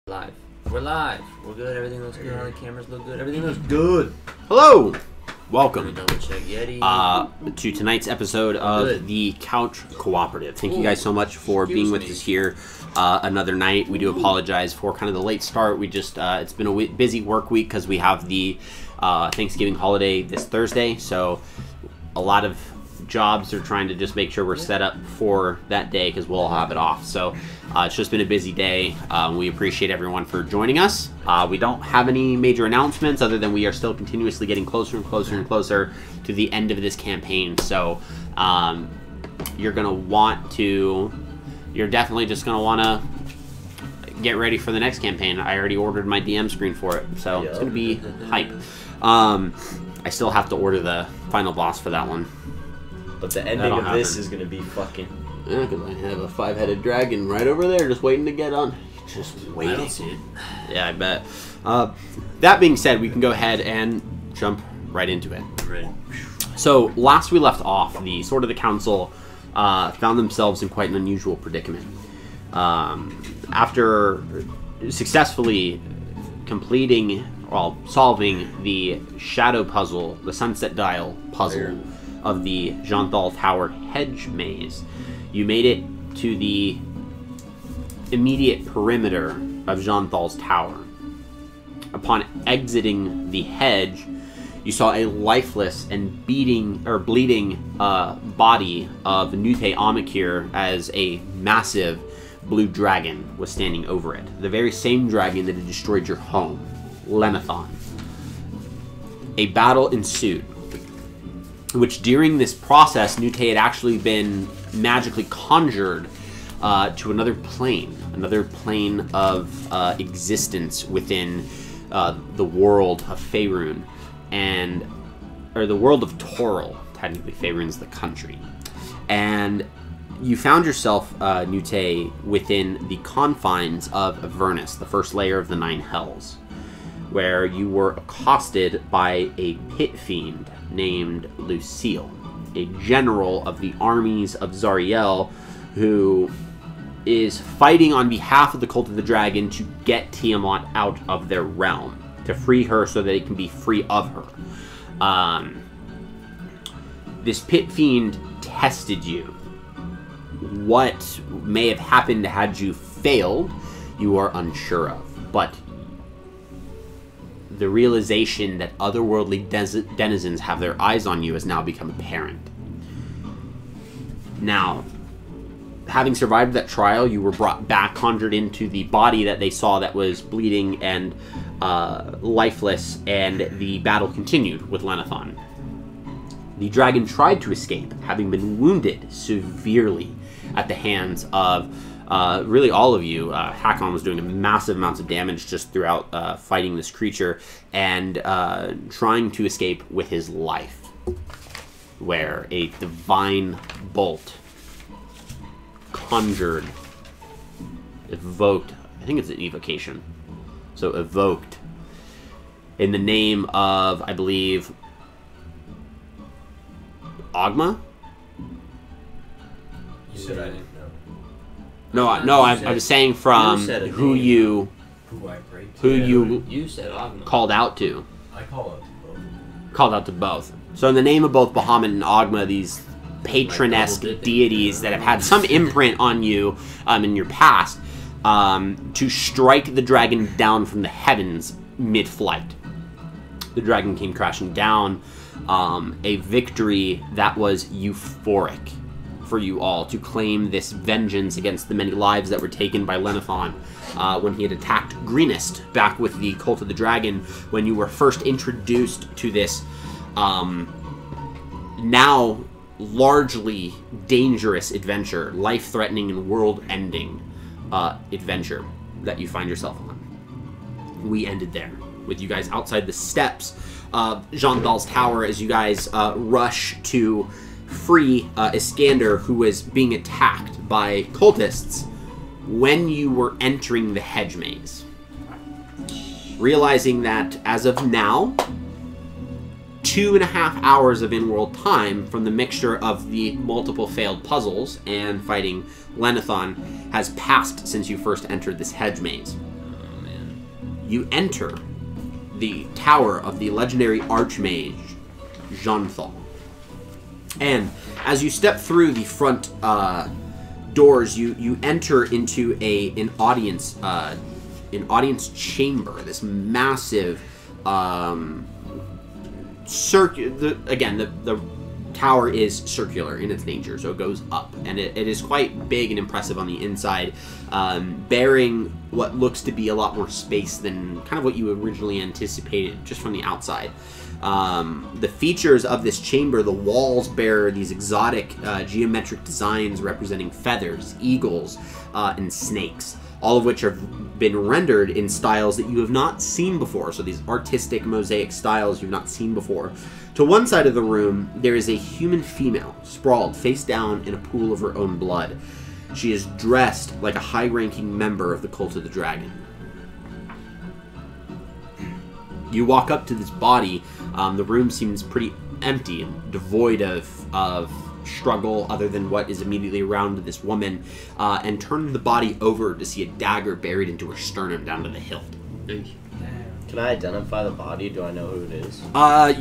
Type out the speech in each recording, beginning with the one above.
Live. We're live. We're good. Everything looks good. All the cameras look good. Everything looks good. Hello. Welcome Double check Yeti. to tonight's episode of the Couch Cooperative. Thank you guys so much for being with us here another night. We do apologize for kind of the late start. We just it's been a busy work week because we have the Thanksgiving holiday this Thursday. So a lot of jobs are trying to just make sure we're set up for that day because we'll all have it off. So it's just been a busy day. We appreciate everyone for joining us. We don't have any major announcements other than we are still continuously getting closer and closer and closer to the end of this campaign. So you're definitely just going to want to get ready for the next campaign. I already ordered my DM screen for it, so it's going to be hype. I still have to order the final boss for that one. But the ending of this is going to be fucking... Yeah, because I have a 5-headed dragon right over there just waiting to get on. Just waiting. I don't see it. Yeah, I bet. That being said, we can go ahead and jump right into it. Ready. So, last we left off, the council found themselves in quite an unusual predicament. After successfully solving the shadow puzzle, the sunset dial puzzle of the Jeanthal Tower hedge maze, you made it to the immediate perimeter of Jeanthal's tower. Upon exiting the hedge, you saw a lifeless and bleeding body of Nute Amakir as a massive blue dragon was standing over it. The very same dragon that had destroyed your home, Lenathon. A battle ensued, which during this process, Nute had actually been magically conjured to another plane of existence within the world of Faerun, or the world of Toril. Technically, Faerun's the country. And you found yourself, Nute, within the confines of Avernus, the first layer of the Nine Hells, where you were accosted by a pit fiend named Lucille, a general of the armies of Zariel, who is fighting on behalf of the Cult of the Dragon to get Tiamat out of their realm, to free her so that it can be free of her. This pit fiend tested you. What may have happened had you failed, you are unsure of, but the realization that otherworldly denizens have their eyes on you has now become apparent. Now, having survived that trial, you were brought back, conjured into the body that they saw that was bleeding and lifeless, and the battle continued with Lenathon. The dragon tried to escape, having been wounded severely at the hands of really all of you. Hakon was doing massive amounts of damage just throughout fighting this creature and trying to escape with his life, where a divine bolt evoked, I think it's an evocation, so evoked in the name of, I believe, Ogma? You said I didn't know. I was saying from who you said Ogma. called out to. I call it both. Called out to both. So in the name of both Bahamut and Ogma, these patronesque deities that have had some imprint on you in your past, to strike the dragon down from the heavens mid-flight. The dragon came crashing down, a victory that was euphoric for you all, to claim this vengeance against the many lives that were taken by Lenathon when he had attacked Greenest back with the Cult of the Dragon, when you were first introduced to this now largely dangerous adventure, life-threatening and world-ending adventure that you find yourself on. We ended there, with you guys outside the steps of Jeanthal's tower as you guys rush to free Iskander, who was being attacked by cultists when you were entering the hedge maze. Realizing that, as of now, 2.5 hours of in-world time from the mixture of the multiple failed puzzles and fighting Lenathon has passed since you first entered this hedge maze. you enter the tower of the legendary Archmage, Jonthal. And as you step through the front doors, you enter into an audience chamber. This massive the tower is circular in its nature, so it goes up, and it is quite big and impressive on the inside, bearing what looks to be a lot more space than kind of what you originally anticipated just from the outside. The features of this chamber, the walls bear these exotic geometric designs representing feathers, eagles, and snakes, all of which have been rendered in styles that you have not seen before. So these artistic mosaic styles you've not seen before. To one side of the room, there is a human female, sprawled face down in a pool of her own blood. She is dressed like a high-ranking member of the Cult of the Dragon. You walk up to this body. The room seems pretty empty and devoid of struggle other than what is immediately around this woman, and turn the body over to see a dagger buried into her sternum down to the hilt. Can I identify the body? Do I know who it is?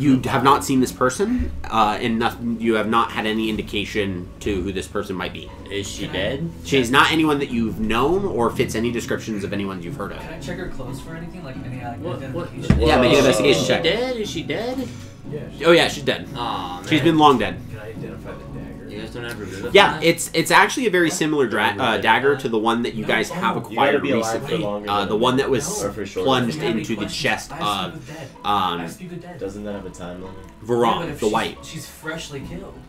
You have not seen this person, and you have not had any indication to who this person might be. Is she dead? She's not anyone that you've known or fits any descriptions of anyone you've heard of. Can I check her clothes for anything? Like any What? identification? Yeah, make an investigation check. Is she dead? Yeah. Oh yeah, she's dead. Aw, man. She's been long dead. Can I identify the dagger? You guys don't have revivify? Yeah, it's actually a very similar dagger to the one that you guys have acquired be alive for recently. longer than The one that was or for shorter. plunged How many into the questions? chest I of speak with dead. I speak with dead. Doesn't that have a time limit? Yeah, but Varan, if the white. She's freshly killed.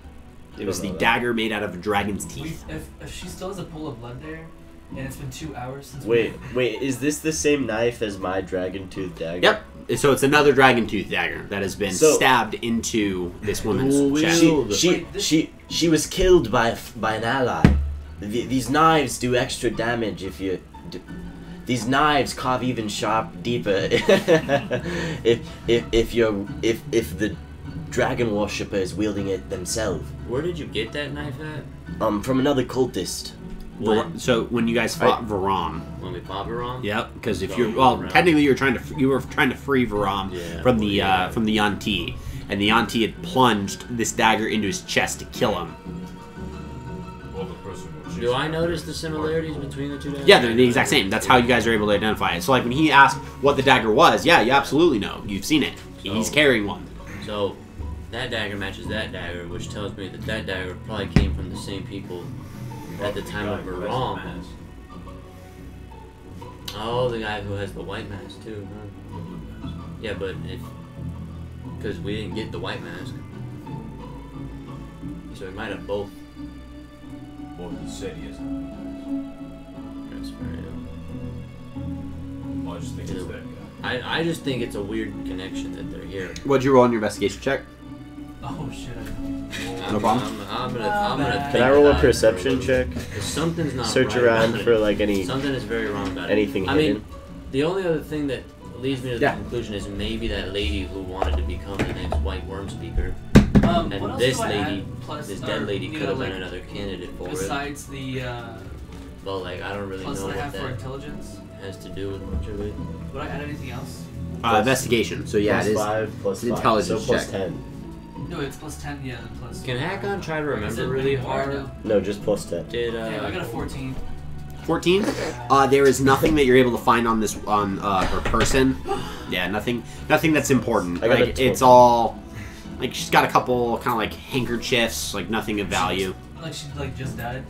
It was the Don't know that. dagger made out of a dragon's teeth. If she still has a pool of blood there, and it's been 2 hours since. Wait, is this the same knife as my dragon tooth dagger? Yep. So it's another dragon tooth dagger that has been stabbed into this woman's chest. She was killed by an ally. These knives do extra damage if you. These knives carve even deeper. if the dragon worshipper is wielding it themselves. Where did you get that knife at? From another cultist. So when you guys fought Varan. When we fought Varan? Yep, because if technically you were trying to free Varan from the Yanti, and the Yanti had plunged this dagger into his chest to kill him. Do I notice the similarities between the two daggers? Yeah, they're the exact same. That's how you guys are able to identify it. So like when he asked what the dagger was, yeah, you absolutely know. You've seen it. He's carrying one. So that dagger matches that dagger, which tells me that that dagger probably came from the same people at the time of Varan. Oh, the guy who has the white mask too, huh? Yeah, but because we didn't get the white mask, so we might have both. Well, he said he has. That's fair. Well, I just think it's that guy. I just think it's a weird connection that they're here. What'd you roll on your investigation check? Oh shit. No problem. I'm gonna. Can I roll a perception check? Something's not. Search right around about for it. like any Something is very wrong about anything it. I hidden. mean, the only other thing that leads me to the conclusion is maybe that lady who wanted to become the next White Worm Speaker, What and else this do I lady, add? Plus, this dead lady, you could know, have been like, another candidate for it. Besides the But like, I don't really plus know that I what have for that intelligence, has to do with much of it. would I add anything else? Investigation. So yeah, plus it is. 5 plus an 5, intelligence so plus check. 10. No, it's plus 10. Yeah, then plus. Can Hakon try to Is remember it really hard? hard? No, just plus 10. Did Yeah, I got a 14. 14. There is nothing that you're able to find on her person. Yeah, nothing that's important. I got Like a 20. it's all like she's got a couple kind of like handkerchiefs, like nothing of value. Like she just died.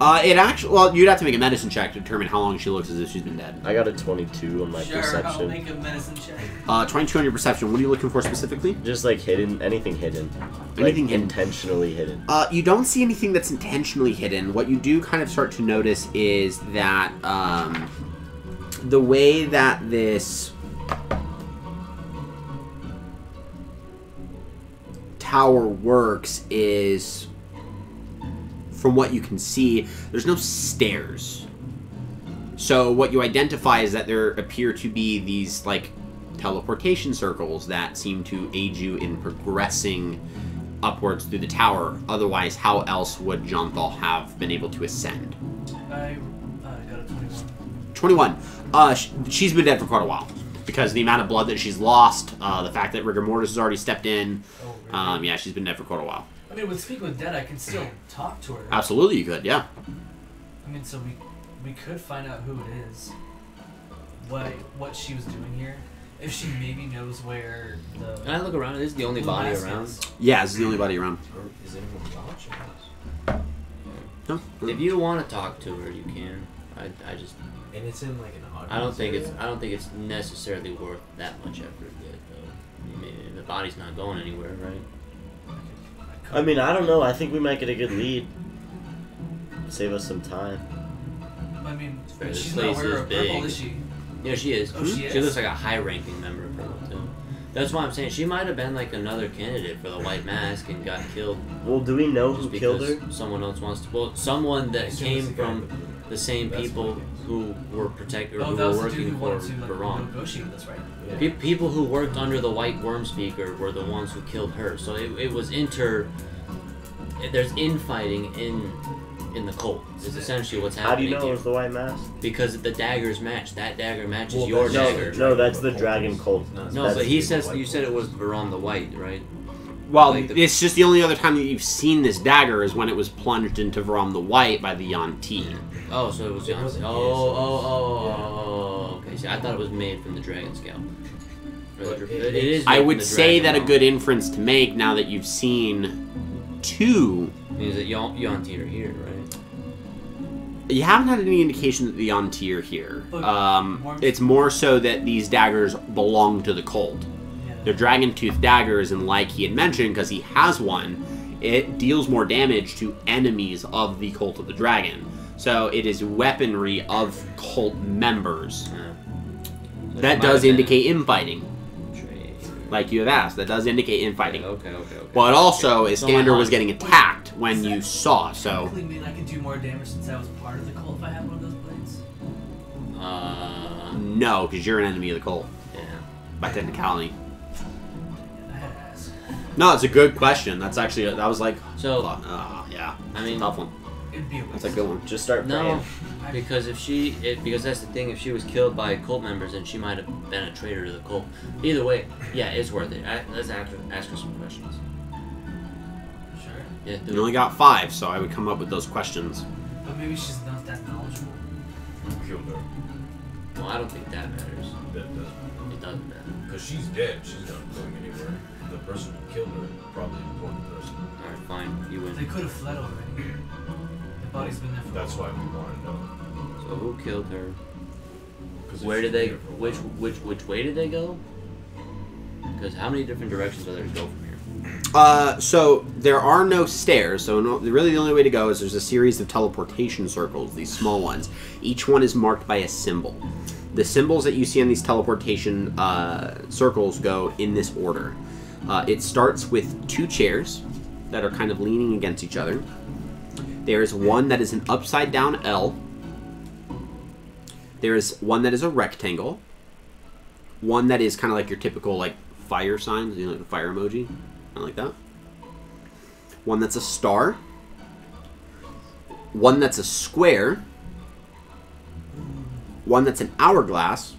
It actually, well, you'd have to make a medicine check to determine how long she looks as if she's been dead. I got a 22 on my Sure, I'll perception. make a medicine check. 22 on your perception. What are you looking for specifically? Just like hidden, anything hidden. Anything like hidden. intentionally hidden. You don't see anything that's intentionally hidden. What you do kind of start to notice is that the way that this tower works is, from what you can see, there's no stairs. So what you identify is that there appear to be these like teleportation circles that seem to aid you in progressing upwards through the tower. Otherwise, how else would Jonthal have been able to ascend? I got a 21. 21. She's been dead for quite a while because the amount of blood that she's lost, the fact that rigor mortis has already stepped in. Oh, really? Yeah, she's been dead for quite a while. I mean, with Speak with Dead, I can still talk to her. Absolutely, you could. Yeah. I mean, so we could find out who it is, what she was doing here, if she maybe knows where the. Can I look around? This is the only blue body mask around. is. Yeah, this is the only body around. Or is anyone watching us? No. If you want to talk to her, you can. I just. And it's in like an audience I don't think area? it's necessarily worth that much effort yet, though. I mean, the body's not going anywhere, right? I mean, I don't know. I think we might get a good lead. Save us some time. I mean, fair. This she's place not wearing is a purple, big. is she? Yeah, she is. Oh, she She is? looks like a high-ranking member of Purple too. That's why I'm saying she might have been like another candidate for the White Mask and got killed Well, do we know just who killed because her? someone else wants to. Well, someone that Assume it's came the guy from with the blue mask. the same That's people what it is. who were protected or Oh, who that were was the dude working who for wanted to like Baron. negotiate with us, right? Yeah. People who worked under the White Worm Speaker were the ones who killed her. So it was there's infighting in the cult. It's essentially what's How do happening you know it here. was the White Mask? Because the daggers match. That dagger matches Well, your that's- dagger. No, that's the Dragon Cult. No, That's but he the says White you said it Cult. was Baron the White, right? Well, Like the- it's just the only other time that you've seen this dagger is when it was plunged into Varam the White by the Yanti. Oh, so it was It Jan. wasn't Okay. See, I thought it was made from the dragon scalp. Or But the- it it is. I made would from the say dragon that a bone. good inference to make now that you've seen two. means that Yanti are here, right? You haven't had any indication that the Yanti are here. But It's more so that these daggers belong to the cult. Yeah. They're dragon tooth daggers, and like he had mentioned, because he has one, it deals more damage to enemies of the cult of the dragon. So it is weaponry of cult members. So That it might does have been indicate infighting, trade. like you have asked. That does indicate infighting. Okay. But also, Iskander Someone- was getting attacked when you saw, so... Technically mean I could do more damage since I was part of the cult if I had one of those blades. No, because you're an enemy of the cult, Yeah. by technicality. I had to ask. No, it's a good question. That's actually... That was like... So, yeah. I mean, Tough one. It'd be a That's waste. a good one. Just start no, praying. because because that's the thing. If she was killed by cult members, then she might have been a traitor to the cult. Either way, yeah, it's worth it. Let's ask her some questions. Sure. Yeah, do You only got 5, so I would come up with those questions. But maybe she's not that knowledgeable. Who killed her? Well, I don't think that matters. That doesn't matter. It doesn't matter. Because she's dead. She's not going anywhere. The person who killed her, probably an important person. All right, fine. You They win. could have fled already. The body's been there for That's a why while. we want to know. So who killed her? 'Cause if Where she's did they? there for a while- Which way did they go? Because how many different directions are there to go from here? So there are no stairs, so really the only way to go is there's a series of teleportation circles, these small ones. Each one is marked by a symbol. The symbols that you see on these teleportation circles go in this order. It starts with 2 chairs that are kind of leaning against each other. There is one that is an upside down L. There is one that is a rectangle. One that is kind of like your typical like fire signs, you know, like the fire emoji. I like that. One that's a star. One that's a square. One that's an hourglass.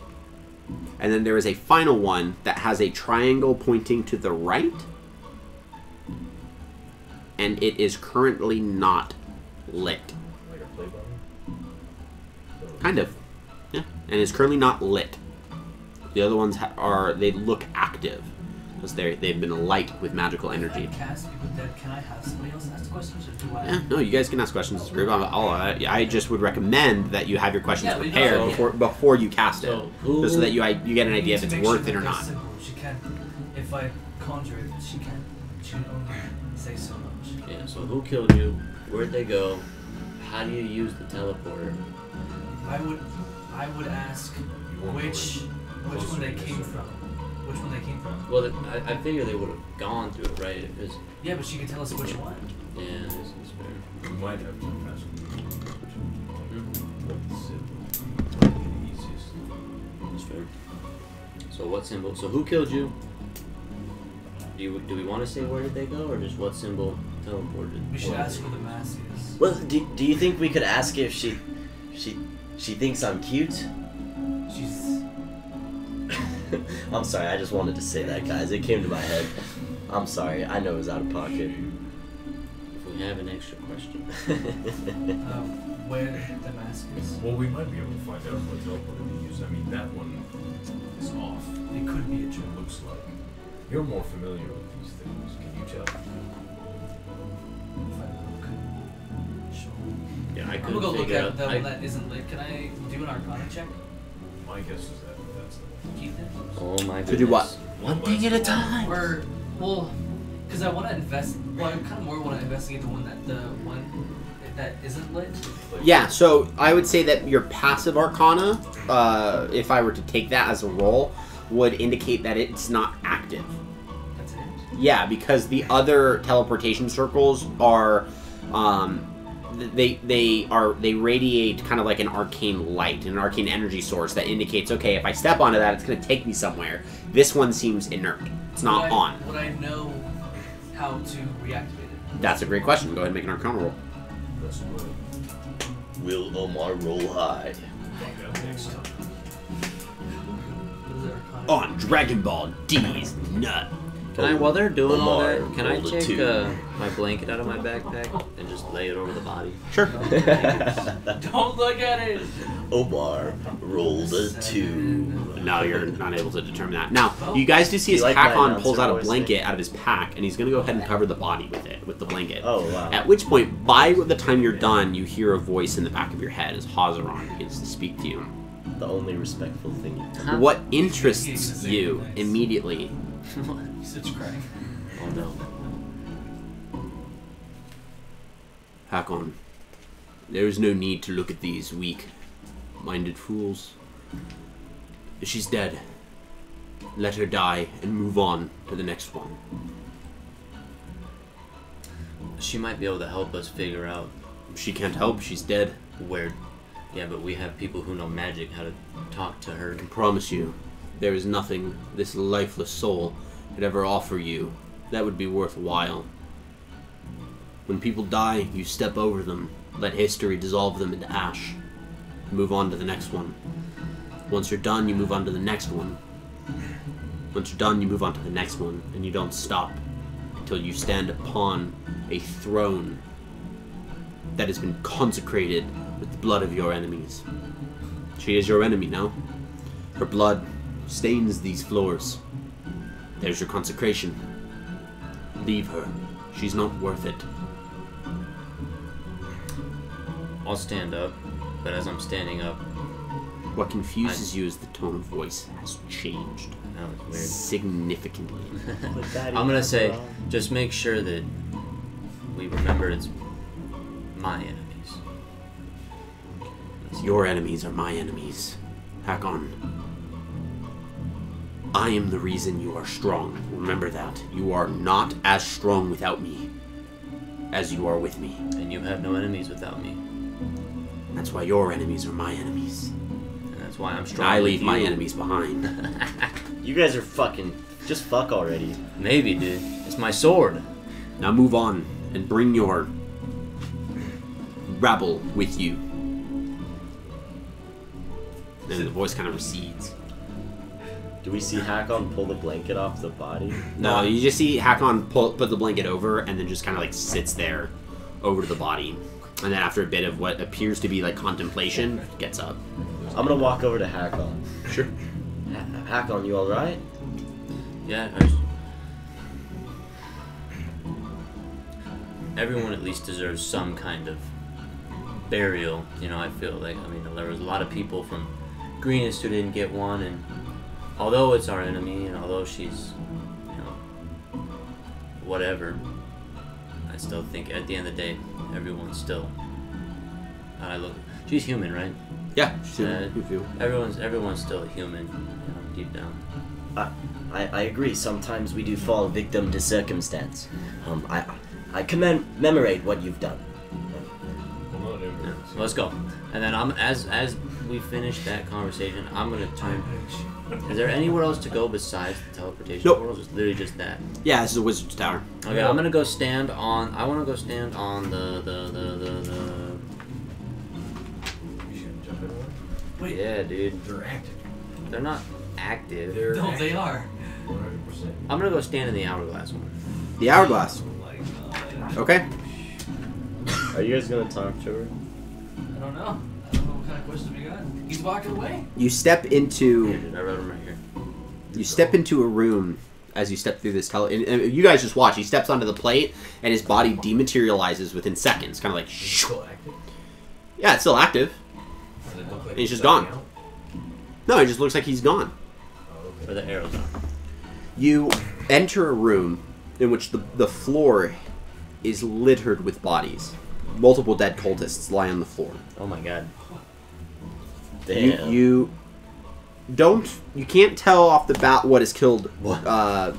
And then there is a final one that has a triangle pointing to the right. And it is currently not lit. Like a play button? Kind of. Yeah. And it's currently not lit. The other ones they look active. Because they've been light with magical energy. If I cast Speak with Dead, can I have somebody else ask questions or do I? Yeah, no, you guys can ask questions. It's great. I just would recommend that you have your questions Yeah, we prepared know. before you cast it. So who? Just so that you get an We idea need if to it's make worth sure it or that not. they're simple. She can't. If I conjure it, she can only say so much. Yeah. So who killed you? Where'd they go? How do you use the teleporter? I would ask which one they came from. Which one they came from? Well, I figure they would have gone through it, right? Because Yeah, but she can tell us which one. yeah, this is fair. We might have to ask Hmm? what the symbol might be the easiest. That's fair. So what symbol? So who killed you? Do we want to say where did they go, or just what symbol teleported? We should ask where the mask is. Well, do you think we could ask if she thinks I'm cute? She's. I'm sorry, I just wanted to say that, guys. It came to my head. I'm sorry, I know it was out of pocket. If we have an extra question. Where the mask is. Well, we might be able to find out what teleporter they use. I mean, that one is off. It could be a It trick. looks like. You're more familiar with these things. Can you tell? If I look. Sure. Yeah, I I'm couldn't gonna go look figure at out. the one that isn't lit. Can I do an Arcana check? My guess is that that's the one. Keith it? Oh my goodness. To do what? One thing at a time. Or, well, because I want to invest. Well, I kind of more want to investigate the one that isn't lit. Yeah, so I would say that your passive arcana, if I were to take that as a roll, would indicate that it's not active. That's it. Yeah, because the other teleportation circles are, they radiate kind of like an arcane light, an arcane energy source that indicates, okay, if I step onto that, it's going to take me somewhere. This one seems inert. It's not on. Would I know how to reactivate it? That's a great question. Go ahead and make an arcana roll. That's what Will Omar roll high? we'll find out next time. What is it, Arcana? On Dragon Ball D's nut. Can I, while they're doing all Omar, that, can I roll a take 2. my blanket out of my backpack and just lay it over the body? Sure. Don't look at it! Omar rolled a 2. No, you're not able to determine that. Now, you guys do see You his like my Hakon pulls announcer out a voice blanket out of his pack, and he's going to go ahead and cover the body with it, with the blanket. Oh, wow. At which point, by the time you're done, you hear a voice in the back of your head as Hazaron begins to speak to you. The only respectful thing you've done. What interests you immediately? He's such crying. Oh no. Hakon, there is no need to look at these weak-minded fools. She's dead. Let her die and move on to the next one. She might be able to help us figure out She can't help, she's dead. where. Yeah, but we have people who know magic, how to talk to her. I can promise you, there is nothing this lifeless soul could ever offer you that would be worthwhile. When people die, you step over them, let history dissolve them into ash, move on to the next one. Once you're done, you move on to the next one. Once you're done, you move on to the next one, and you don't stop until you stand upon a throne that has been consecrated with the blood of your enemies. She is your enemy now. Her blood stains these floors. There's your consecration. Leave her. She's not worth it. I'll stand up, but as I'm standing up, What confuses you is the tone of voice has changed that was weird. significantly. I'm gonna say, just make sure that we remember it's my enemies. Your enemies are my enemies. Hakon. I am the reason you are strong. Remember that. You are not as strong without me as you are with me. And you have no enemies without me. That's why your enemies are my enemies. And that's why I'm And strong. I with leave my you. enemies behind. You guys are fucking. Just fuck already. Maybe, dude. It's my sword. Now move on and bring your rabble with you. And the voice kind of recedes. Do we see Hakon pull the blanket off the body? No, you just see Hakon put the blanket over and then just kind of like sits there over to the body. And then after a bit of what appears to be like contemplation, gets up. I'm gonna walk over to Hakon. Sure. Hakon, you alright? Yeah. Everyone at least deserves some kind of burial. You know, I feel like, I mean, there was a lot of people from Greenest who didn't get one, and although it's our enemy, and although she's, you know, whatever, I still think at the end of the day, everyone's still. I look. She's human, right? Yeah, Everyone's still human, you know, deep down. I agree. Sometimes we do fall victim to circumstance. I commemorate what you've done. Well, not Yeah. everyone. So let's go. And then as we finish that conversation, I'm gonna turn. Is there anywhere else to go besides the teleportation Nope. portal? It's literally just that. Yeah, this is a wizard's tower. Okay, I'm gonna go stand on. I want to go stand on the. You should jump in one. Wait, Yeah, dude. They're active. They're not active. They're No, they are. 100%. I'm gonna go stand in the hourglass one. The hourglass. Oh my god. Okay. Are you guys gonna talk to her? I don't know. I don't know what kind of question we got. He's walking away. You step into Here, dude, I wrote them right here. you step into a room as you step through this and you guys just watch. He steps onto the plate and his body dematerializes within seconds, kind of like Is it still active? yeah, it's still active. Does it look like He's just it's dying gone. out? No, it just looks like he's gone. Oh, okay. Where the arrows are. You enter a room in which the floor is littered with bodies. Multiple dead cultists lie on the floor. Oh my god. Damn. You can't tell off the bat what has killed I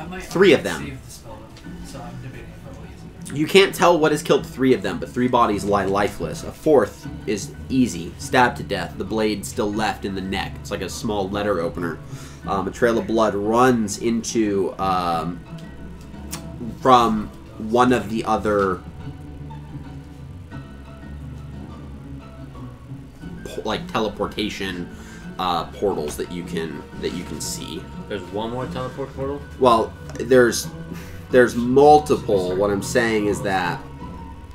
might, 3 I of might them. Save the spell, though, so I'm debating if I will use it. You can't tell what has killed 3 of them, but 3 bodies lie lifeless. A 4th is easy, stabbed to death. The blade still left in the neck. It's like a small letter opener. A trail of blood runs into from one of the other like teleportation portals that you can see. There's one more teleport portal. Well, there's multiple. What I'm saying is that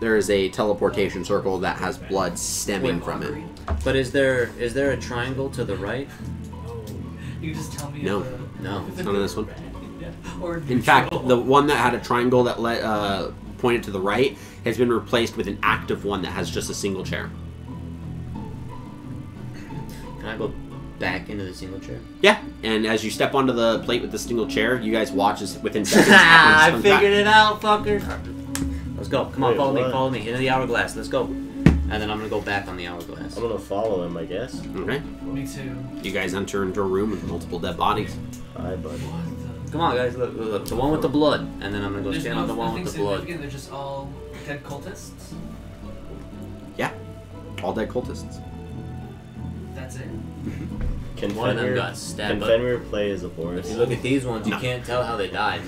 there is a teleportation circle that has blood stemming from it. But is there a triangle to the right? You just tell me. No. No. None of this one. Or In fact, the one that had a triangle that pointed to the right has been replaced with an active one that has just a single chair. Can I go back into the single chair? Yeah, and as you step onto the plate with the single chair, you guys watch as within seconds. I figured it out, fuckers. Let's go. Come on, Wait, follow me. what? Follow me into the hourglass. Let's go. And then I'm gonna go back on the hourglass. I'm gonna follow him, I guess. Okay, Me too. you guys enter into a room with multiple dead bodies. Hi, buddy. What the? Come on, guys. Look, look, look. The one with the blood. And then I'm gonna go There's stand on the one nothing with the blood. significant, They're just all dead cultists. Yeah, all dead cultists. That's it. Can One of them Fenrir, got stabbed. can But Fenrir play as a horse? if you look at these ones, you No. can't tell how they died.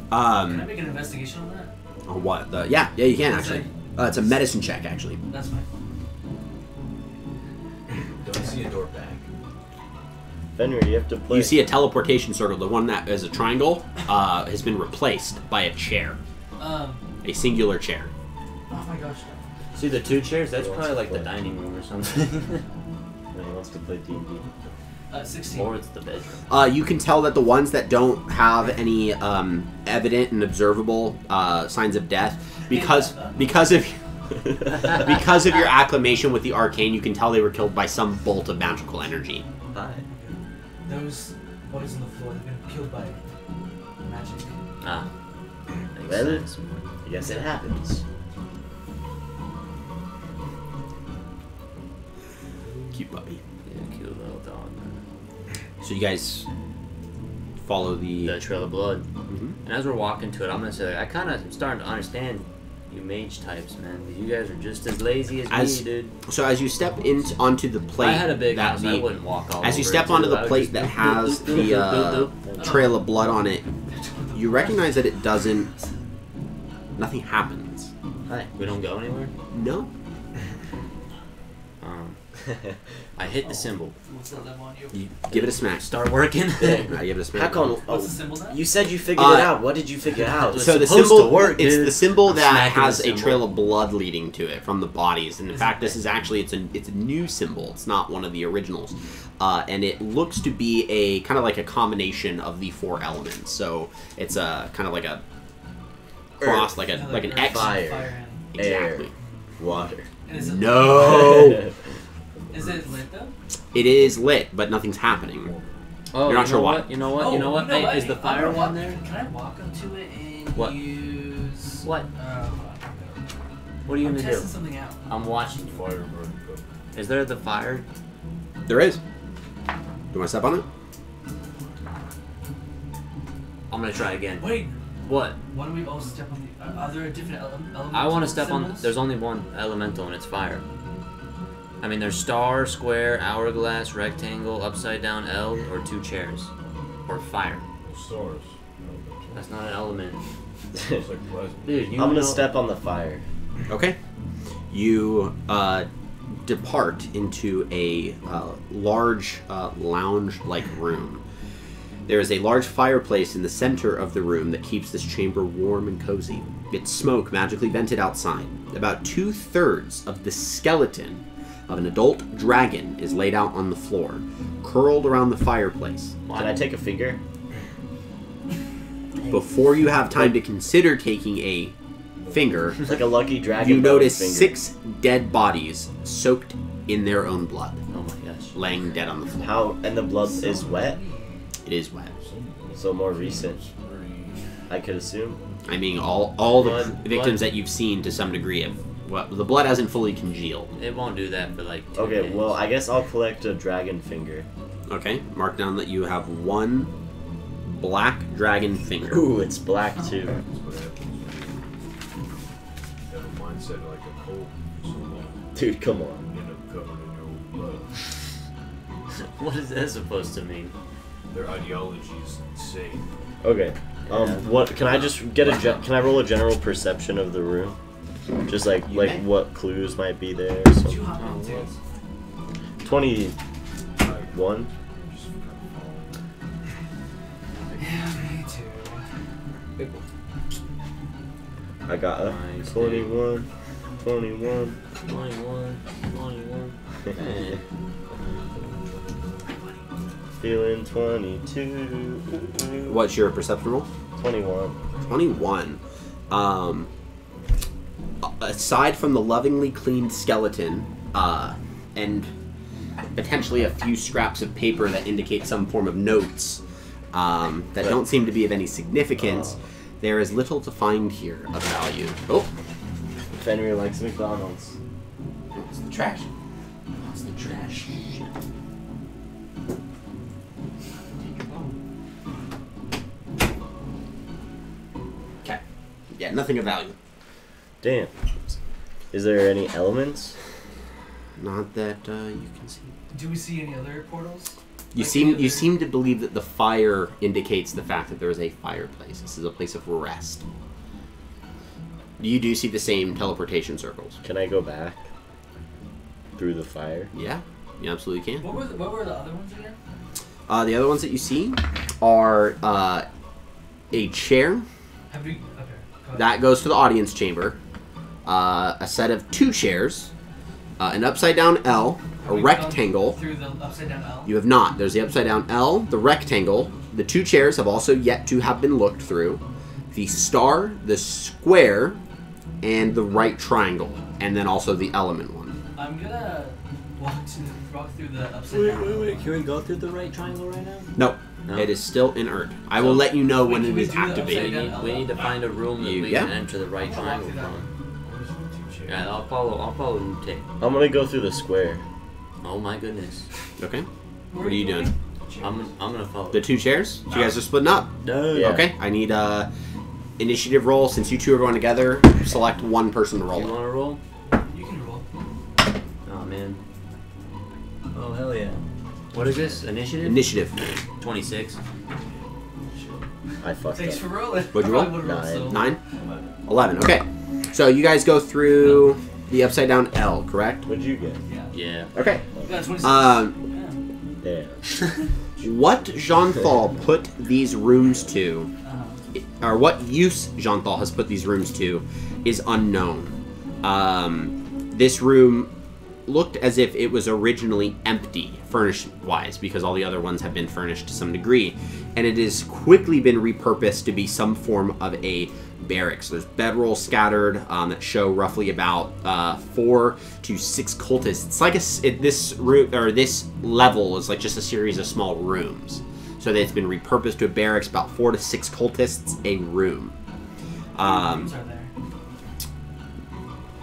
Can I make an investigation on that? On what? Yeah, you can What's actually. It's a medicine check actually. That's fine. Don't see a door back. Fenrir, you have to play. You see a teleportation circle. The one that is a triangle has been replaced by a chair, a singular chair. Oh my gosh. See the 2 chairs? That's He wants probably to like the play. dining room or something. No, he wants to play D&D. 16. Or it's the bedroom. You can tell that the ones that don't have any evident and observable signs of death, because of because of your acclimation with the arcane, you can tell they were killed by some bolt of magical energy. Hi. Those bodies on the floor have been killed by magic. Ah. Makes Well, sense. I guess it happens. Cute puppy. Yeah, cute little dog. Man. So you guys follow The trail of blood. Mhm. And as we're walking to it, I'm gonna say, I kind of starting to understand you mage types, man. You guys are just as lazy as me, dude. So as you step onto the plate, If I had a big that house, the, I wouldn't walk all as you over step it, onto too. the I would plate just that doop, has doop, doop, the doop, doop, doop. trail of blood on it, you recognize that it doesn't. Nothing happens. Hi. We don't go anywhere. No. I hit the symbol. What's that level on you? You give it a smash. Start working. I give it a smash. How come? What's Oh, the symbol then? you said you figured it out. What did you figure out? It's So the supposed symbol to work, it's dude. the symbol I'm that smacking has the a symbol. trail of blood leading to it from the bodies. And in Is fact, it- this is actually it's a new symbol. It's not one of the originals, and it looks to be a kind of like a combination of the 4 elements. So it's a kind of like a cross, like Kinda an earth, X. Fire. and- Exactly. Water. and is it No. Is it lit though? It is lit, but nothing's happening. Oh, You're not you sure know why. what? You know what? You know what? Hey, is the fire I'm gonna one walk- there? Can I walk up to it and What? use What? hold on. What are you I'm gonna do? testing something out. I'm watching you. Fire burn. Go. Is there the fire? There is. Do you want to step on it? I'm gonna try again. Wait, What? why don't we all step on the? Are there different elements? I want to step on. There's only one elemental, and it's fire. I mean, there's star, square, hourglass, rectangle, upside down L, or 2 chairs, or fire. Stars. That's not an element, It's like plasma. dude. You I'm gonna know- step on the fire. Okay. You depart into a large lounge-like room. There is a large fireplace in the center of the room that keeps this chamber warm and cozy. Its smoke magically vented outside. About 2/3 of the skeleton of an adult dragon is laid out on the floor, curled around the fireplace. Can I take a finger? Before you have time to consider taking a finger, It's like a lucky dragon. you bone notice finger. 6 dead bodies soaked in their own blood, Oh my gosh. laying dead on the floor. How and the blood is wet, It is wet. so more recent. I could assume. I mean, all the Blood- victims blood. that you've seen to some degree have. Well, the blood hasn't fully congealed. It won't do that for like 2 Okay, days. well I guess I'll collect a dragon finger. Okay, mark down that you have 1 black dragon finger. Ooh, it's black too. That's what happens when you have a mindset like a cold for so long. Dude, come on. You end up covered in your own blood. What is that supposed to mean? Their ideology is insane. Okay. Yeah. What can I just get can I roll a general perception of the room? Just like what clues might be there or Did you something. hop Oh, into it? 21. Just kind of following. Yeah, me too. I got a Nice, 21. 21. 21. Eh. Feeling 22. What's your perception roll? 21. 21. Aside from the lovingly cleaned skeleton, and potentially a few scraps of paper that indicate some form of notes that don't seem to be of any significance, there is little to find here of value. Oh, Fenrir likes McDonald's. it's the trash. It's the trash. Okay. Yeah, nothing of value. Damn. Is there any elements? Not that you can see. Do we see any other portals? You Like any seem you other- seem to believe that the fire indicates the fact that there is a fireplace. This is a place of rest. You do see the same teleportation circles. Can I go back through the fire? Yeah, you absolutely can. What were the other ones again? The other ones that you see are a chair Have we? Okay. Go ahead. that goes to the audience chamber, a set of 2 chairs, an upside down L, Have a we rectangle. gone through the upside down L. You have not. There's the upside down L, the rectangle. The 2 chairs have also yet to have been looked through. The star, the square, and the right triangle, and then also the element one. I'm gonna walk through the upside down. L. Can we go through the right triangle right now? No, No? it is still inert. I will let you know Wait, when can it we is do the activated. upside We need to find a room that we Yeah. can enter the right I'm gonna walk triangle through that from. What is with 2 chairs? Yeah, I'll follow Nute. I'm gonna go through the square. Oh my goodness. Okay. Where What are you doing? I'm gonna follow. The 2 chairs? So you guys are splitting up. No. Yeah. Okay. I need a initiative roll. Since you 2 are going together, select one person to You roll it. wanna roll? You can roll. Oh man. Oh hell yeah. What is this? Initiative? Initiative. 26. I fucked Thanks up. for rolling. What'd you roll? Probably would've rolled so 9? 11. Okay. So you guys go through the upside down L, correct? What'd you get? Yeah. Yeah. Okay. We got 26. Damn. What Jeanthal put these rooms to, Yeah. or what use Jeanthal has put these rooms to, is unknown. This room looked as if it was originally empty, furnished-wise, because all the other ones have been furnished to some degree, and it has quickly been repurposed to be some form of a barracks. There's bedrolls scattered that show roughly about 4 to 6 cultists. It's like this room or this level is like just a series of small rooms, so that it's been repurposed to a barracks. About 4 to 6 cultists a room. How many rooms are there?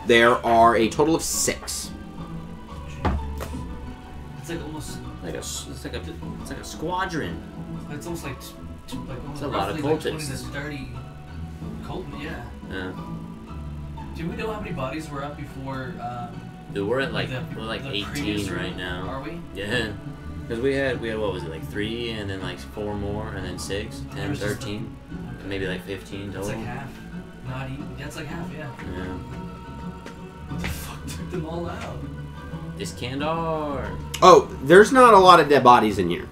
There are a total of 6. It's like almost. It's like a squadron. It's almost like almost It's a lot of roughly like 20 cultists. to 30 cult. Yeah. Yeah. Do we know how many bodies were up before? Dude, we're at like the 18 previous right room? now. Are we? Yeah. Because we had what was it, like 3 and then like 4 more and then 6, 10, There's just 13, and maybe like 15 total. It's like half. Not even. Yeah, it's like half. Yeah. Yeah. What the fuck took them all out? Iskandar. Oh, there's not a lot of dead bodies in here.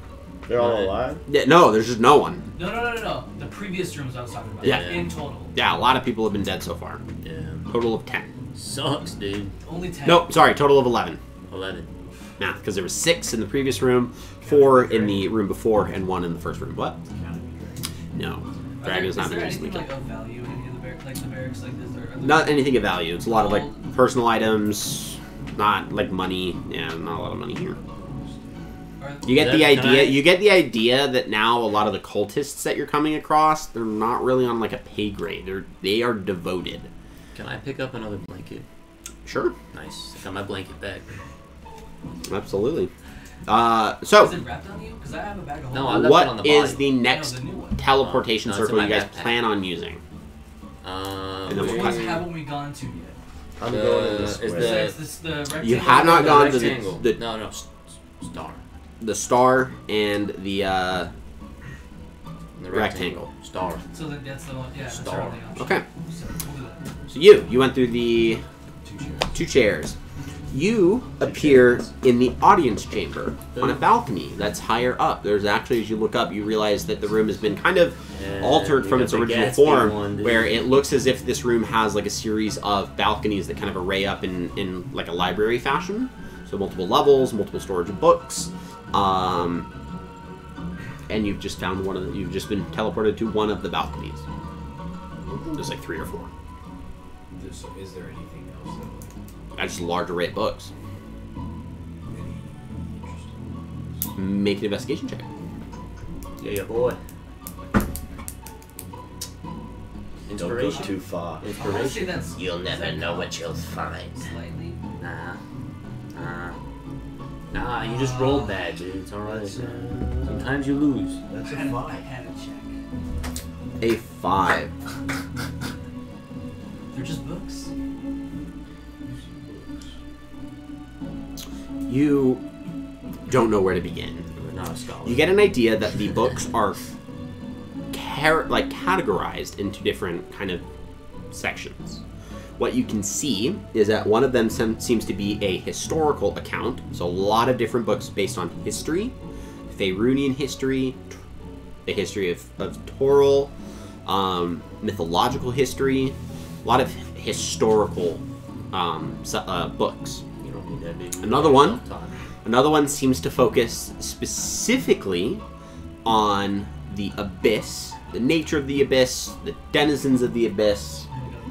They're all alive? Yeah, no, there's just no one. No. The previous rooms I was talking about. Yeah. In total. Yeah, a lot of people have been dead so far. Yeah. Total of 10. Sucks, dude. Only 10. Nope, sorry, total of 11. 11. Nah, because there was 6 in the previous room, 4 in the room before, and 1 in the first room. What? No. Dragon's not been recently Is there anything killed. like of value in any of the barracks? Like the barracks, like is there? Are there Not anything of value. It's a lot of like personal items, not like money. Yeah, not a lot of money here. You get the idea. You get the idea that now a lot of the cultists that you're coming across, they're not really on like a pay grade. They are devoted. Can I pick up another blanket? Sure. Nice. I got my blanket back. Absolutely. Is So, it wrapped on you? Because I have a bag of No, holding. I left it on what the is body. the next No, the new one. teleportation No, it's in circle you my guys backpack. plan on using? And then Which we'll ones cut. haven't we gone to yet? I'm going in the is square. the- It's the rectangle. You have not the gone to rectangle. the No, star. the star and the The rectangle. Star. So then that's the one. Yeah, that's Star. our only option. Okay. So we'll do that. So you went through the 2 chairs. You appear in the audience chamber on a balcony that's higher up. There's actually, as you look up, you realize that the room has been kind of Yeah, altered you from got its the original Gatsby form, one, dude. where it looks as if this room has like a series of balconies that kind of array up in like a library fashion. So multiple levels, multiple storage of books, and you've just found you've just been teleported to one of the balconies. There's like 3 or 4. So is there anything else that That's just a large array of books. any interesting? Make an investigation check. Yeah, boy. Don't go Inspiration. too far. I want to say Inspiration. that's. You'll is never that know com- what you'll find. Slightly. Nah, you just rolled bad, dude. It's alright. Sometimes you lose. That's I a had, I 5. had a check. A 5. They're just books. You don't know where to begin. You're not a scholar. You get an idea that the books are categorized into different kind of sections. What you can see is that one of them seems to be a historical account. So a lot of different books based on history, Faerunian history, the history of Toril, mythological history, a lot of historical books. You don't need that, dude. Another one. Self-taught. Another one seems to focus specifically on the abyss, the nature of the abyss, the denizens of the abyss,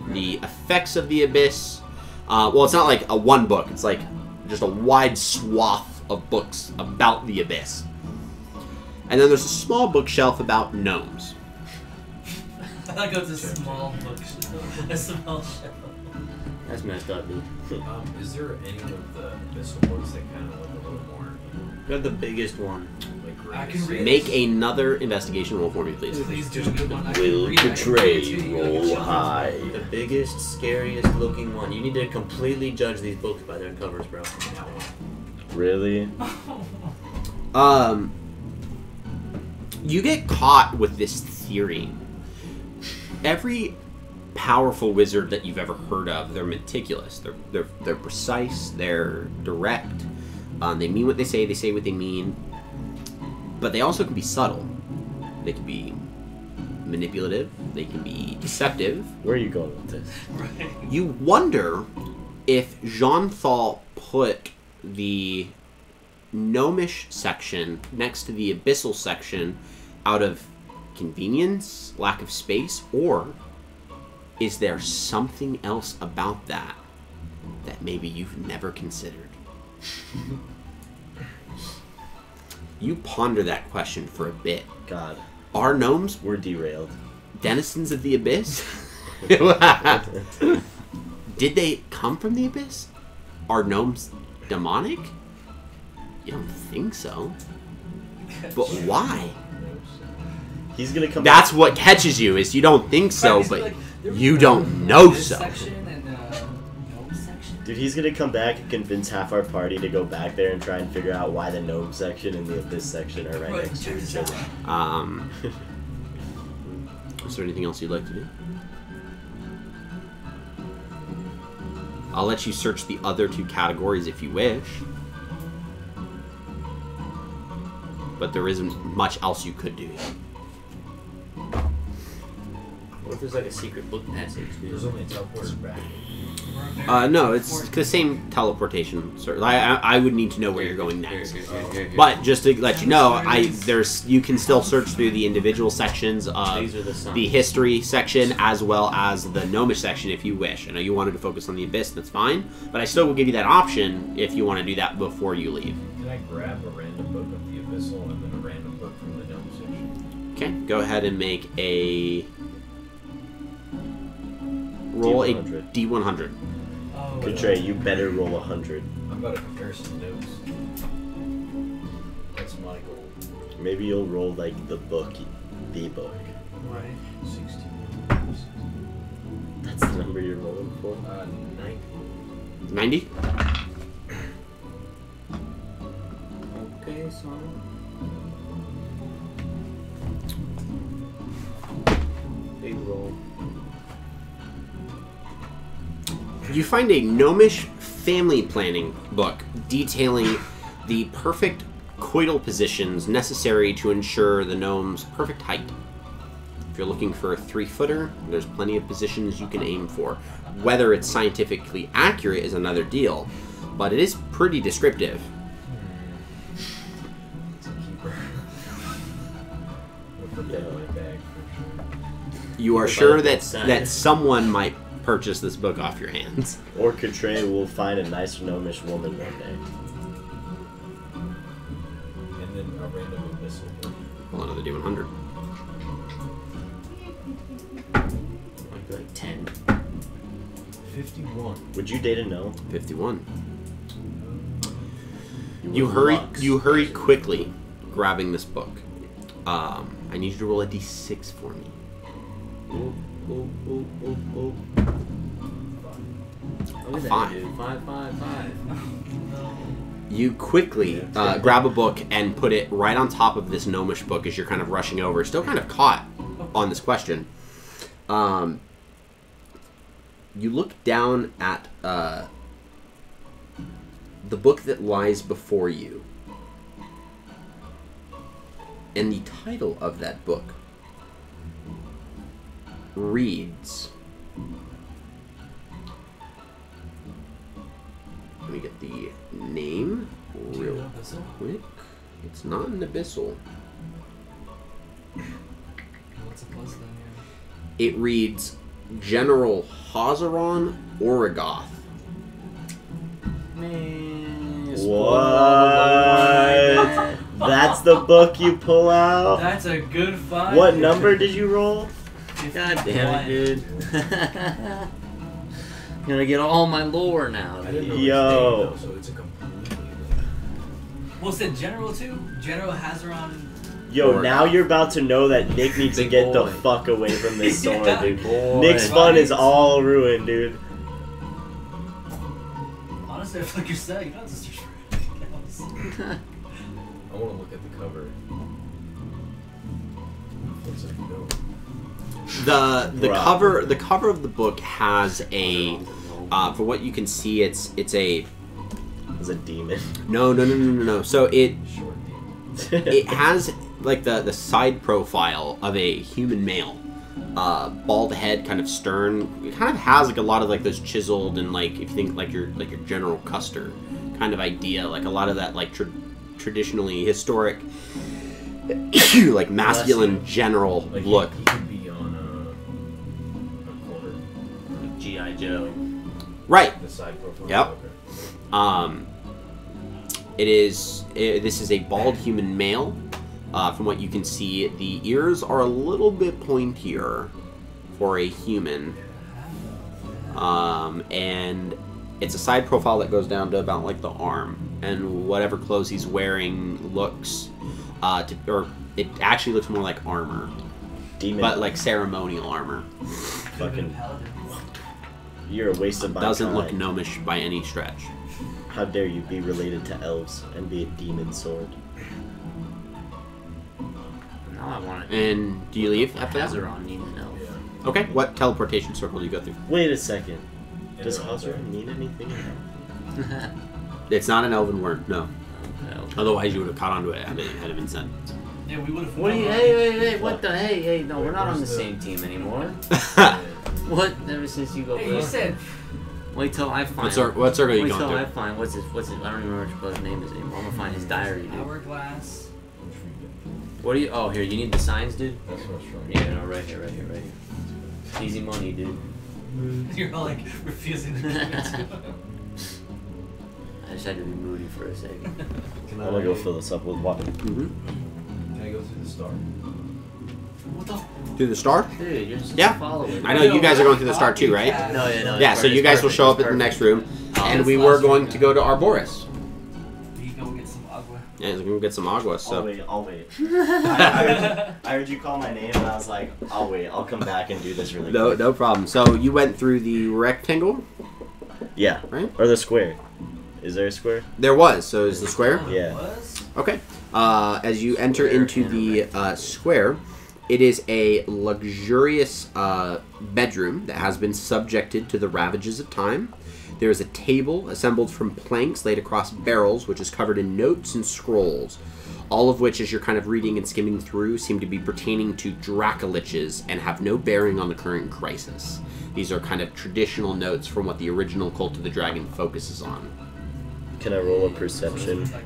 the effects of the abyss. Well, it's not like a one book. It's like just a wide swath of books about the abyss. And then there's a small bookshelf about gnomes. I go to a small bookshelf. A small shelf. That's messed up, dude. Is there any of the abyssal books that kind of look a little more, You have the biggest one. like I Grace? can read. Make another investigation roll for me, please. Please do a good one. I can Will read it. I can betray, read it to you. You roll can show me. high. The biggest, scariest looking one. You need to completely judge these books by their covers, bro. That one. Really? You get caught with this theory. Every powerful wizard that you've ever heard of, they're meticulous. They're precise. They're direct. They mean what they say what they mean. But they also can be subtle. They can be manipulative. They can be deceptive. Where are you going with this? Right. You wonder if Jean-Thal put the gnomish section next to the abyssal section out of convenience, lack of space, or is there something else about that that maybe you've never considered? You ponder that question for a bit. God, Are gnomes we're derailed. denizens of the abyss? Did they come from the abyss? Are gnomes demonic? You don't think so. But why? He's gonna come. That's what catches you, is you don't think so, Right, but like, there was you a don't know this so. section and gnome section. Dude, he's gonna come back and convince half our party to go back there and try and figure out why the gnome section and the abyss section are right Right, next to check each this other. out. Is there anything else you'd like to do? I'll let you search the other 2 categories if you wish. but there isn't much else you could do. What if there's like a secret book passage, dude? There's only a teleporter back. No, it's the same teleportation. Sort of. I would need to know where you're going next. Here. But just to let you know, you can still search through the individual sections of These are the signs. the history section as well as the gnomish section if you wish. I know you wanted to focus on the abyss, that's fine, but I still will give you that option if you want to do that before you leave. Can I grab a random book of the abyssal and then a random book from the gnome section? Okay, go ahead and make a roll a D100. D100. Oh, Katray, you better roll 100. I've got a comparison notes. That's my goal. Maybe you'll roll like the book. Right. 16. That's the number you're rolling for. 90. 90? Okay, son. Big roll. You find a gnomish family planning book detailing the perfect coital positions necessary to ensure the gnome's perfect height. If you're looking for a 3-footer, there's plenty of positions you can aim for. Whether it's scientifically accurate is another deal, but it is pretty descriptive. It's a keeper. I'll put that in my bag for sure. You are What sure about that outside? that someone might purchase this book off your hands. Or Katray will find a nice gnomish woman one day. And then a random abyssal book. Roll another D100. Like 10. 51. Would you date a gnome? 51. would You lux. hurry quickly, grabbing this book. I need you to roll a D6 for me. Look at that, 5. dude. 5. You quickly grab a book and put it right on top of this gnomish book as you're kind of rushing over, still kind of caught on this question. You look down at the book that lies before you, and the title of that book reads... Let me get the name real quick. It's not an abyssal. What's it plus then? It reads General Hazaron Origoth. Man, What? That's the book you pull out? That's a good find. What number did you roll? God damn it, dude. I'm gonna get all my lore now. I didn't know Yo. his name, though, so it's a completely Was it General too? General Hazaron. Yo, Or- now you're about to know that Nick needs to Big get the boy. fuck away from this sword, Yeah. dude. Boy. Nick's fun is Right. all ruined, dude. Honestly, I feel like you're saying, you don't have to search for anything else. I want to look at the cover. Looks like no. The Bruh. cover of the book has a for what you can see it's a It's a demon. no. So it Short demon. it has like the side profile of a human male. Bald head, kind of stern. It kind of has like a lot of like those chiseled and like if you think like your General Custer kind of idea, like a lot of that like traditionally historic like masculine general Like look. He could be on a quarter. G.I. Joe. Right. The side profile. Yep. Okay. This is a bald human male. From what you can see, the ears are a little bit pointier for a human. And it's a side profile that goes down to about like the arm. And whatever clothes he's wearing looks, or it actually looks more like armor, Demon. but like ceremonial armor. Fucking. You're a waste of my Doesn't look time. gnomish by any stretch. How dare you be related to elves and be a demon sword? Now I want to. And do you leave after that? Hazaron needs an elf. Yeah. Okay. What teleportation circle do you go through? Wait a second. Does And they're all Hazard mean anything? It's not an elven word, no. Okay. Otherwise, you would have caught onto it had it been sent. Yeah, we would have. What do you? Hey! What the? Hey! No, we're not on the same team anymore. What? Ever since you go. Hey, you said. Wait till I find. What circle are you Wait going till through? I find. What's his? I don't even remember what his name is anymore. I'm gonna find his diary, dude. Hourglass. What do you? Oh, here. You need the signs, dude. That's what I was trying. Yeah, no, right here. Easy money, dude. You're all like refusing to give it to him. I just had to be moody for a second. I'm gonna go fill this up with water. Mm-hmm. Can I go through the star? What the? Through the star? Dude, you're just Yeah. a follower. I know you guys are going through the star too, right? No, yeah, no. Yeah, it's so you perfect, guys will it's show up at the perfect. next room, Oh, and that's we last were room, going yeah. to go to Arboris. We go get some agua. Yeah, we're gonna get some agua. So I'll wait. I heard you call my name, and I was like, I'll wait. I'll come back and do this really quick. no problem. So you went through the rectangle, Yeah. right? Or the square. Is there a square? There was. So is the square? Oh, Yeah. Was? Okay. As you enter Square into and the square, it is a luxurious bedroom that has been subjected to the ravages of time. There is a table assembled from planks laid across barrels, which is covered in notes and scrolls, all of which, as you're kind of reading and skimming through, seem to be pertaining to Dracoliches and have no bearing on the current crisis. These are kind of traditional notes from what the original Cult of the Dragon focuses on. Can I roll a perception? Like,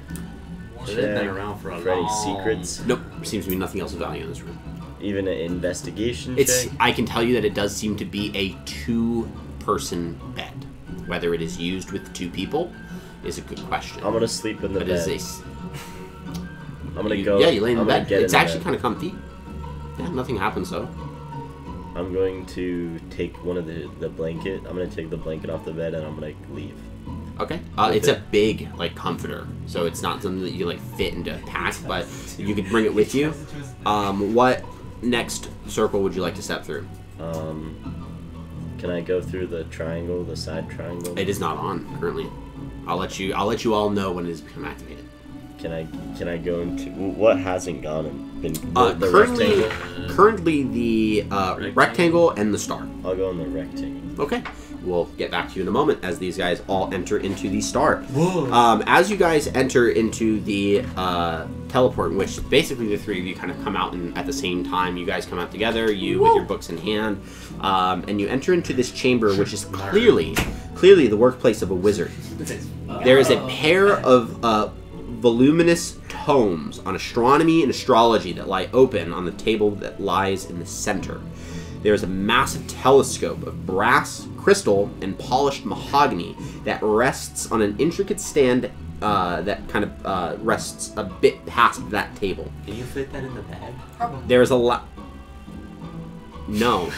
So they've been around for a For any long... secrets? Nope, there seems to be nothing else of value in this room. Even an investigation It's. check? I can tell you that it does seem to be a two-person bed. Whether it is used with two people is a good question. I'm gonna sleep in the But bed. is I'm gonna you, go. yeah, you lay in the I'm gonna bed. get It's in the actually bed. kind of comfy. Yeah, nothing happens though. I'm going to take one of the blanket. I'm gonna take the blanket off the bed and I'm gonna leave. Okay. It's a big like comforter, so it's not something that you like fit into a pack, but you could bring it with you. What next circle would you like to step through? Can I go through the triangle, the side triangle? It is not on currently. I'll let you all know when it has become activated. Can I go into what hasn't gone and been the Currently, rectangle? currently the rectangle and the star. I'll go in the rectangle. Okay. We'll get back to you in a moment as these guys all enter into the star. As you guys enter into the teleport, in which basically the three of you kind of come out and at the same time, you guys come out together, you with your books in hand, and you enter into this chamber, which is clearly the workplace of a wizard. There is a pair of voluminous tomes on astronomy and astrology that lie open on the table that lies in the center. There is a massive telescope of brass, crystal, and polished mahogany that rests on an intricate stand that kind of rests a bit past that table. Can you fit that in the bag? Probably. There is No.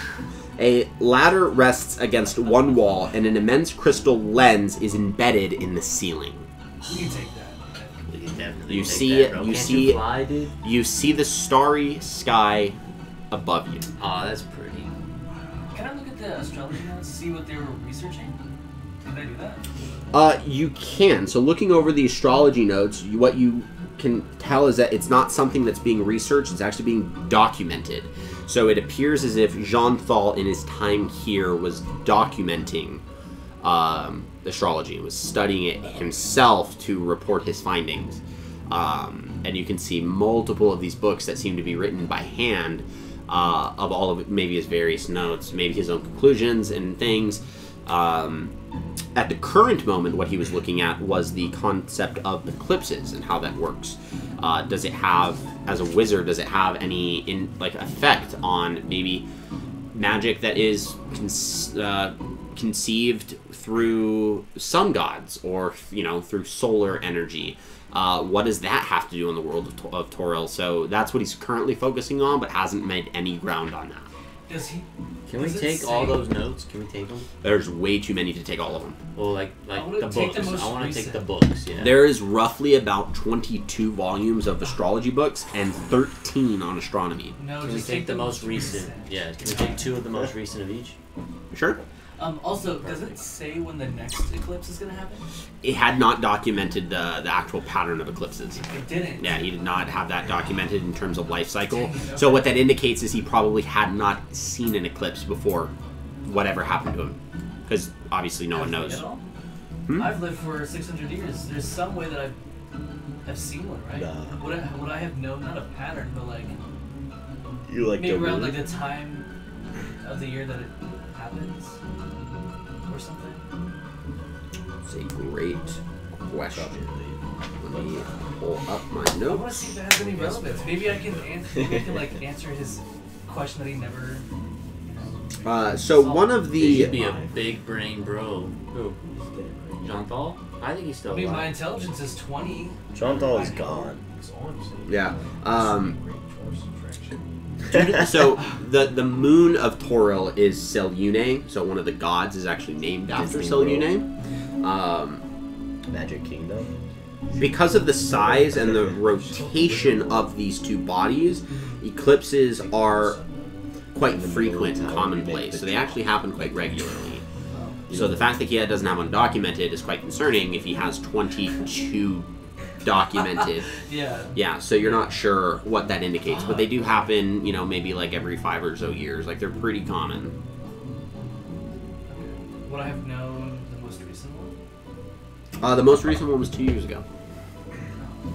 A ladder rests against one wall, and an immense crystal lens is embedded in the ceiling. We can take that. We can definitely You take see that, it- bro. you Can't see you it- fly, dude? You see the starry sky above you. Oh, that's pretty. Can I look at the astrology notes, see what they were researching? Can I do that? You can. So looking over the astrology notes, what you can tell is that it's not something that's being researched, it's actually being documented. So it appears as if Jean Thal in his time here was documenting astrology and was studying it himself to report his findings. And you can see multiple of these books that seem to be written by hand of all of maybe his various notes, maybe his own conclusions and things. At the current moment, what he was looking at was the concept of eclipses and how that works. Does it have, as a wizard, does it have any effect on maybe magic that is conceived through sun gods or through solar energy? What does that have to do in the world of Toril? So that's what he's currently focusing on, but hasn't made any ground on that. Does he? Can we Does it take all say- those notes? Can we take them? There's way too many to take all of them. Well, like wanna the take the books. most I want to take recent. the books. Yeah. There is roughly about 22 volumes of astrology books and 13 on astronomy. No, Can we just take the most recent? Yeah. Can we take two of the most recent of each? Sure. Also, does it say when the next eclipse is gonna happen? It had not documented the actual pattern of eclipses. It didn't. Yeah, he did not have that documented in terms of life cycle. So what that indicates is he probably had not seen an eclipse before whatever happened to him. Because obviously no one knows. At all? Hmm? I've lived for 600 years. There's some way that have seen one, right? Nah. Would I have known not a pattern, but like You like maybe the around moon? like the time of the year that it happens, or something? It's a great question. Let me pull up my I want to notes. see if it has any relevance. Maybe I can like answer his question that he never. So one of He the should be a big brain bro. Who? John Thal? I think he's still I mean, my alive. intelligence is 20. Chantal is gone. That's all I'm saying. yeah. Great tourist attraction. So the moon of Toril is Selune. So one of the gods is actually named after Disney Selune. Magic Kingdom. Because of the size and the rotation of these two bodies, eclipses are quite frequent and commonplace. So they actually happen quite regularly. So the fact that he doesn't have one documented is quite concerning if he has 22 documented. Yeah. Yeah, so you're not sure what that indicates. But they do happen, you know, maybe like every 5 or so years. Like, they're pretty common. Would I have known the most recent one? The most recent one was 2 years ago.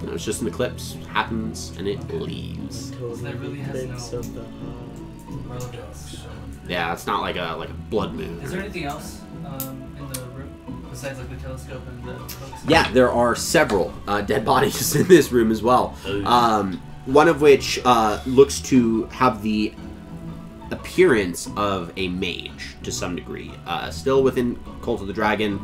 It was just an eclipse. Happens, and it leaves. So that really has no relevance. Yeah, it's not like a blood moon. Is there anything else in the room besides like the telescope and the books? Yeah, there are several dead bodies in this room as well. One of which looks to have the appearance of a mage to some degree. Still within Cult of the Dragon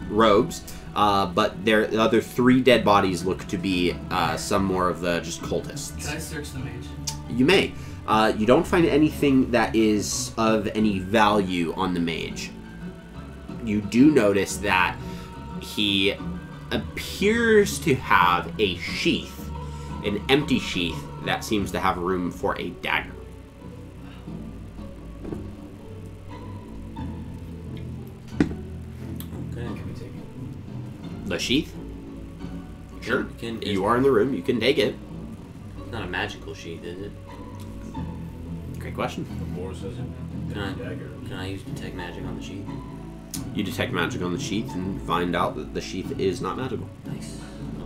robes, but the other 3 dead bodies look to be some more of the just cultists. Can I search the mage? You may. You don't find anything that is of any value on the mage. You do notice that he appears to have a sheath, an empty sheath that seems to have room for a dagger. Okay. Can we take it? The sheath? Sure. It's You are in the room. You can take it. not a magical sheath, is it? Great question. The boar says it. Can I, Dagger. can I use detect magic on the sheath? You detect magic on the sheath and find out that the sheath is not magical. Nice.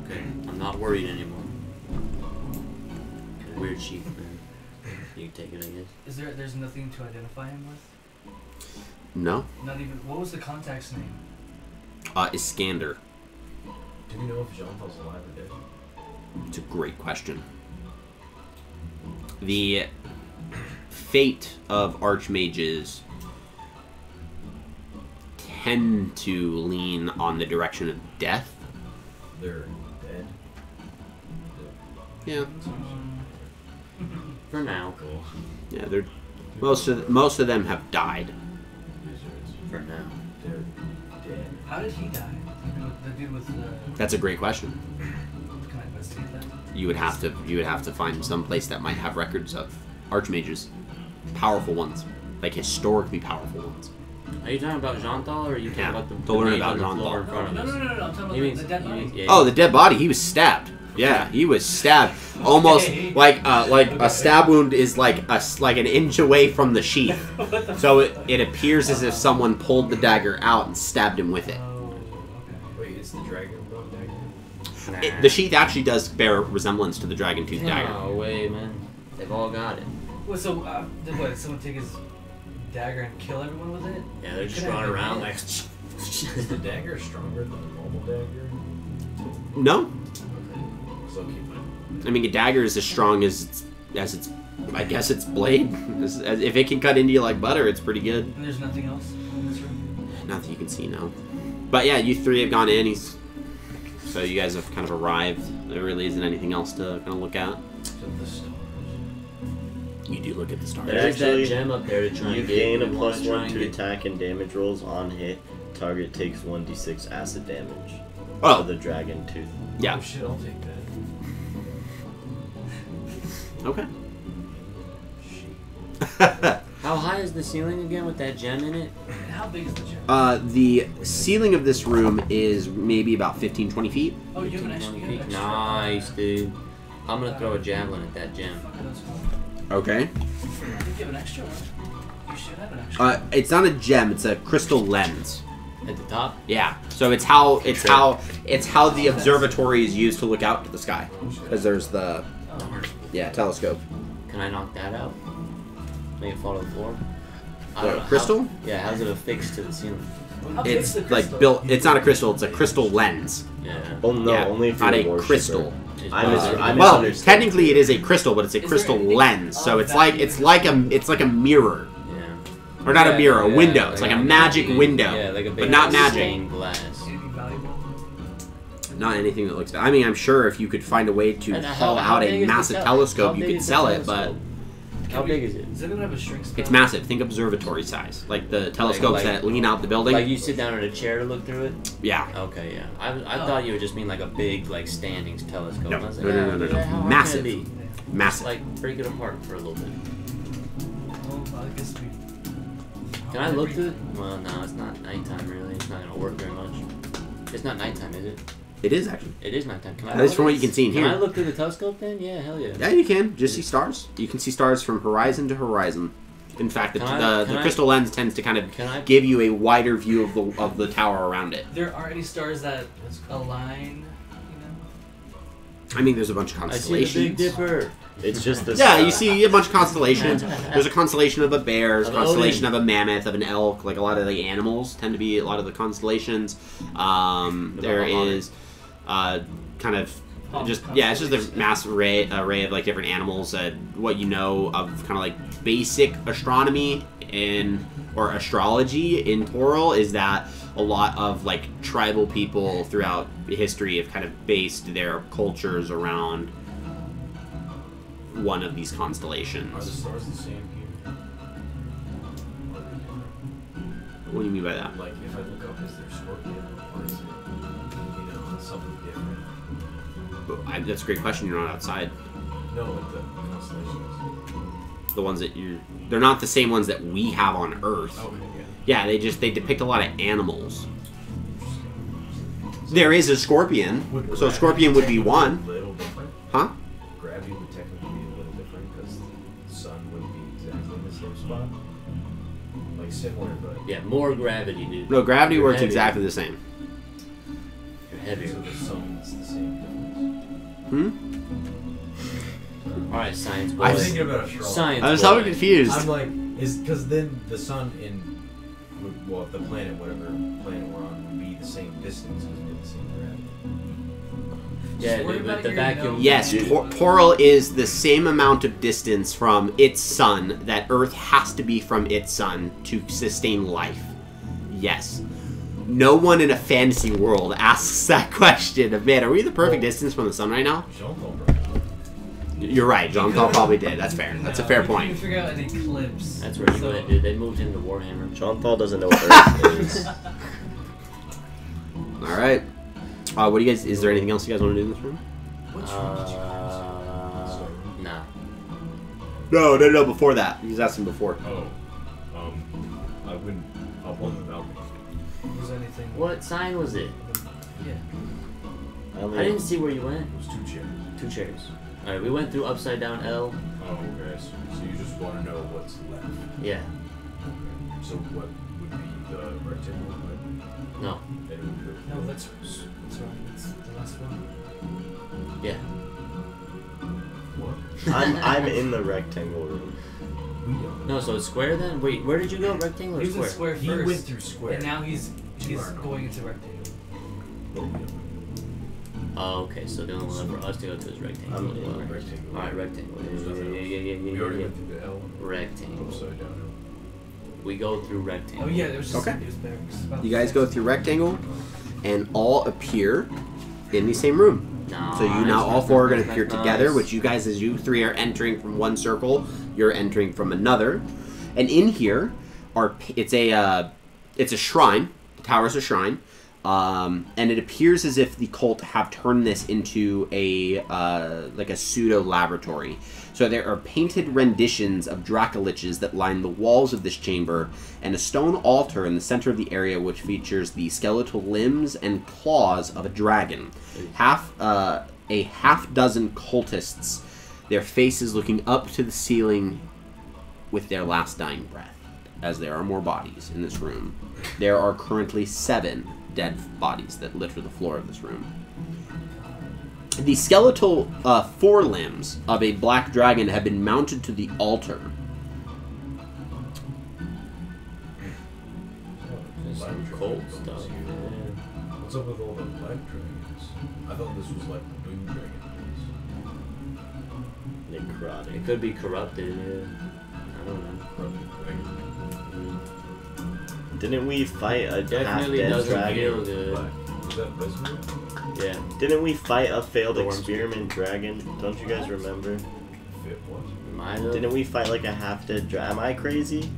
Okay. I'm not worried anymore. Weird sheath, man. You can take it, I guess. There's nothing to identify him with? No. Not even. What was the contact's name? Iskander. Do we know if Jean-Paul's alive or dead? It's a great question. The fate of archmages tend to lean on the direction of death. They're dead. Yeah. For now. Cool. Yeah, they're most of them have died. For now. They're dead. How did he die? The dude with the. That's a great question. Can I investigate that? You would have to find some place that might have records of archmages, powerful ones, like historically powerful ones. Are you talking about Jean-Thal, or are you talking Yeah, about the to learn mage about on the Jean-Thal. floor in front of No, us? I'm talking about He means- the dead he body. means- yeah, Oh, the dead body. He was stabbed. Yeah, he was stabbed. Almost like a stab wound is like an inch away from the sheath. So it appears as if someone pulled the dagger out and stabbed him with it. Oh, okay. Wait, it's the dragon bone dagger? Nah. The sheath actually does bear resemblance to the dragon tooth dagger. No way, man. They've all got it. Well, so did what? Someone take his dagger and kill everyone with it? Yeah, they're just Could've running been around it. like. Is the dagger stronger than a normal dagger? No, Okay. So keep it. I mean a dagger is as strong as its I guess its blade. If it can cut into you like butter, it's pretty good. And there's nothing else in this room? Not that you can see now. But yeah, you 3 have gone in. So you guys have kind of arrived. There really isn't anything else to kind of look at. To the stars. You do look at the stars. There's Actually, that gem up there to try You and get. gain a we wanna +1 try and to get- attack and damage rolls on hit. Target takes 1d6 acid damage. Oh. For the dragon tooth. Yeah. Oh shit, I'll take that. Okay. How high is the ceiling again with that gem in it? And how big is the gem? The ceiling of this room is maybe about 15-20 feet. Oh, you have an 15, extra. 20 You have an feet. extra. Nice, dude. I'm gonna throw a javelin at that gem. Fuck, that's cool. Okay. I think you have an extra one. You should have an extra. It's not a gem. It's a crystal lens. At the top? Yeah. So it's how the observatory is used to look out to the sky. Because there's the telescope. Can I knock that out? Make it fall to the floor? I The don't know. crystal? How's it affixed to the ceiling? How big's It's the like crystal? built. It's not a crystal. It's a crystal lens. Yeah. Oh no, Yeah, only if you're not a a worshiper. crystal. I'm Well, misunderstood. technically it is a crystal, but it's a Is there crystal anything lens. So of it's like a mirror, Yeah. or not a mirror, a Yeah, window. It's like a magic window, Yeah, like a big but not magic. stained glass. Anything valuable? Not anything that looks. I mean, I'm sure if you could find a way to And haul out a massive telescope, you could sell it, but How big is it? Is it gonna have a shrink spell? it's massive. Think observatory size, like the telescopes that lean out the building. Like you sit down in a chair to look through it? Yeah. Okay, yeah. I thought you would just mean like a big, like, standing telescope. No. I was like, No. how hard can Massive. it be? Massive. Like, break it apart for a little bit. Well, I guess we. Can I look through it? Well, no, it's not nighttime, really. It's not going to work very much. It's not nighttime, is it? It is actually. It is nighttime. Can I At least from what you can see in Can I here. look through the telescope then? Yeah, hell yeah. Yeah, you can. Just see stars. You can see stars from horizon to horizon. In fact, Can I- the crystal lens tends to kind of Can I? give you a wider view of the tower around it. There aren't any stars that align, I mean, there's a bunch of I see the Big constellations. Dipper. It's just the Yeah, you see a bunch of constellations. There's a constellation of a bear, there's a Of constellation Odin. of a mammoth, of an elk. Like a lot of the animals tend to be a lot of the constellations. There is kind of just it's just a mass array of like different animals. What you know of kind of like basic astronomy or astrology in Toril is that a lot of like tribal people throughout history have kind of based their cultures around one of these Are the constellations. stars the same here? What do you mean by that? Like, if I look up, is there Scorpion, or is it, something different? That's a great question. You're not outside. No, like the constellations. The ones that they're not the same ones that we have on Earth. Okay, yeah. Yeah, they depict a lot of animals. There is a scorpion, Would so scorpion would be technically one, A little different. huh? Gravity would technically be a little different because the sun wouldn't be exactly in the same spot. Like similar, but Yeah, more gravity, dude. No, gravity You're works heavier. exactly the same. You're heavier. so the sun's the same difference. Alright, science boy. I I'm was- thinking about astrology. Science I was boy. so confused. I'm like, is because then the sun well, the planet, whatever planet we're on, would be the same distance because we have the same gravity. Yeah, Just worry dude, about with the your vacuum. nose. Yes, Toril is the same amount of distance from its sun that Earth has to be from its sun to sustain life. Yes. No one in a fantasy world asks that question of, man, are we the perfect distance from the sun right now? Jean-Paul. You're right, John Paul probably did. That's fair. That's a fair We can point. figure out an eclipse. That's where you So- went, dude. They moved into Warhammer. John Paul doesn't know what Earth is. All right. What do you guys? Is there anything else you guys want to do in this room? Which room did you Nah. No. Before that, he was asking before. Oh, I went up on the balcony. Was anything? What sign was it? Yeah. I didn't see where you went. It was 2 chairs. 2 chairs. Alright, we went through upside down L. Oh, okay. So you just want to know what's left. Yeah. So what would be the rectangle? Right? No. And it would be No, that's wrong. That's the last one. Yeah. what? I'm in the rectangle room. We don't. No, so it's square then? Wait, where did you go? Rectangle or He was in square? square He first. went through square. And now he's are going into rectangle. But we don't. Oh, okay, so the only one for us to go to is rectangle. I'm as in well. the rectangle. Alright, rectangle. There's nothing else. Yeah. We already went through the L. Rectangle. Upside down. We go through rectangle. Oh yeah, it was just Okay. it was better. It was about You guys go through rectangle, and all appear in the same room. So you now all four are going to appear together, which you guys, as you three are entering from one circle, you're entering from another. And in here it's a shrine. The tower's a shrine, and it appears as if the cult have turned this into a pseudo laboratory. So there are painted renditions of Dracoliches that line the walls of this chamber, and a stone altar in the center of the area which features the skeletal limbs and claws of a dragon. A half dozen cultists, their faces looking up to the ceiling with their last dying breath. as there are more bodies in this room. There are currently 7 dead bodies that litter the floor of this room. The skeletal forelimbs of a black dragon have been mounted to the altar. Just Black some dragons cold are stuff. here. What's up with all the black dragons? I thought this was like the blue dragons. Necrotic. It could be corrupted. Yeah. I don't know. Corrupted dragon. Didn't we fight a Definitely half-dead doesn't dragon? feel good. Black. Was that Resident? Yeah. Didn't we fight a failed The worm's experiment dragon? Don't you guys remember? Fit what? Might have. Didn't we fight like a half-dead dragon? Am I crazy?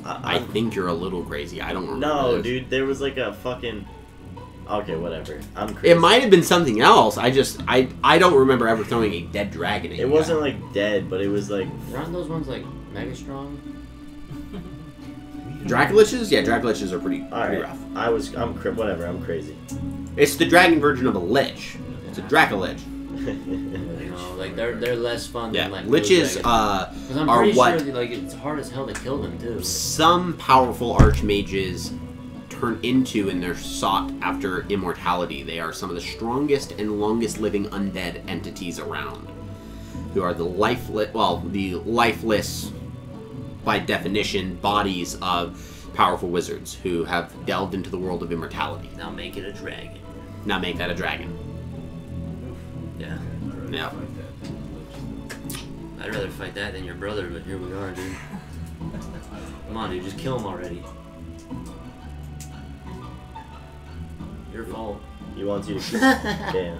I think you're a little crazy. I don't remember. No, this. dude. There was like a fucking. Okay, whatever. I'm crazy. It might have been something else. I don't remember ever throwing a dead dragon at you It wasn't guys. like dead, but it was like. Aren't those ones like mega strong? Dracoliches? Yeah, Dracoliches are pretty Alright. rough. Whatever. I'm crazy. It's the dragon version of a lich. It's a Dracolich. You know, like they're less fun Yeah, than like liches blue dragons. 'Cause I'm are pretty what sure like it's hard as hell to kill them too. some powerful archmages turn into in their sought after immortality. They are some of the strongest and longest living undead entities around, who are the lifeless, by definition, bodies of powerful wizards who have delved into the world of immortality. Now make it a dragon. Now make that a dragon. Yeah. Yeah. I'd rather fight that than your brother, but here we are, dude. Come on, dude, just kill him already. Your fault. He wants you to keep. Damn.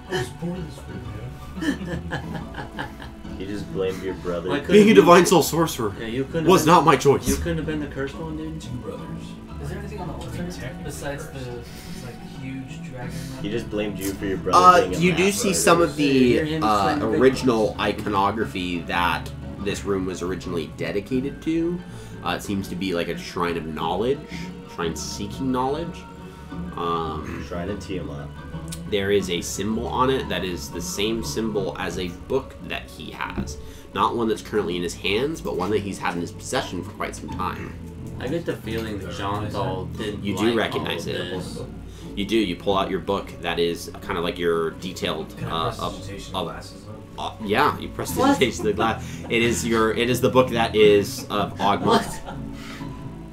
I was born this way, man. You just blamed your brother. Why couldn't Being a you- divine soul sorcerer Yeah, you couldn't. was have not my been, choice. You couldn't have been the cursed one, dude. Two brothers. Is there anything on the altar Technically besides first. the like huge dragon? He just blamed you for your brother. being a You do master. see some of Hear the him slam the big original iconography that this room was originally dedicated to. It seems to be like a shrine of knowledge, shrine seeking knowledge. Shrine of Tiamat. There is a symbol on it that is the same symbol as a book that he has. Not one that's currently in his hands, but one that he's had in his possession for quite some time. I get the feeling that Jean-Paul didn't You do like recognize all of it. this. You do. You pull out your book that is kind of like your detailed. Can I prestidigitation glasses though? Yeah, you prestidigitation the glass. It is the book that is of Ogma.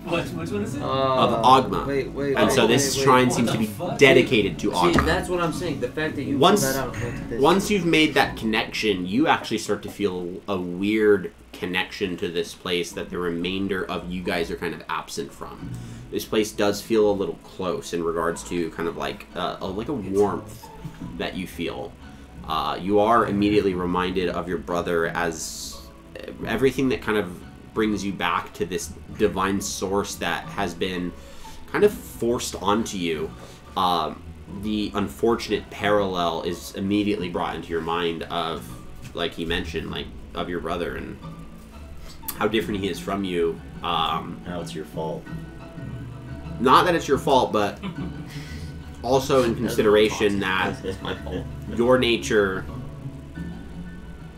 Which one is it? Of Ogma. Wait. And so this shrine What seems the to be fuck? dedicated to See, Ogma. that's what I'm saying. The fact that you Once- pulled that out. Look at this. Once you've made that connection, you actually start to feel a weird connection to this place that the remainder of you guys are kind of absent from. This place does feel a little close in regards to kind of like a warmth that you feel. You are immediately reminded of your brother as everything that kind of brings you back to this divine source that has been kind of forced onto you. The unfortunate parallel is immediately brought into your mind of, like he mentioned, like of your brother and how different he is from you. How it's your fault. Not that it's your fault, but also in consideration that It's my fault. your nature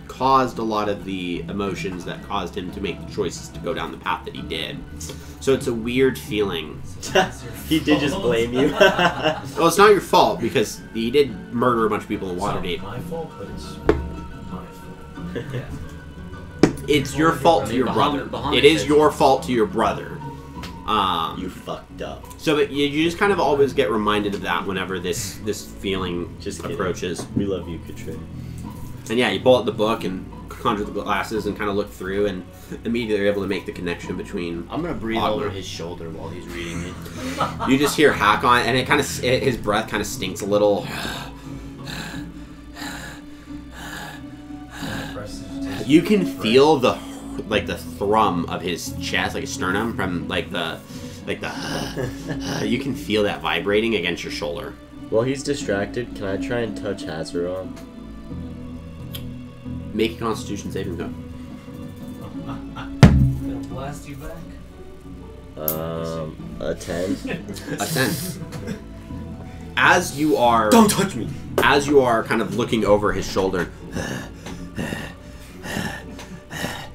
caused a lot of the emotions that caused him to make the choices to go down the path that he did. So it's a weird feeling. He did just blame you. Well, it's not your fault because he did murder a bunch of people in It's not Waterdeep. my fault, but it's my fault. Yeah. It's your fault to your brother. Bahamut It is said- your fault to your brother. You fucked up. So you just kind of always get reminded of that whenever this feeling Just kidding. approaches. We love you, Katrin. And yeah, you pull out the book and conjure the glasses and kind of look through, and immediately you're able to make the connection between. I'm gonna breathe Ogma. over his shoulder while he's reading it. You just hear Hakon, and it kind of his breath kind of stinks a little. Prestidigitation. You can feel the thrum of his chest, like his sternum, from the you can feel that vibrating against your shoulder. While he's distracted, can I try and touch Hazaron? Make a Constitution saving throw. Gonna blast you back. A 10. A 10. As you are, Don't touch me! as you are kind of looking over his shoulder,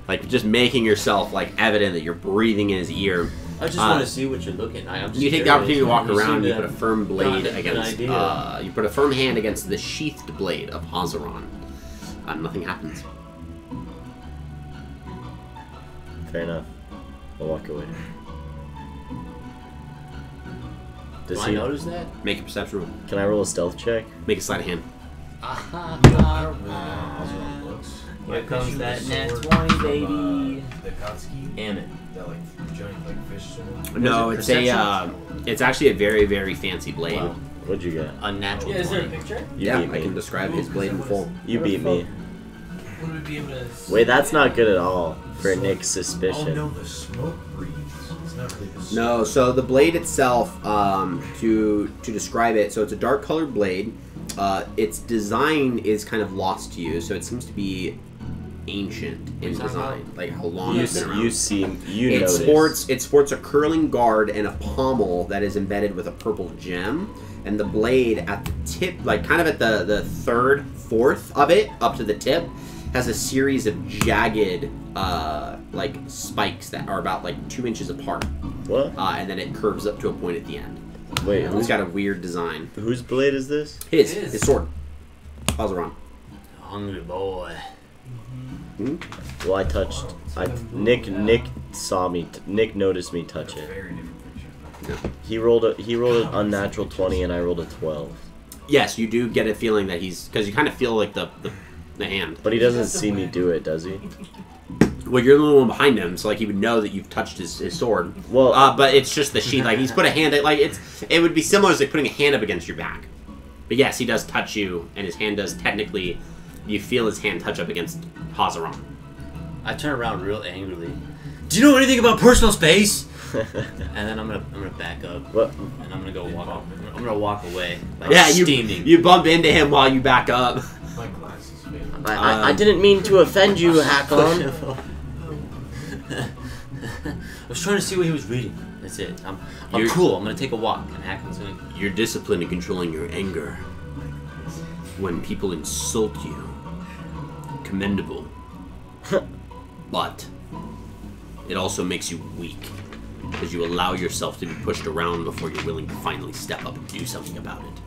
like just making yourself like evident that you're breathing in his ear. I just want to see what you're looking at. I'm just You take the curious. opportunity to walk You around. seem You to put a firm blade got an against. idea. You put a firm hand against the sheathed blade of Hazaron. Nothing happens. Fair enough. I'll walk away. Do Does I he? notice that? Make a perception roll. Can I roll a stealth check? Make a sleight of hand. I don't really know how Hazaron looks. Here comes that nat Sword 20, from, baby. The Katsuki. Damn it. That like giant like fish sword. No, it it's a. perception? It's actually a very, very fancy blade. Wow. What'd you get? A natural Yeah, is there a 20. picture? You Yeah, beat I me. can describe his Ooh, blade in what full. You beat me. Would we be able to? Wait, that's not good at all for Nick's Oh suspicion. no, the smoke breathes. It's not really the No, smoke. so the blade itself, to describe it, so it's a dark colored blade. Its design is kind of lost to you, so it seems to be ancient in design, like how long You, it's been around. you see, you It notice. sports a curling guard and a pommel that is embedded with a purple gem, and the blade at the tip, like kind of at the third, fourth of it, up to the tip, has a series of jagged, like spikes that are about like 2 inches apart, What? and then it curves up to a point at the end. Wait, It's got a weird design. whose blade is this? His sword. Hazaron. Hungry boy. Well, I touched. Nick saw me. Nick noticed me touch It's a it. very different picture. He rolled an unnatural 20 and I rolled a 12. Yes, you do get a feeling that because you kind of feel like the hand. But he doesn't see me do it, does he? Well, you're the only one behind him, so like he would know that you've touched his sword. Well, But it's just the sheath. Like he's put a hand. It would be similar to like putting a hand up against your back. But yes, he does touch you, and his hand does technically. You feel his hand touch up against Hazaron. I turn around real angrily. Do you know anything about personal space? And then I'm gonna back up. what? And I'm gonna go walk. I'm gonna walk away. Like Yeah, steaming. you bump into him while you back up. My glasses fail. I didn't mean to offend you, Hakon. I was trying to see what he was reading. That's it. I'm You're- cool. I'm gonna take a walk. And Hakon's gonna. You're disciplined in controlling your anger. When people insult you, commendable. But it also makes you weak because you allow yourself to be pushed around before you're willing to finally step up and do something about it.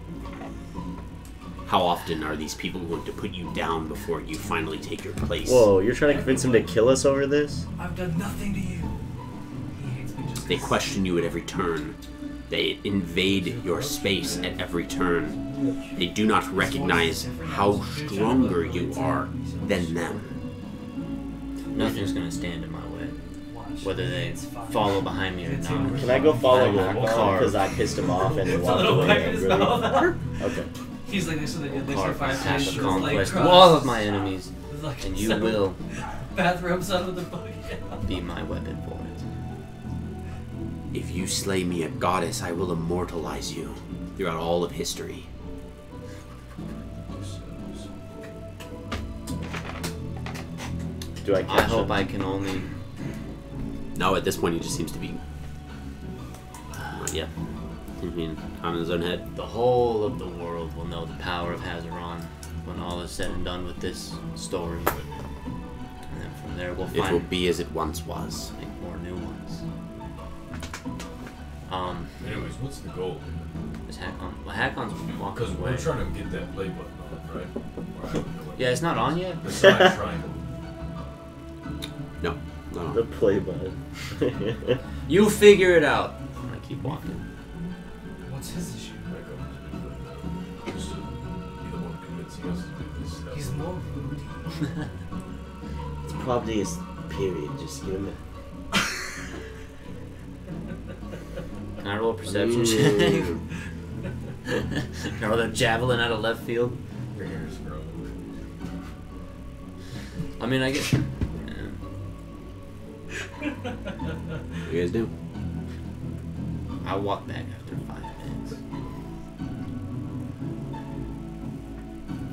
How often are these people going to put you down before you finally take your place? Whoa, you're trying to convince him to kill us over this? I've done nothing to you. He hates me just They 'cause- question you at every turn. They invade your space at every turn. They do not recognize how stronger you are than them. Nothing's gonna stand in my way. Watch. Whether they It's fine. follow behind me or not. Can I go follow I'm a Hakon car. because I pissed him off and he It's a walked little away bite in his angrily? mouth. Okay. He's like, so they Carve five attack fish, of like, conquest cross- all of my enemies, like, and you seven will bathrobes out of the book. be my weapon for it. If you slay me, a goddess, I will immortalize you throughout all of history. Do I I catch hope him? I can only. No, at this point, he just seems to be. Yeah. I mean, on his own head. The whole of the world will know the power of Hazaron when all is said and done with this story. And then from there we'll It will find be as it once was. make more new ones. Anyways, what's the goal? Is Hakon? Well, Hakon's walking Because away. we're trying to get that play button on, right? Or I don't know. Yeah, it's not on yet. It's not a triangle. No. No. The play button. You figure it out. I'm gonna keep walking. What's his issue? Just to be the one convincing us to do this stuff. He's more rude. It's probably his period. Just give him a... Can I roll a perception check? Can I roll that javelin out of left field? Your hair's growing. I mean, I guess. What you guys do? I'll walk back after 5 minutes.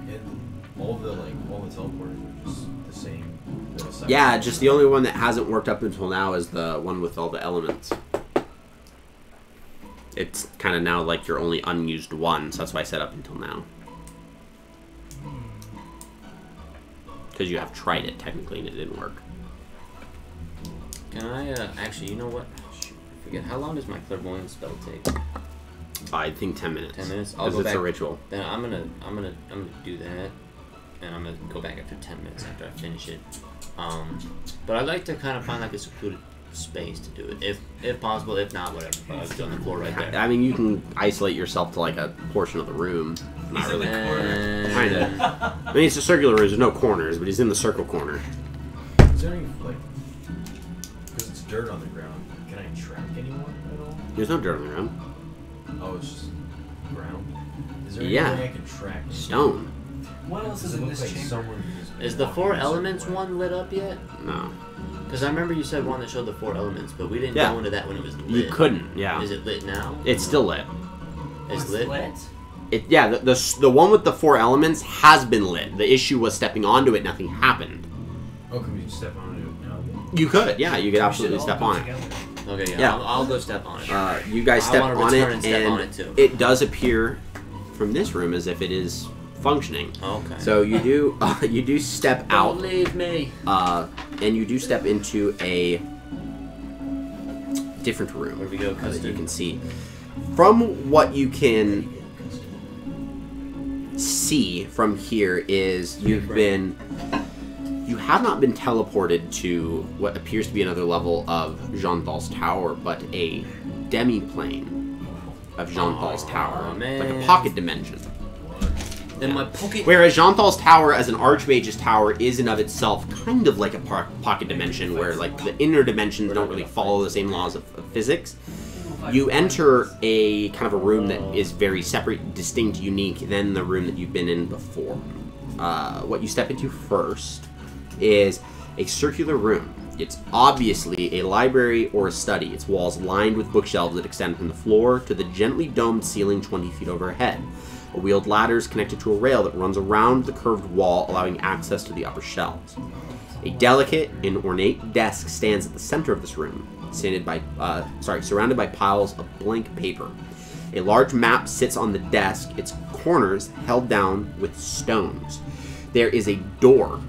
And all the teleporters are just the same. Yeah, just the only one that hasn't worked up until now is the one with all the elements. It's kind of now like your only unused one, so that's why I set up until now. Because you have tried it technically and it didn't work. Can I, actually, you know what? Shoot, I forget. How long does my clairvoyance spell take? I think 10 minutes. 10 minutes? I'll Because go it's back. a ritual. Then I'm gonna do that. And I'm gonna go back after 10 minutes after I finish it. But I'd like to kind of find like a secluded space to do it. If possible, if not, whatever. But I'll do it on the floor right there. I mean, you can isolate yourself to like a portion of the room. Not He's in really. the corner. Kind of. I mean, it's a circular room. There's no corners, but he's in the circle corner. Is there any, like, because it's dirt on the ground, can I track anyone at all? There's no dirt on the ground. Oh, it's just ground? Is there Yeah. anything I can track? anyone? Stone. What else Does is it in look this like chamber? someone who's been Is the walking four a certain elements way? one lit up yet? No. Because I remember you said one that showed the four elements, but we didn't Yeah. go into that when it was lit. You couldn't. Yeah. Is it lit now? It's still lit. It's It's lit. Yeah, the one with the 4 elements has been lit. The issue was stepping onto it. Nothing happened. Oh, can we just step on it now? You could. Yeah, you could We absolutely should all step go on it. together. Okay, yeah. Yeah. I'll go step on it. You guys I step wanna on return it, and step and on it, too. it does appear from this room as if it is functioning. Okay. So you do step out, Don't leave me. and you do step into a different room Where we go, that you Custard? can see. From what you can see from here is you have not been teleported to what appears to be another level of Jean Thal's tower, but a demi-plane of Jean Thal's tower, man. like a pocket dimension. In my pocket. Whereas Jean Thal's tower, as an Archmage's tower, is in of itself kind of like a pocket dimension, where like the inner dimensions don't really follow the same laws of physics. You enter a kind of a room that is very separate, distinct, unique than the room that you've been in before. What you step into first is a circular room. It's obviously a library or a study. Its walls lined with bookshelves that extend from the floor to the gently domed ceiling 20 feet overhead. A wheeled ladder is connected to a rail that runs around the curved wall, allowing access to the upper shelves. A delicate and ornate desk stands at the center of this room, surrounded by piles of blank paper. A large map sits on the desk, its corners held down with stones. There is a door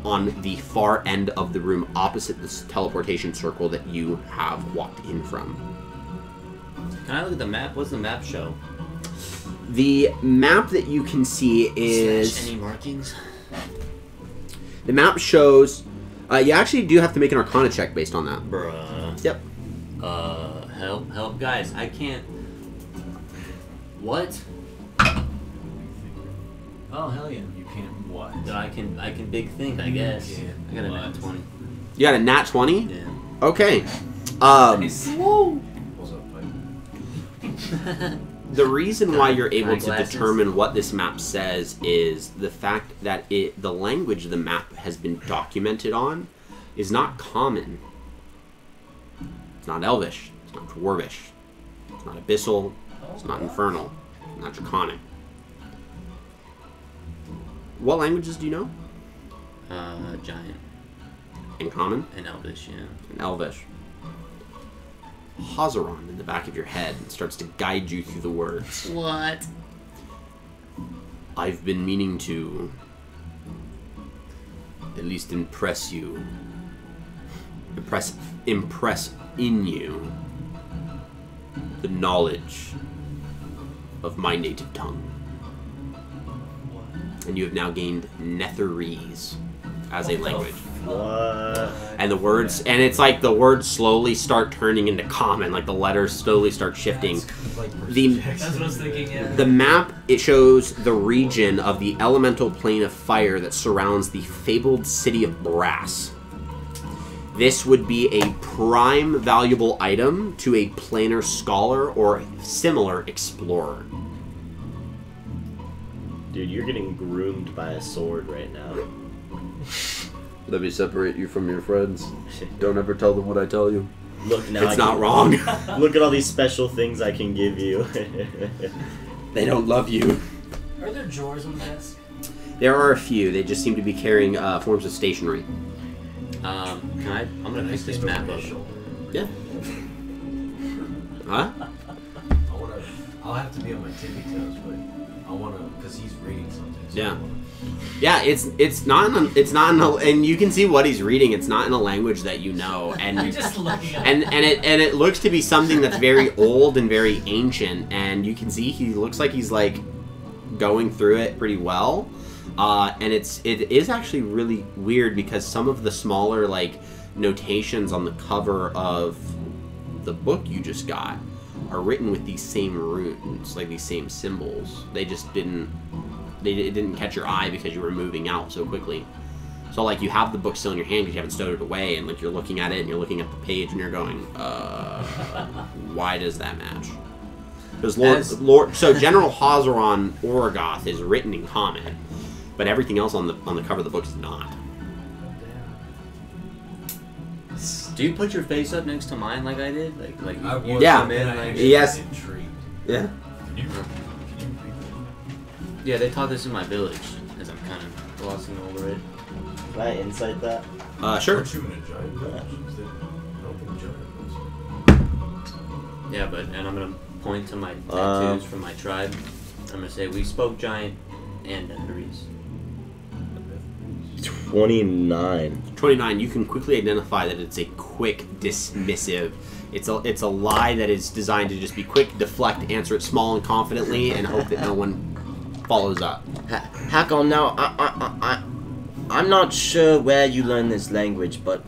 on the far end of the room opposite this teleportation circle that you have walked in from. Can I look at the map? What's the map show? The map that you can see is... Slash any markings? The map shows... you actually do have to make an Arcana check based on that. Bruh. Yep. Help, guys! I can't. What? Oh, hell yeah. You can't what? I can big think. I guess. can I got a nat what? 20. You got a nat 20? Yeah. Okay. Pulls up pipe. The reason why you're able to Eyeglasses. determine what this map says is the fact that the language the map has been documented on is not common. It's not Elvish. It's not Dwarvish. It's not Abyssal. It's not Infernal. It's not Draconic. What languages do you know? Giant In Common and Elvish. Yeah. and Elvish. Hazaron in the back of your head starts to guide you through the words. What? I've been meaning to at least impress you. Impress in you the knowledge of my native tongue. And you have now gained Netherese as a language. What? And the words, and it's like the words slowly start turning into common, like the letters slowly start shifting. That's what I was thinking, yeah. The map, it shows the region of the elemental plane of fire that surrounds the fabled city of Brass. This would be a prime valuable item to a planar scholar or similar explorer. Dude, you're getting groomed by a sword right now. Let me separate you from your friends. Don't ever tell them what I tell you. Look now. It's not wrong. Look at all these special things I can give you. They don't love you. Are there drawers on the desk? There are a few. They just seem to be carrying forms of stationery. I'm gonna pick this map up. Yeah. Huh? I want to I'll have to be on my tippy toes, but I want to, because he's reading something. So Yeah. I wanna- Yeah, it's not and you can see what he's reading. It's not in a language that you know, You're and just looking at it looks to be something that's very old and very ancient, and you can see he looks like he's like going through it pretty well. And it is actually really weird because some of the smaller like notations on the cover of the book you just got are written with these same runes, like these same symbols. They just didn't it didn't catch your eye because you were moving out so quickly. So like you have the book still in your hand because you haven't stowed it away, and like you're looking at it and you're looking at the page and you're going, why does that match? Because so General Hazaron Orogoth is written in common, but everything else on the cover of the book is not. Do you put your face up next to mine like I did? Like I you was, Yeah. come in and I like actually Yes. got intrigued. Yeah. Can you repeat that? yeah, they taught this in my village as I'm kind of glossing over it. Can I insight that? Sure. Aren't you in a giant village? Is that- I don't think giant was. Yeah, and I'm gonna point to my tattoos from my tribe. I'm gonna say we spoke giant and Netherese. 29. 29. You can quickly identify that it's a quick, dismissive. It's a lie that is designed to just be quick, deflect, answer it small and confidently, and hope that no one follows up. Hakon, now, I'm not sure where you learned this language, but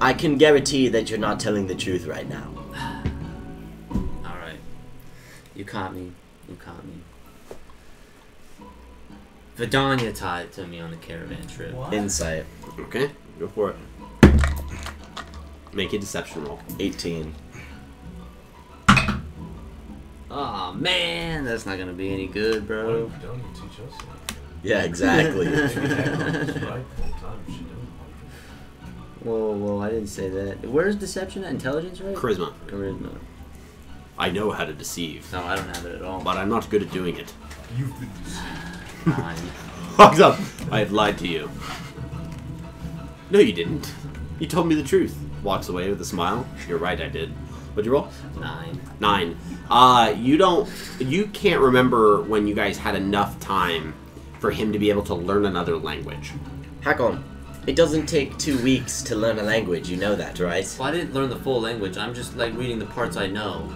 I can guarantee that you're not telling the truth right now. Alright. You caught me. You caught me. Vidania taught it to me on the caravan trip. What? Insight. Okay, go for it. Make a deception roll. 18. Oh man, that's not gonna be any good, Why bro. don't you teach us anything? Yeah, exactly. Maybe Hakon was right the whole time. She didn't. Whoa, I didn't say that. Where's deception at? Intelligence, right? Charisma. Charisma. I know how to deceive, No, I don't have it at all. but I'm not good at doing it. You've been deceived. 9. Fucked up. I have lied to you. No, you didn't. You told me the truth. Walks away with a smile. You're right, I did. What'd you roll? 9. 9. You can't remember when you guys had enough time for him to be able to learn another language. Hakon, it doesn't take 2 weeks to learn a language, you know that, right? Well, I didn't learn the full language. I'm just like reading the parts I know.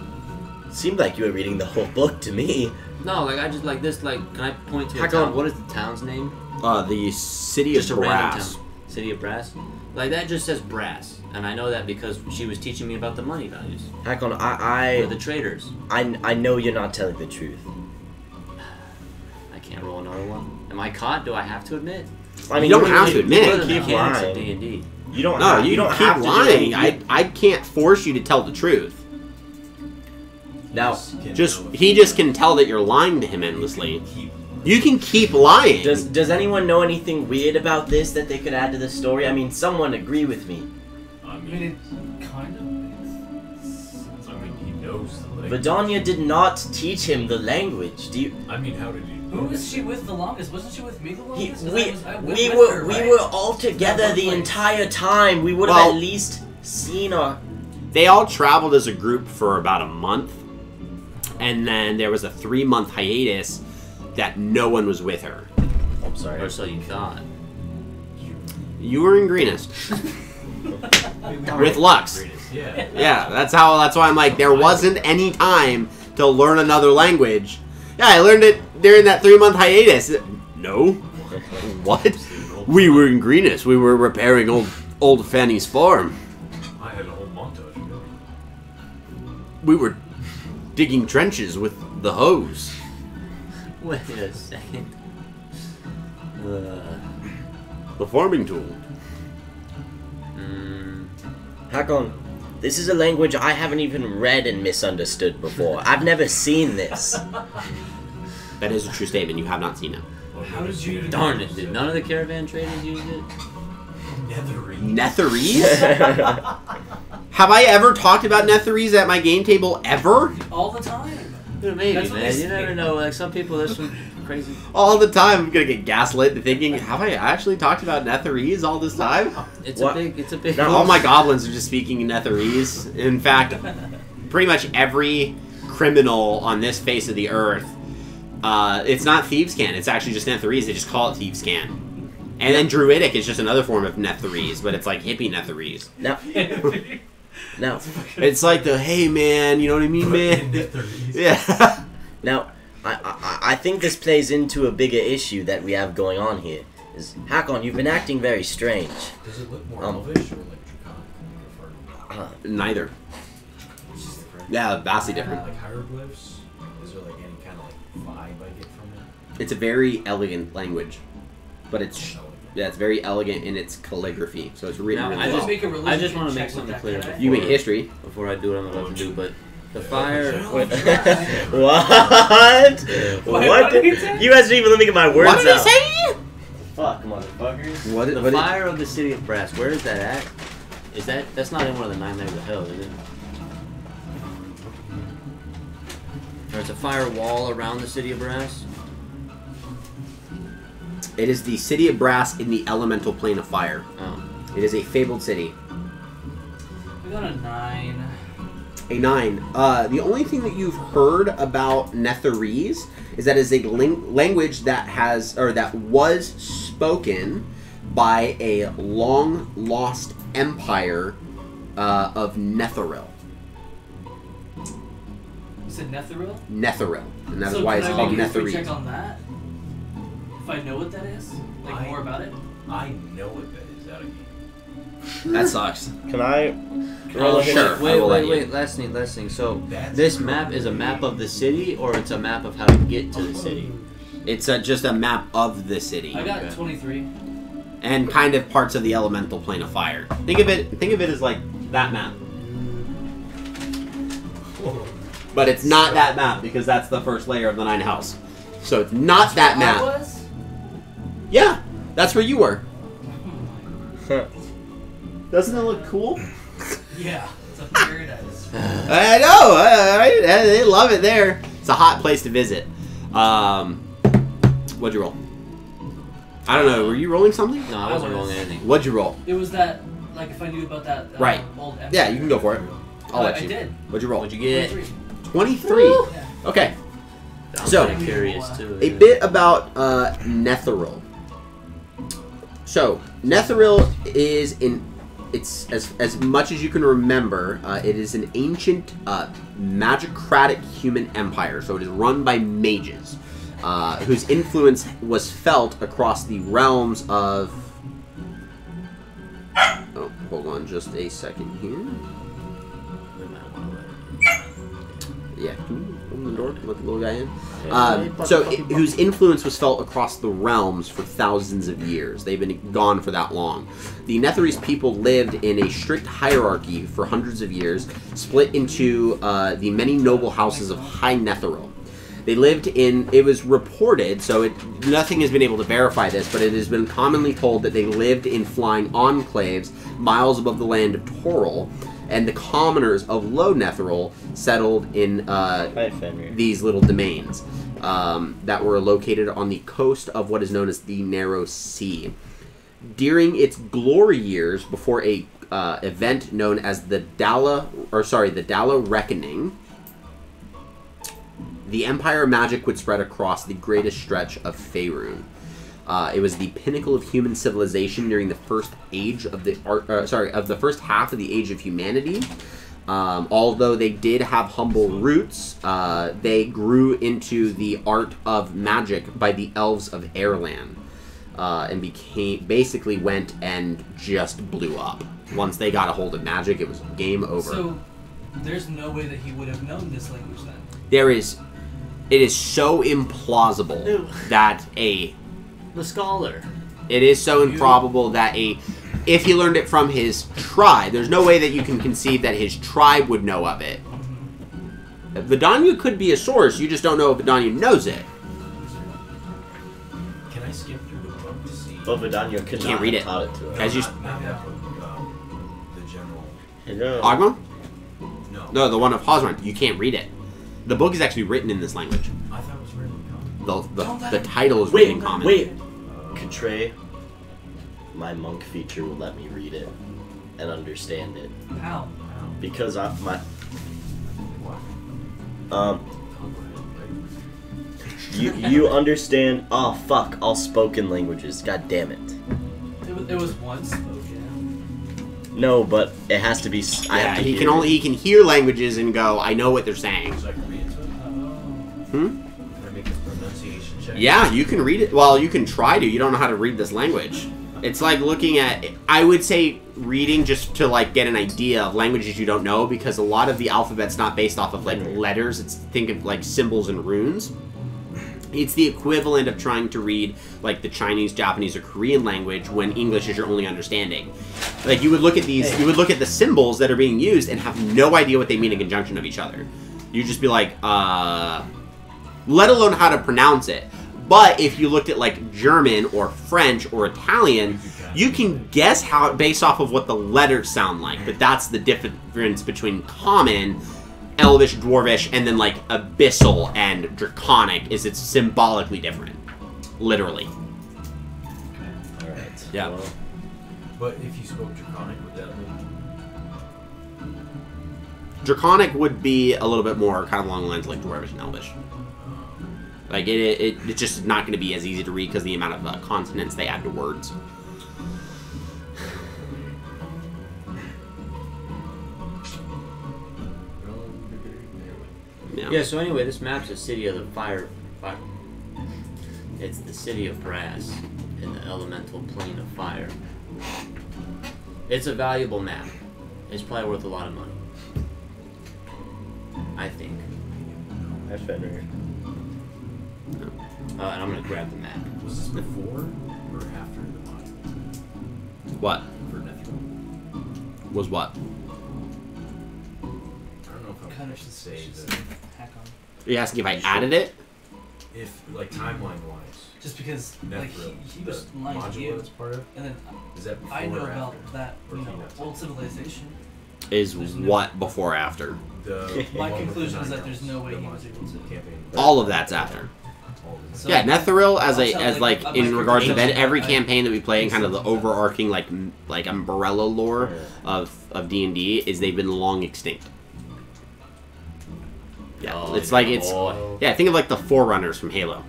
Seemed like you were reading the whole book to me. No, like I just like this. Like, can I point to a Heck town? on. What is the town's name? The city Just of a random Brass. town. City of Brass. Like that just says Brass, and I know that because she was teaching me about the money values Hakon, for the traders. I know you're not telling the truth. I can't roll another one. Am I caught? Do I have to admit? I mean, You don't have to admit. What are the Keep mechanics of lying. D&D? You don't. No, have, you don't keep have to do lying. it. I can't force you to tell the truth. Now, He just can tell that you're lying to him endlessly. You can keep lying. does anyone know anything weird about this that they could add to the story? I mean, someone agree with me. I I mean, mean, it kind of makes sense. I mean, he knows the language. Vidania did not teach him the language. Do you? I mean, how did he? Who was she with the longest? Wasn't she with me the He, longest? 'Cause we I went we with were her, we right? were all together That the one place. entire time. We would have Well- at least seen our. They all traveled as a group for about a month, and then there was a 3-month hiatus that no one was with her. I'm sorry. Or so you thought. You were in Greenest with Lux. Yeah. Yeah, that's why I'm like, there wasn't any time to learn another language. Yeah, I learned it during that 3-month hiatus. No. What? We were in Greenest. We were repairing old Fanny's farm. I had a whole montage. Of it. We were digging trenches with the hose. Wait a second. The farming tool. Hakon, this is a language I haven't even read and misunderstood before. I've never seen this. That is a true statement. You have not seen it. Well, How did you- Darn it! Did none of the caravan traders use it? Netherese. Netherese? Have I ever talked about Netherese at my game table ever? all the time. Maybe, That's what man. they You never say. know. Like some people, there's some crazy. All the time. I'm gonna get gaslit into thinking, have I actually talked about Netherese all this time? It's What? a big. No. All my goblins are just speaking Netherese. In fact, pretty much every criminal on this face of the earth. It's not Thieves' Cant. It's actually just Netherese. They just call it Thieves' Cant. And then Druidic is just another form of Netherese, but it's like hippie Netherese. Now, It's like the, hey man, you know what I mean, man? Yeah. now, I think this plays into a bigger issue that we have going on here. Is Hakon, you've been acting very strange. Does it look more elvish or like draconic? Neither. It's just the correct. Yeah, vastly different. Like hieroglyphs. Is there like any kind of like vibe I get from it? It's a very elegant language, but it's it's very elegant in its calligraphy. So it's really, Now, really I well. just- Make a religion I just want to check make with something that clear. guy. You make history. Before I do what I'm about to do, but the fire. What? What What? did he say? You guys didn't even let me get my words What did out. he say? Fuck, motherfuckers. What? The fire of the city of brass. Where is that at? Is that's not in one of the 9 layers of hell, is it? There's a fire wall around the city of brass. It is the city of brass in the elemental plane of fire. Oh. It is a fabled city. We got a 9. A 9. The only thing that you've heard about Netherese is that it is a language that has, or that was spoken by a long lost empire of Netheril. You said Netheril? Netheril, and that is So why can it's I called make a history check Netherese. on that? If I know what that is? Like more about it? I know what that is out of game. That sucks. Can I? Oh, sure. I will let you. Wait. Last thing. So That's this cool. map is a map of the city, or it's a map of how to get to the city. It's just a map of the city, I got Okay. 23. and kind of parts of the elemental plane of fire. Think of it as like that map. But it's not that map because that's the first layer of the 9 house. So it's not that I map. was? Yeah, that's where you were. Doesn't it look cool? Yeah, it's a paradise. I know. They love it there. It's a hot place to visit. What'd you roll? I don't know. Were you rolling something? No, I wasn't rolling anything. What'd you roll? It was that, like, if I knew about that Right. old empire. Yeah, you can go for it. I'll let I you. did. What'd you roll? What'd you get? 23. 23. Yeah. Okay. I'm So, kinda curious too. A bit about Netheril. So, Netheril is it's as much as you can remember, it is an ancient magicratic human empire. So it is run by mages, whose influence was felt across the realms of. Oh, hold on, just a second here. Yeah, can you open the door? Let the little guy in. Whose influence was felt across the realms for thousands of years. They've been gone for that long. The Netherese people lived in a strict hierarchy for hundreds of years, split into the many noble houses of High Netheril. They lived in, it was reported, so nothing has been able to verify this, but it has been commonly told that they lived in flying enclaves miles above the land of Toril, and the commoners of Low Netheril settled in these little domains that were located on the coast of what is known as the Narrow Sea. During its glory years, before a event known as the Dala Reckoning, the Empire of Magic would spread across the greatest stretch of Faerun. It was the pinnacle of human civilization during the first age of the first half of the Age of Humanity. Although they did have humble roots, they grew into the art of magic by the elves of Airland, and basically went and just blew up. Once they got a hold of magic, it was game over. So, there's no way that he would have known this language then. It is so implausible that The scholar. it is so improbable that if he learned it from his tribe, there's no way that you can conceive that his tribe would know of it. Vidania could be a source, you just don't know if Vidania knows it. Can I skip through the book to see? But Vidania could Can't not read have it. taught it to her. As you- Not that book, the general. Hello. Agma? No. No, the one of Hosrun. You can't read it. The book is actually written in this language. I thought it was written in common. The title is written in common. Wait. Katray, my monk feature will let me read it and understand it How? because You understand? Oh fuck! All spoken languages. God damn it. It was once spoken. No, but it has to be. I Yeah, have to he hear can it. he can hear languages and go, I know what they're saying. So I can read it to him. Hmm? Can I make a pronunciation check? Yeah, you can read it. Well, you can try to. You don't know how to read this language. It's like looking at, I would say reading just to like get an idea of languages you don't know, because a lot of the alphabet's not based off of like letters. It's think of like symbols and runes. It's the equivalent of trying to read like the Chinese, Japanese, or Korean language when English is your only understanding. Like you would look at these, you would look at the symbols that are being used and have no idea what they mean in conjunction of each other. You'd just be like, let alone how to pronounce it. But if you looked at like German or French or Italian, you can guess how based off of what the letters sound like. But that's the difference between common, Elvish, Dwarvish, and then like Abyssal and Draconic is it's symbolically different. Literally. Alright. Yeah. Well, But if you spoke Draconic, would that be... Draconic would be a little bit more kind of along the lines like Dwarvish and Elvish. Like it's just not going to be as easy to read because the amount of consonants they add to words. Yeah, so anyway, this map's the city of the fire. It's the city of brass in the elemental plane of fire. It's a valuable map. It's probably worth a lot of money. I think. Hi, Fenrir. And I'm gonna grab the map. Was this before or after the mod What? for Netheril? Was what? I don't know if I Kind of should should say say that hack on. Are you asking if I added it? if, like, timeline-wise, Just because like Netheril, he was the lying to module you, that's part of, and then is that before I know or about after? that Or you know peanuts? old civilization. Is There's no- what before or after? The My one with conclusion the is that 9 there's elves, no way the he was module, able to. campaign. All of that's after. All of it. So- Yeah, Netheril as I'll a tell, as like like, in my regards to conclusion, every I- campaign that we play and kind of the overarching like umbrella lore of D&D is they've been long extinct. Yeah, Oh, it's like it's yeah. Think of like the Forerunners from Halo,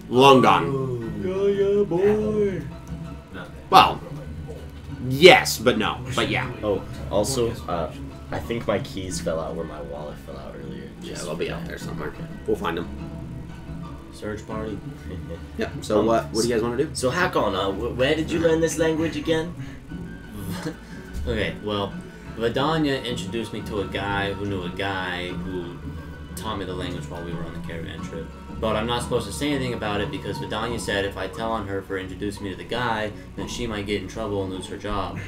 long gone. Yeah, boy. Not that. Well, But, like, old. yes, but no, but yeah. Oh, also, I think my keys fell out where my wallet fell out earlier. Yeah, Just they'll be out there somewhere. We'll find them. Search party. Yeah. So what do you guys want to do? So Hakon, where did you learn this language again? Okay, well, Vidania introduced me to a guy who knew a guy who taught me the language while we were on the caravan trip. But I'm not supposed to say anything about it because Vidania said if I tell on her for introducing me to the guy, then she might get in trouble and lose her job.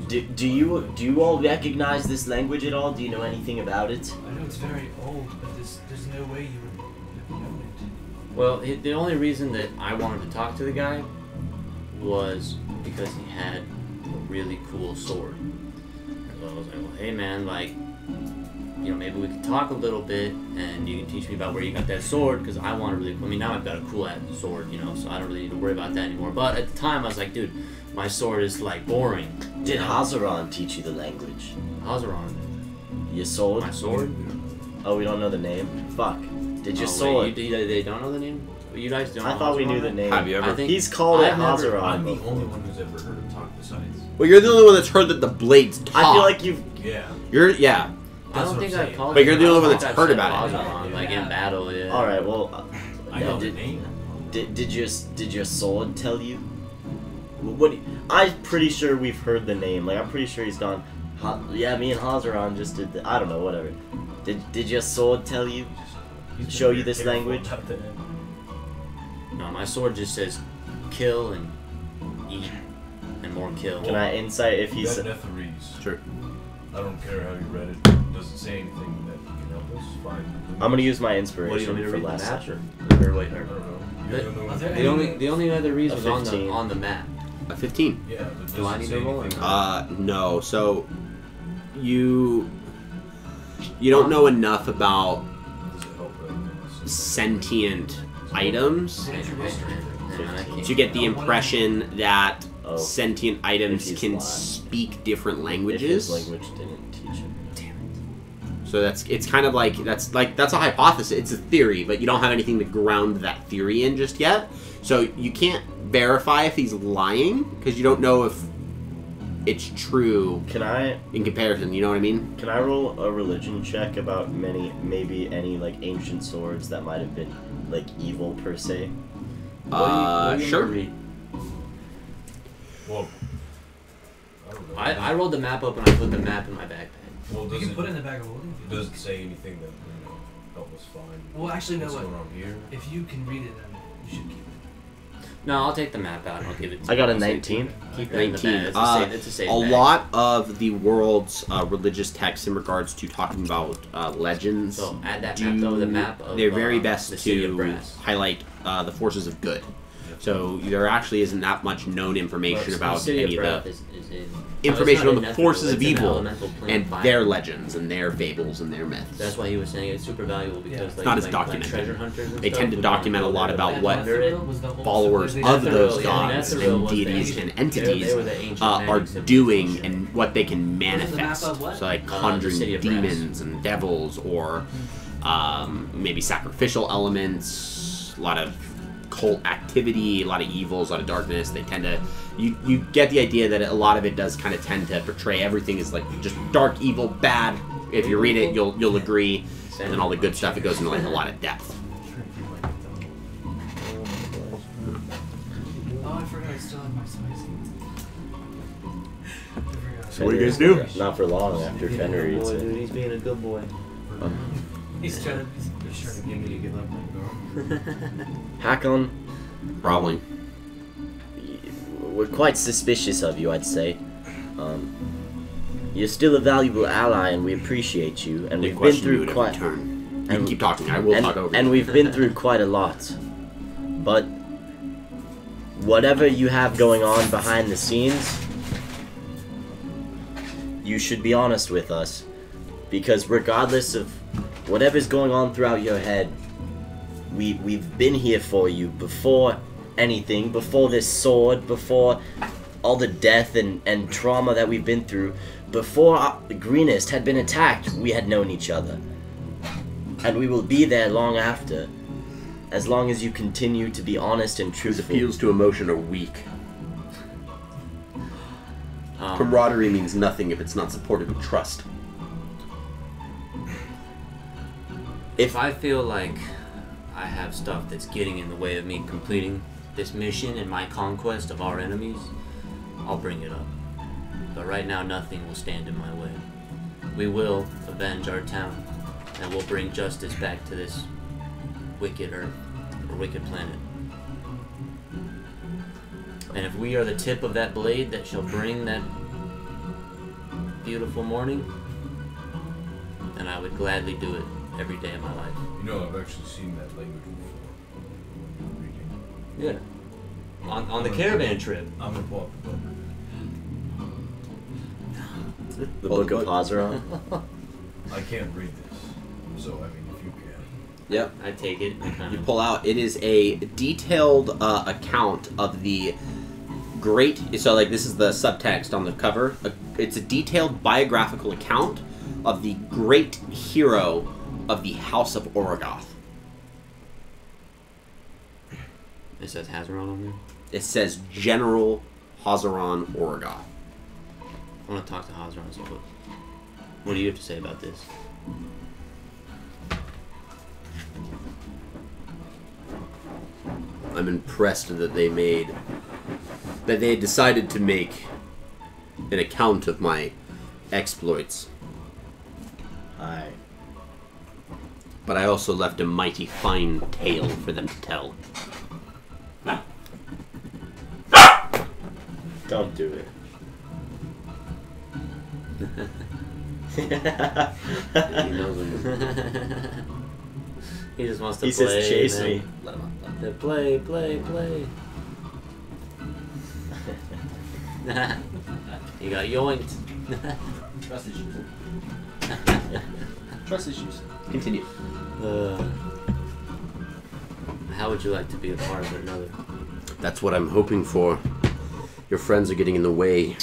Do you all recognize this language at all? Do you know anything about it? I know it's very old, but there's no way you would have known it. Well, the only reason that I wanted to talk to the guy was because he had a really cool sword. So I was like, well, hey man, like, you know, maybe we could talk a little bit and you can teach me about where you got that sword because I want to really, I mean, now I've got a cool ass sword, you know, so I don't really need to worry about that anymore. But at the time I was like, dude, my sword is like boring. Did you know? Hazaran teach you the language? Hazaran. Your sword? My sword? Oh, we don't know the name? Fuck. Did your Oh, sword? wait, they don't know the name? You guys don't I know thought we Hazaran knew the then? name. Have you ever? I think He's called it I've never- Hazaran. I'm the before. only one who's ever heard him talk besides. Well, you're the only one that's heard that the blades talk. I feel like you've. Yeah. You're yeah. I don't That's what think I'm I've saying. called But you're the only one I that's think I've heard said about it. Hazaran, like in battle, yeah. All right. Well, I know the did, name. did your sword tell you? What? I'm pretty sure we've heard the name. Like I'm pretty sure he's gone. Yeah, me and Hazaran just did. I don't know. Whatever. Did your sword tell you? He's Show been you very this careful language? about that. No, my sword just says kill and eat and more kill. Can I insight if You he's? got Netherese. Sure. I don't care how you read it. Doesn't say anything that can help us find. I'm gonna use my What do you inspiration want me to for read the last map? session. Or wait, I or, don't know. The- You're the only one- the only other reason was on 15. the map. A 15. Yeah, but Do I doesn't need say to roll or anything. not? No. So you don't know enough about Does it help that? sentient items What did you roll? Yeah, I can't- to get the impression that Oh. sentient items If he's can lying. speak different If his languages. language didn't teach him. Damn it. So it's kind of like that's a hypothesis. It's a theory, but you don't have anything to ground that theory in just yet. So you can't verify if he's lying because you don't know if it's true. Can I? In comparison, you know what I mean? Can I roll a religion check about maybe any like ancient swords that might have been like evil per se? What do you Sure. read? Well, I don't know. I rolled the map up and I put the map in my backpack. Well, You does can it, put it in the bag of holding. if you does want. it say anything that help us find? Well, actually, no. What's What? going on here? If you can read it, then you should keep it. No, I'll take the map out and I'll give it to I you. got a I'll say 19. Keep it in the 19. bag. It's a safe A bag. lot of the world's religious texts in regards to talking about legends So add that map though, the map of their very the best city of to brass. highlight the forces of good. So there actually isn't that much known information Well, about the city any of brass the is in, information on it's the not forces in of Netheril, it's in evil elemental plane and fire. their legends and their fables and their myths. That's why he was saying it's super valuable because Yeah. like, It's not as like documented. treasure hunters and They stuff tend to would wanna document go a lot there, about like, what under it. Was the whole followers civilization. of those Netheril, yeah, gods Netheril and was the deities ancient- and entities they were the ancient are magic doing civilization. and what they can What is the map manifest. of what? So like the conjuring city of brass. demons and devils or maybe sacrificial elements, a lot of cult activity, a lot of evils, a lot of darkness. They tend to you get the idea that a lot of it does kind of tend to portray everything as like just dark, evil, bad. If you read it, you'll agree. And then all the good stuff, it goes into like a lot of depth. Oh, I forgot I still have my spicy. I forgot. So what do you guys do? Not for long after He's being Fender a good eats boy, it. dude. He's being a good boy. He's trying to. He's trying to get me to give up my girl. Hakon, Probably. we're quite suspicious of you, I'd say. You're still a valuable ally, and we appreciate you. And They we've been question you through at every quite. turn. You can keep talking. I will talk over And you. we've been through quite a lot. But whatever you have going on behind the scenes, you should be honest with us. Because regardless of whatever's going on throughout your head, we've been here for you before anything, before this sword, before all the death and trauma that we've been through. Before the Greenest had been attacked, we had known each other. And we will be there long after. As long as you continue to be honest and Whose truthful. appeals to emotion are weak. Camaraderie means nothing if it's not supported with trust. If I feel like I have stuff that's getting in the way of me completing this mission and my conquest of our enemies, I'll bring it up. But right now, nothing will stand in my way. We will avenge our town, and we'll bring justice back to this wicked earth, or wicked planet. And if we are the tip of that blade that shall bring that beautiful morning, then I would gladly do it every day of my life. You know, I've actually seen that language before. Reading. Yeah. On the caravan trip. I'm gonna pull up the book. The Book of Hazaron. I can't read this, so I mean, if you can. Yep. I take it. and kind You of- pull out. It is a detailed account of the great. So, like, this is the subtext on the cover. It's a detailed biographical account of the great hero of the House of Orogoth. It says Hazaron on there. It says General Hazaron Orogoth. I want to talk to Hazaron. So what do you have to say about this? I'm impressed that they had decided to make an account of my exploits. Aye. But I also left a mighty fine tale for them to tell. Don't do it. He knows him. He just wants to He play. says, "Chase and me." then let him up. Then play. He got yoinked. Trust issues. Trust issues. Continue. How would you like to be a part of another? That's what I'm hoping for. Your friends are getting in the way.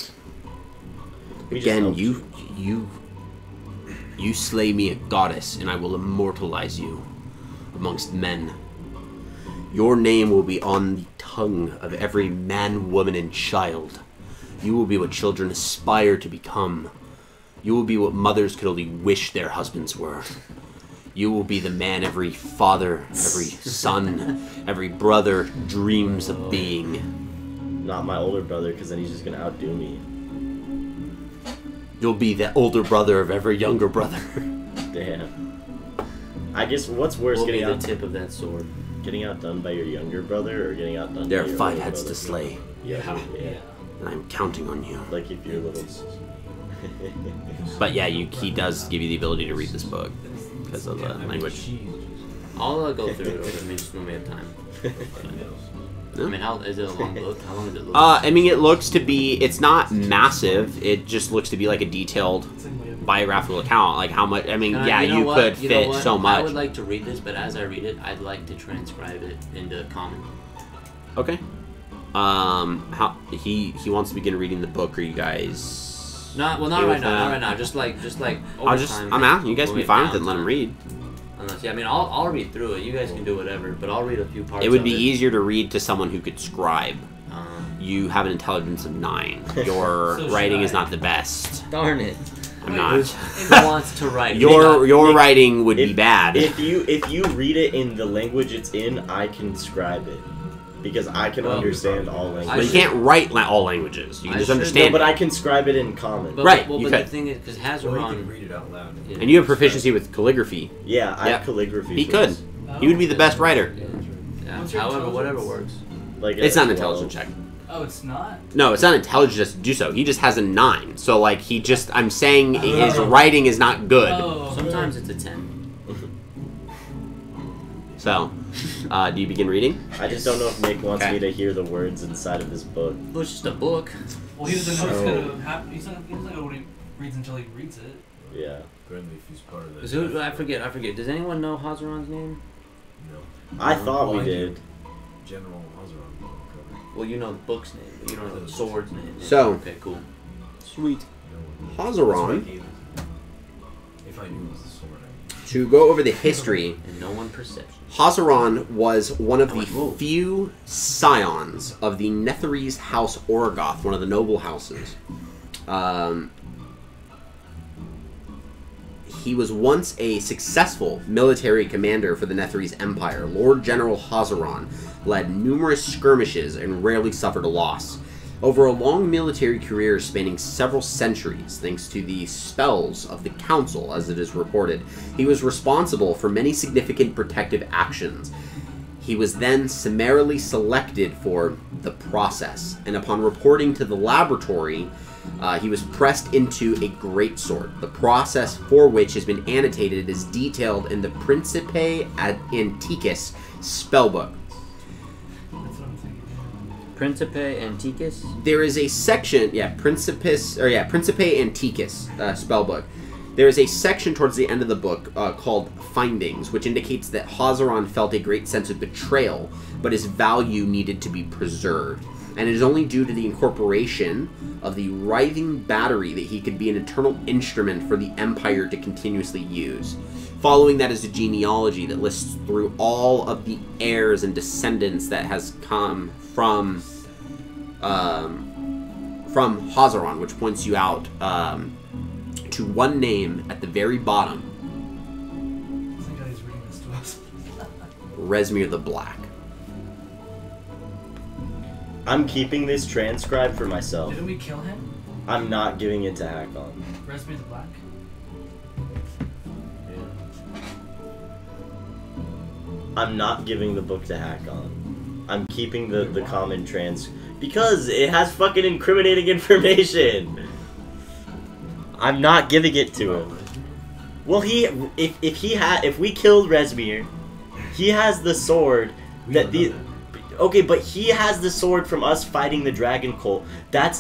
We just Again, helped you You slay me a goddess, and I will immortalize you amongst men. Your name will be on the tongue of every man, woman, and child. You will be what children aspire to become. You will be what mothers could only wish their husbands were. You will be the man every father, every son, every brother dreams of being. Not my older brother, because then he's just gonna outdo me. You'll be the older brother of every younger brother. Damn. I guess what's worse, We'll be getting the tip of that sword. getting outdone by your younger brother or getting outdone There by are your 5 older heads brother? to slay, Yeah. and I'm counting on you. Like if you're little. But yeah, he does give you the ability to read this book because of the language. I'll go through it. I mean, just when we have time. I mean, how is it a long book? How long does it look? I mean, it looks to be. It's not massive. It just looks to be like a detailed biographical account. Like how much. I mean, yeah, you know you what? could You know fit what? so much. I would like to read this, but as I read it, I'd like to transcribe it into common. Okay. How he wants to begin reading the book. Are you guys? Not okay right with now. that? Not right now. Just like. I'm asking. You guys can be fine with it and let him read. Unless, yeah, I mean, I'll read through it. You guys can do whatever, but I'll read a few parts. It would of be easier to read to someone who could scribe. You have an intelligence of 9. Your So writing should is I? not the best. Darn it! I'm Wait, not. Who wants to write? Your writing would be bad. If you read it in the language it's in, I can scribe it. Because I can Well, understand all But languages. you can't write all languages. You I can just should- understand. No, but it. I can scribe it in common. But, Right, Well, you but could. the thing is, because Or you can Hazaron. read it out loud. Yeah. And you have proficiency with calligraphy. Yeah, I Yep. have calligraphy. He for could. this. He would be the best writer. Yeah. What's your However, whatever intelligence? works. Like It's a not an 12. intelligence check. Oh, it's not? No, it's not intelligence to do so. He just has a 9. So, like, I'm saying his writing is not good. Oh. Sometimes it's a 10. So, do you begin reading? I just don't know if Nick wants Okay. me to hear the words inside of his book. Well, it's just a book. Well, he doesn't know So- what's going to happen. He doesn't know what he reads until he reads it. Yeah. Grenleaf part of Is the. who, I forget. Does anyone know Hazaron's name? No. I thought Well, we I do. did. General Hazaron cover. Well, you know the book's name, but you don't know the sword's name. So- Okay, cool. Sweet. No one. Hazaron, If I knew it was the sword, to go over the history, And no one perception. Hazaron was one of the Whoa. few scions of the Netherese House Orogoth, one of the noble houses. He was once a successful military commander for the Netherese Empire. Lord General Hazaron led numerous skirmishes and rarely suffered a loss. Over a long military career spanning several centuries, thanks to the spells of the Council, as it is reported, he was responsible for many significant protective actions. He was then summarily selected for the process, and upon reporting to the laboratory, he was pressed into a greatsword, the process for which has been annotated as detailed in the Principe Antiquus spellbook. That's what I'm thinking. Principe Antiquus? There is a section, Principe Antiquus spellbook. There is a section towards the end of the book called Findings, which indicates that Hazaron felt a great sense of betrayal, but his value needed to be preserved. And it is only due to the incorporation of the writhing battery that he could be an eternal instrument for the Empire to continuously use. Following that is a genealogy that lists through all of the heirs and descendants that has come from Hazaron, which points you out to one name at the very bottom, Thank God he's reading this to us. Resmir the Black. I'm keeping this transcribed for myself. Didn't we kill him? I'm not giving it to Hakon. Resme the Black? I'm not giving the book to Hakon. I'm keeping the common trans because it has fucking incriminating information. I'm not giving it to him. Well, if we killed Resmir, he has the sword that the. Okay, but he has the sword from us fighting the dragon cult.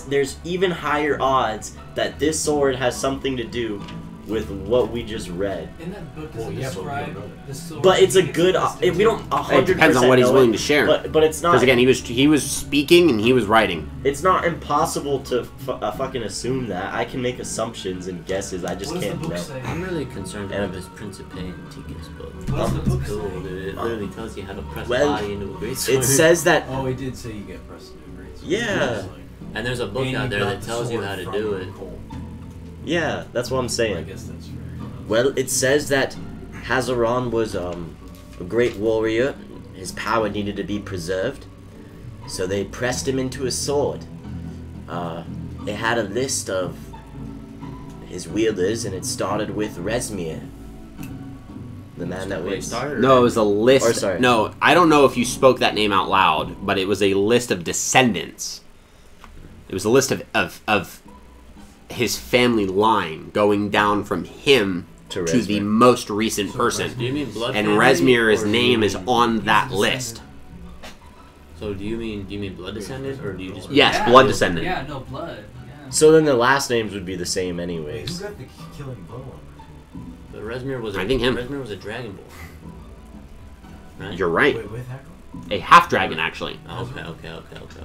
There's even higher odds that this sword has something to do with what we just read. In that book, does Well, it yeah, but we describe don't know that. the sword? But it's a being good. existing We don't too? 100%. It depends on what he's know willing it, to share. But it's not. Because again, he was speaking and he was writing. It's not impossible to fucking assume that. I can make assumptions and guesses. I just What does can't the book know. say? I'm really concerned about this Principe Antiquus book. What does the book It's cool, say? dude. It literally tells you how to press Well, body into a great sword. It says that. Oh, he did say you get pressed into a great sword. Yeah. And there's a book And out you there got that the tells you sword how to from do it. Cole. Yeah, that's what I'm I saying. guess that's fair. Well, it says that Hazaron was a great warrior. His power needed to be preserved, so they pressed him into a sword. They had a list of his wielders, and it started with Resmir, the man that was. No, it was a list. Or, sorry. No, I don't know if you spoke that name out loud, but it was a list of descendants. It was a list of his family line going down from him To to the Resmir. most recent person. Do you mean blood? And family, Resmir's or do you name is mean- on that He's a list. descendant. So do you mean blood descendant, or do you just? Yes, Yeah. blood descendant. Yeah, no blood. Yeah. So then the last names would be the same, Wait, anyways. who got the killing blow on But Resmir was. I think him. Resmir was a dragonborn. Right. You're that? right. Wait, with Hackle? A half dragon, actually. Okay.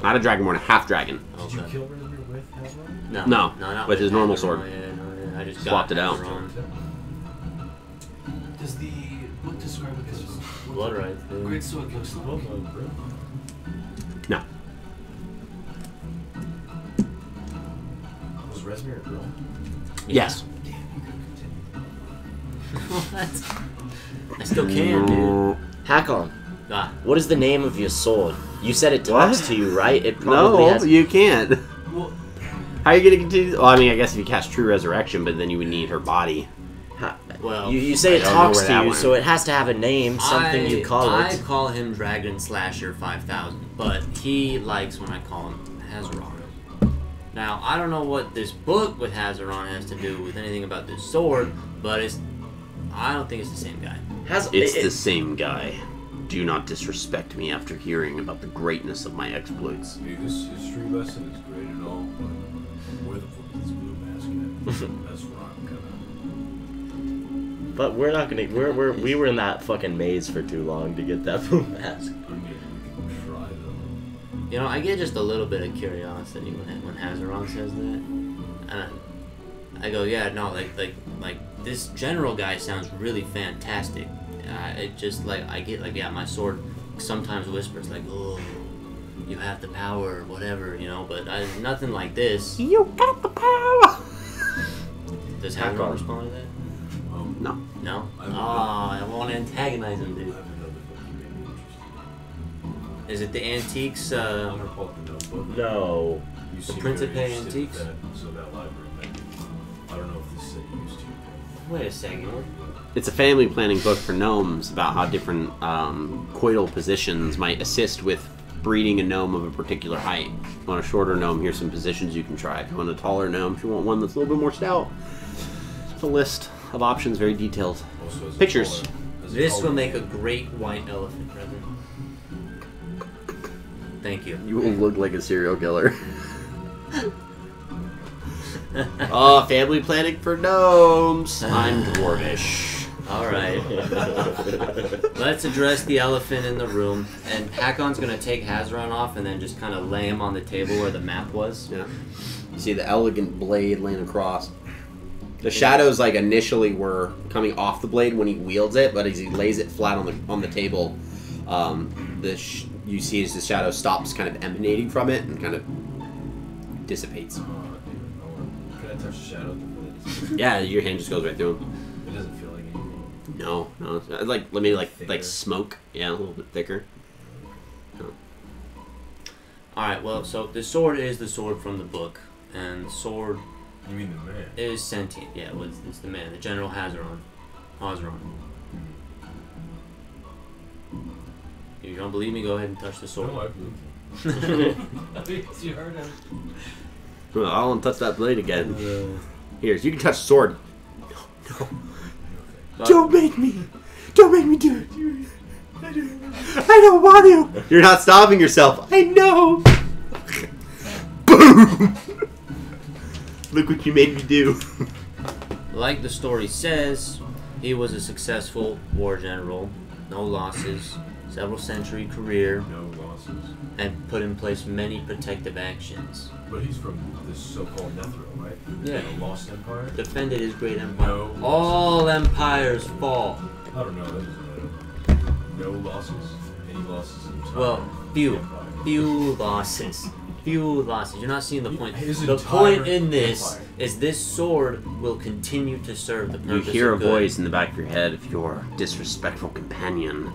Not a dragonborn, a half dragon. Did you kill Resmir with Hackle? No, No, not with his normal Hazaron, sword. Yeah, I just Swapped got it out. Hazaron. Does the book describe what this Blood rights. dude. great sword looks Well, like? no, bro. No. Was Resmir a girl? Yes. Damn, you could continue. What? I still can, dude. Hakon, Ah, what is the name of your sword? You said it What? talks to you, right? It probably No, has. you can't. Well, How are you gonna continue? Well, I mean, I guess if you cast True Resurrection, but then you would need her body. well. You say I it don't know talks where to that you, went. so it has to have a name, something you call I it. call him Dragon Slasher 5000, but he likes when I call him Hazaron. Now, I don't know what this book with Hazaron has to do with anything about this sword, but I don't think it's the same guy. It's the same guy. Do not disrespect me after hearing about the greatness of my exploits. Dude, this history lesson is great and all, but where the fuck is this blue mask at? That's what I'm gonna. But we're not gonna. We were in that fucking maze for too long to get that blue mask. I mean, we can try though. You know, I get just a little bit of curiosity when Hazaron says that. And I go, yeah, no, like this general guy sounds really fantastic. It just, like, I get, like, yeah, my sword sometimes whispers, like, oh, you have the power, or whatever, you know, but nothing like this. You got the power! Does Hack Hazaron on. respond to that? No. No? I Oh, don't know. I won't antagonize him, I dude. have another book you made me interested Is it the Antiques, in. I'm gonna pull up the notebook. No. You seem Principe very interested in Antiques? that, so that library might be. I don't know if this is used to you. wait a second. It's a family planning book for gnomes about how different coital positions might assist with breeding a gnome of a particular height. If you want a shorter gnome, here's some positions you can try. If you want a taller gnome, if you want one that's a little bit more stout, it's a list of options, very detailed. Also, as a Pictures. taller- as a This taller will make a man, great white elephant, brother. Thank you. You will look like a serial killer. Oh, family planning for gnomes. I'm dwarvish. All right. Let's address the elephant in the room. And Hakon's gonna take Hazaron off and then just kind of lay him on the table where the map was. Yeah. You see the elegant blade laying across. The shadows, like, initially were coming off the blade when he wields it, but as he lays it flat on the table, you see as the shadow stops kind of emanating from it and kind of dissipates. Can I touch the shadow? Yeah, your hand just goes right through him. It doesn't feel like anything. No, it's like maybe like Thicker. smoke. Yeah, a little bit thicker. All right. Well, so the sword is the sword from the book, and the sword You mean the man? is sentient. Yeah, it's the man, the General Hazaron. If you don't believe me, go ahead and touch the sword. No, I believe Because you heard him. Well, I won't touch that blade again. Here, you can touch the sword. But- Don't make me do it. I don't want to. You're not stopping yourself. I know. Boom. Look what you made me do. like the story says, he was a successful war general, no losses, several century career, No losses. and put in place many protective actions. But he's from this so-called Netheril, right? Yeah. The Lost Empire? Defended his great empire. No. All empires fall. I don't know. That doesn't matter. No losses. Any losses in time? Well, few. Empire. Few losses. Few losses. You're not seeing the point. His The entire point in this empire. is this sword will continue to serve the You purpose hear a of good. voice in the back of your head if your disrespectful companion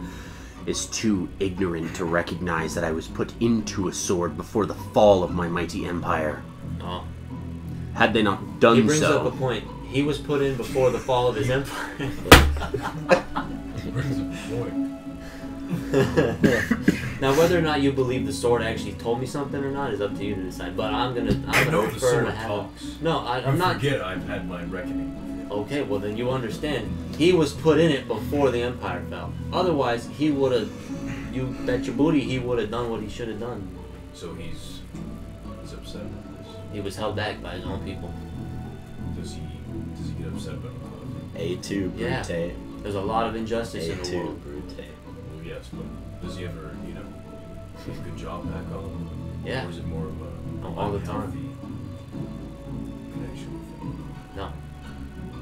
is too ignorant to recognize that I was put into a sword before the fall of my mighty empire. Oh. Had they not done He brings so, up a point. He was put in before the fall of his empire. He brings up a point. Now, whether or not you believe the sword actually told me something or not is up to you to decide. But I'm I gonna know the prefer sword to have. talks. No, I'm You not. forget I've had my reckoning. Okay, well then you understand. He was put in it before the empire fell. Otherwise, he would have. You bet your booty he would have done what he should have done. So he's upset with this. He was held back by his own people. Does he get upset about it? A2 Brute. Yeah. There's a lot of injustice in the A2 world. Brute. Well, yes, but does he ever, do a good job back home? Yeah. Or is it more of a Oh, all the time. unhealthy connection with him? No.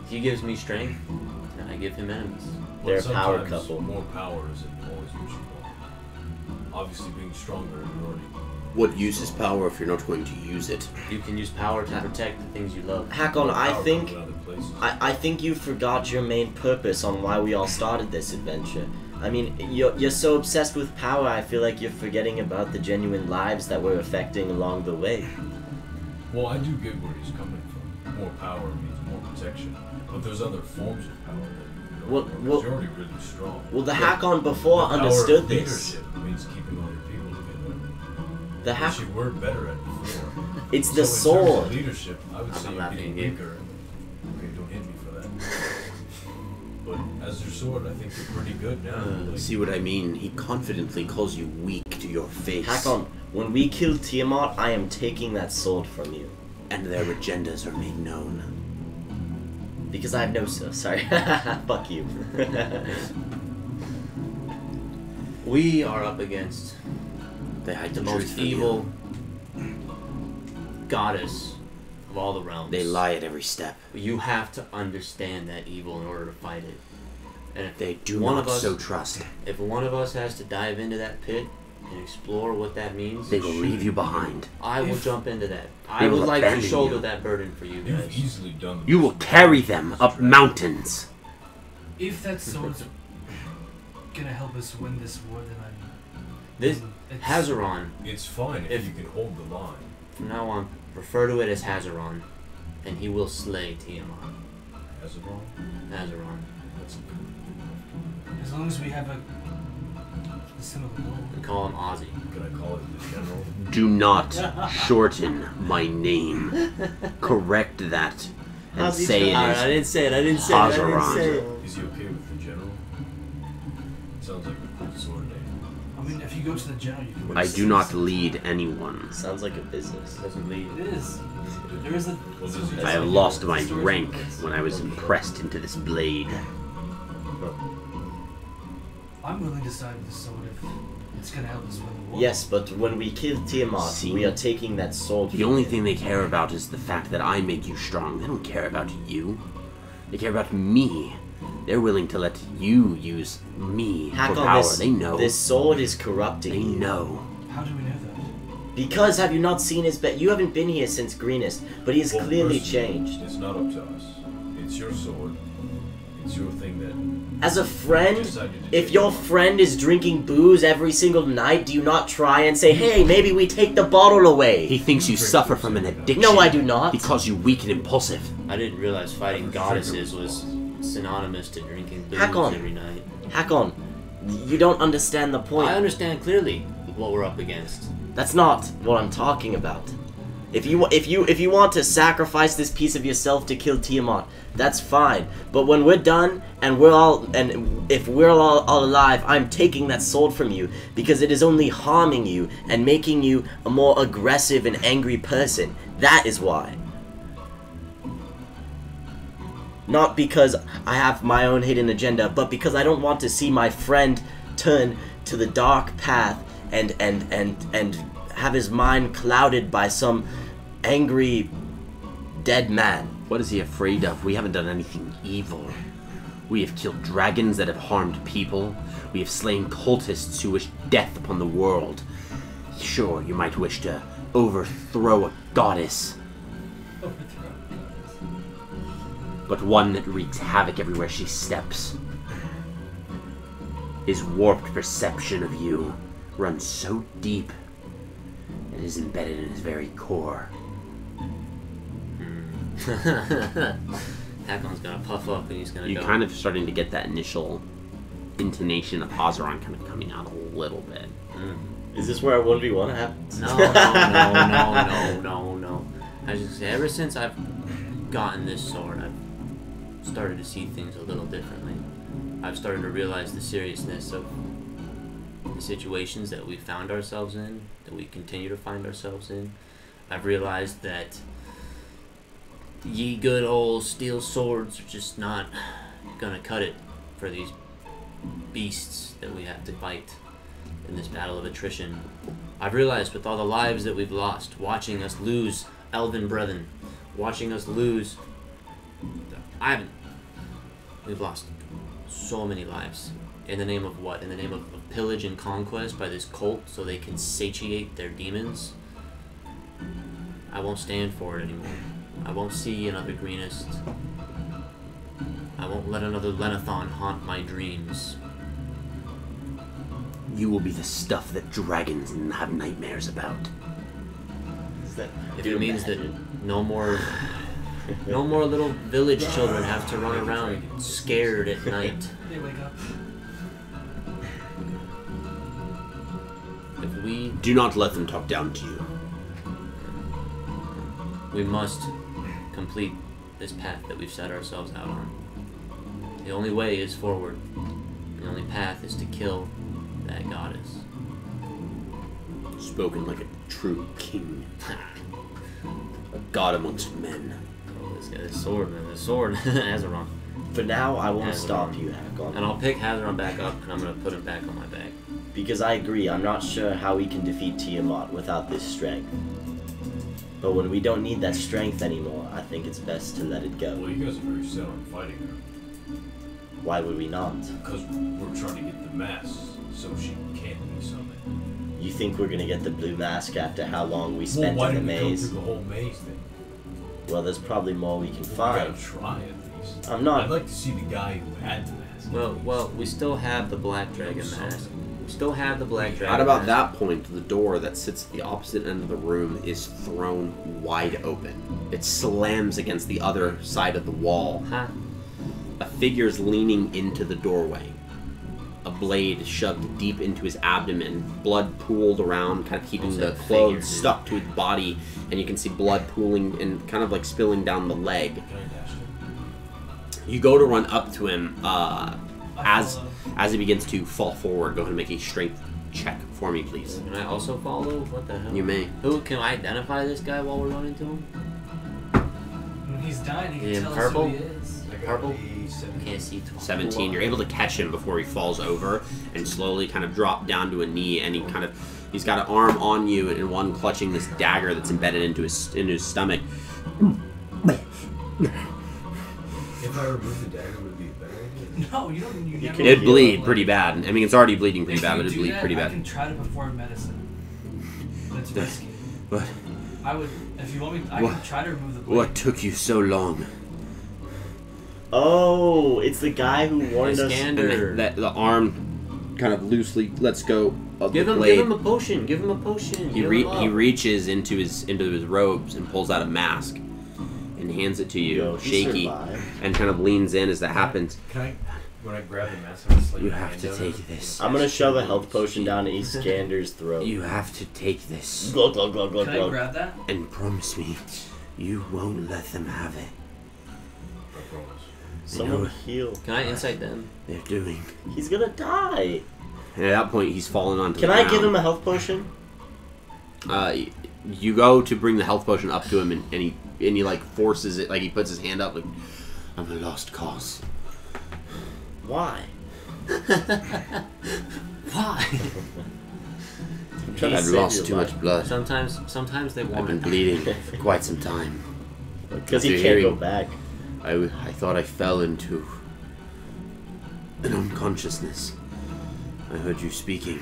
He gives me strength, and I give him enemies. They're a power sometimes couple. More power isn't always what you want. Obviously, being stronger is already. what use is power if you're not going to use it? You can use power to protect the things you love. Hakon, I Power think comes in other places. I think you forgot your main purpose on why we all started this adventure. I mean, you're so obsessed with power, I feel like you're forgetting about the genuine lives that we're affecting along the way. Well, I do get where he's coming from. More power means more protection. But there's other forms of power that you Well- don't know, well- 'cause you're already really strong. Well, the Hakon before The power understood of this. leadership means keeping all your people together. The Which Hakon, you were better at before. it's So the in terms sword. of leadership, I would say I'm you're not getting being gay. weaker. Okay, don't hit me for that. But as your sword, I think you're pretty good now. Like, See what I mean? He confidently calls you weak to your face. Hakon, when we kill Tiamat, I am taking that sword from you. And their agendas are made known. Because I have no so sorry. Fuck you. We are up against They hide the the truth most from you. evil goddess of all the realms. They lie at every step. You have to understand that evil in order to fight it. And if They do one not of us, so trust. if one of us has to dive into that pit and explore what that means, They will leave you behind. I will If- jump into that. I They would will like to abandon shoulder you. that burden for you You've guys. easily done You will carry them up mountains. If that sword's gonna help us win this war, then This it's- Hazaron, It's fine if, If- you can hold the line. from now on, refer to it as Hazaron, and he will slay Tiamat. As a wrong, Hazaron. that's a good. As long as we have a similar goal. We call him Ozzy. Can I call it the general? Do not shorten my name. Correct that. And How's he say it spelled? Alright, I is. didn't say it. I didn't say it. I didn't Hazaron. say it. Is he okay with the general? Sounds like a good sword name. I mean, if you go to the general, you can. I do not lead anyone. Sounds like a business. Doesn't lead. It is. There is a. Well, does he- I have lost my rank when I was impressed into this blade. I'm willing to side with the sword if it's gonna help us win the war. Yes, but when we kill Tiamat, See? we are taking that sword. The from only him. thing they care about is the fact that I make you strong. They don't care about you. They care about me. They're willing to let you use me for Hakon, power. this, They know. this sword is corrupting They you. know. How do we know that? Because have you not seen his bet? You haven't been here since Greenest, but he has Well, clearly personally, changed. It's not up to us. It's your sword. It's your thing that. As a friend, Decided to if take your it. friend is drinking booze every single night, do you not try and say, hey, maybe we take the bottle He away? thinks you suffer from an addiction. No, I do not. He calls you weak and impulsive. I didn't realize fighting goddesses was synonymous to drinking booze Hakon. every night. Hakon, you don't understand the point. I understand clearly what we're up against. That's not what I'm talking about. If you want to sacrifice this piece of yourself to kill Tiamat, that's fine. But when we're done and if we're all alive, I'm taking that sword from you because it is only harming you and making you a more aggressive and angry person. That is why. Not because I have my own hidden agenda, but because I don't want to see my friend turn to the dark path and have his mind clouded by some angry dead man. What is he afraid of? We haven't done anything evil. We have killed dragons that have harmed people. We have slain cultists who wish death upon the world. Sure, you might wish to overthrow a goddess, but one that wreaks havoc everywhere she steps. His warped perception of you runs so deep, it is embedded in his very core. Hakon's gonna puff up and he's gonna You're go. kind of starting to get that initial intonation of Hazaron kind of coming out a little bit. Is this where our 1v1 happens? No. I was just say, ever since I've gotten this sword, I've started to see things a little differently. I've started to realize the seriousness of the situations that we found ourselves in, that we continue to find ourselves in. I've realized that ye good old steel swords are just not gonna cut it for these beasts that we have to fight in this battle of attrition. I've realized with all the lives that we've lost, watching us lose elven brethren, watching us lose... We've lost so many lives. In the name of what? In the name of pillage and conquest by this cult so they can satiate their demons? I won't stand for it anymore. I won't see another greenest. I won't let another Lenathon haunt my dreams. You will be the stuff that dragons have nightmares about. If it means that no more little village children have to run around scared at night. They wake up. If we Do not let them talk down to you. we must complete this path that we've set ourselves out on. The only way is forward. The only path is to kill that goddess. Spoken like a true king. A god amongst men. Oh, this guy's sword, man. The sword. Azeron. For now, I won't Hazaron. stop you, Hakon. And I'll pick Hazaron back up and I'm gonna put him back on my back. Because I agree, I'm not sure how we can defeat Tiamat without this strength. But when we don't need that strength anymore, I think it's best to let it Well, go. you guys are very set on fighting her. Why would we not? Because we're trying to get the mask so she can't be summoned. You think we're gonna get the blue mask after how long we Well, spent why in the didn't we go maze? through the whole maze then? Well, there's probably more we can We find. gotta try at least. I'm not- I'd like to see the guy who had the mask. Well, we still have the black dragon mask. We still have the black dragon At about mask. that point, the door that sits at the opposite end of the room is thrown wide open. It slams against the other side of the wall. Huh? A figure is leaning into the doorway. A blade shoved deep into his abdomen, blood pooled around, kind of keeping What's the that clothes figure do? stuck to his body, and you can see blood pooling and kind of like spilling down the leg. Can I dash it? You go to run up to him as follow. he begins to fall forward. Go ahead and make a strength check for me, please. Can I also follow? What the hell? You may. Who can I identify this guy while we're running to him? When he's dying, he can In tell purple? us who he is. I got Purple? a 17. Can't see. 17. You're able to catch him before he falls over and slowly kind of drop down to a knee, and he's got an arm on you and one clutching this dagger that's embedded into his stomach. If I remove the dagger, would it be a better idea? No, you don't. You never. can It'd heal bleed him. pretty bad. I mean, it's already bleeding pretty If bad, you but it'd do bleed that, pretty I bad. can try to perform medicine. That's risky. What? I would, if you want me, I What? can try to remove the blade. What took you so long? Oh, it's the guy who warned us. And Iskander. the arm kind of loosely lets go of Give the him, blade. give him a potion. Give him a potion. He Heal him up. he reaches into his robes and pulls out a mask and hands it to you, Yo, he shaky, survived. and kind of leans in as that happens. Can I, when I grab the mask, I'm just like You my have hand to down take it? this. I'm gonna shove a health potion down Iskander's throat. You have to take this Glug, glug, glug, glug, Can I glug. grab that? and promise me you won't let them have it. I promise. Someone heal. Can I insight them? They're doing. He's gonna die. And at that point, he's fallen onto Can the I ground. give him a health potion? You go to bring the health potion up to him, and he like forces it, like he puts his hand up, like, I'm a lost cause. Why? Why? Trying to I've save lost your too life. much blood. Sometimes they I've want been it. bleeding for quite some time. Because he After can't go hearing- back. I thought I fell into an unconsciousness. I heard you speaking.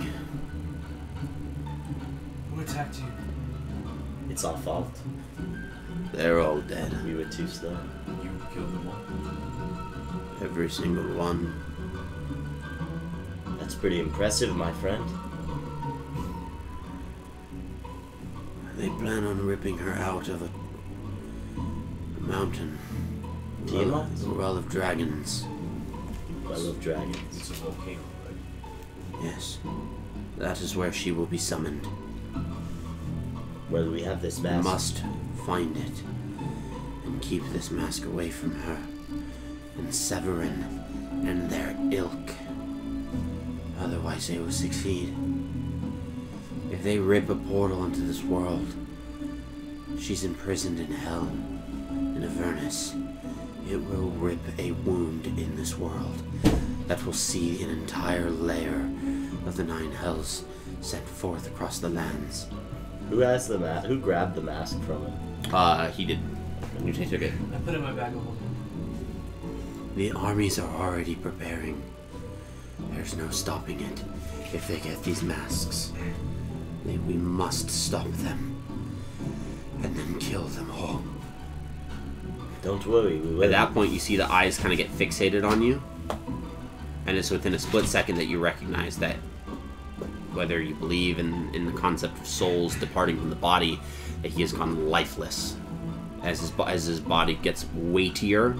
Who attacked you? It's our fault. They're all dead. We were too slow. You killed them all. Every single one. That's pretty impressive, my friend. They plan on ripping her out of a mountain. Tiamat? The Well of Dragons. I love dragons. It's a volcano, right? Yes. That is where she will be summoned. Whether we have this We mask. must find it and keep this mask away from her and Severin and their ilk. Otherwise they will succeed. If they rip a portal into this world, she's imprisoned in hell, in Avernus. It will rip a wound in this world that will see an entire layer of the Nine Hells sent forth across the lands. Who has the mask? Who grabbed the mask from him? He did. You took it. I put it in my bag of holding. The armies are already preparing. There's no stopping it. If they get these masks, we must stop them. And then kill them all. Don't worry, we will. At that point, you see the eyes kind of get fixated on you. And it's within a split second that you recognize that whether you believe in the concept of souls departing from the body, that he has gone lifeless. As his body gets weightier,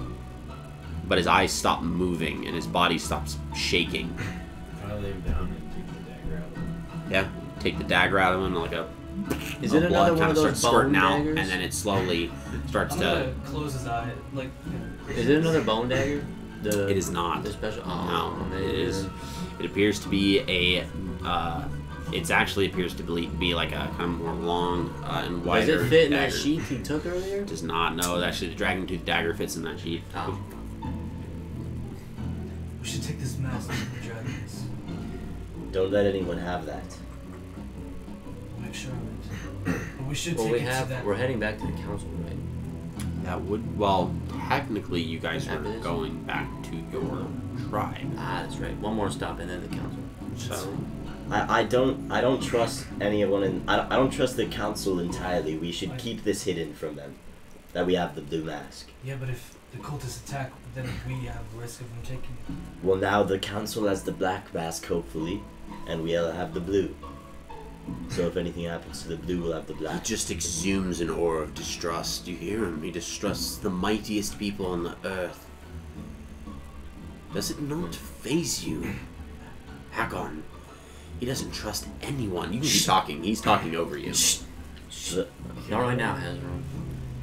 but his eyes stop moving and his body stops shaking. Can I lay him down and take the dagger out of him? Yeah, take the dagger out of him, and like Is the it blood another one kind of of those starts bone squirting out, daggers? and then it slowly starts I'm to. gonna close his eye, like. Is it another bone dagger? It is not. The special. No, Oh, man. it is. It appears to be a. It actually appears to be like a kind of more long and Does wider. it fit in that dagger. sheath he took earlier? Does not. No, actually, the dragon tooth dagger fits in that sheath. Oh. We should take this mask to the dragons. Don't let anyone have that. Make sure of it. But we should Well, take we it to have. that. We're heading back to the council, right? That would. Well, technically, you guys After were this? going back to your tribe. Ah, that's right. One more stop and then the council. So. I don't trust anyone in. I don't trust the council entirely. We should keep this hidden from them. That we have the blue mask. Yeah, but if the cultists attack, then we have risk of them taking it. Well, now the council has the black mask, hopefully, and we'll have the blue. So if anything happens to the blue, we'll have the He black. just exudes an aura of distrust. You hear him? He distrusts the mightiest people on the earth. Does it not faze you? Hakon, he doesn't trust anyone. You can be talking. He's talking over you. The- Not right now, Hazard.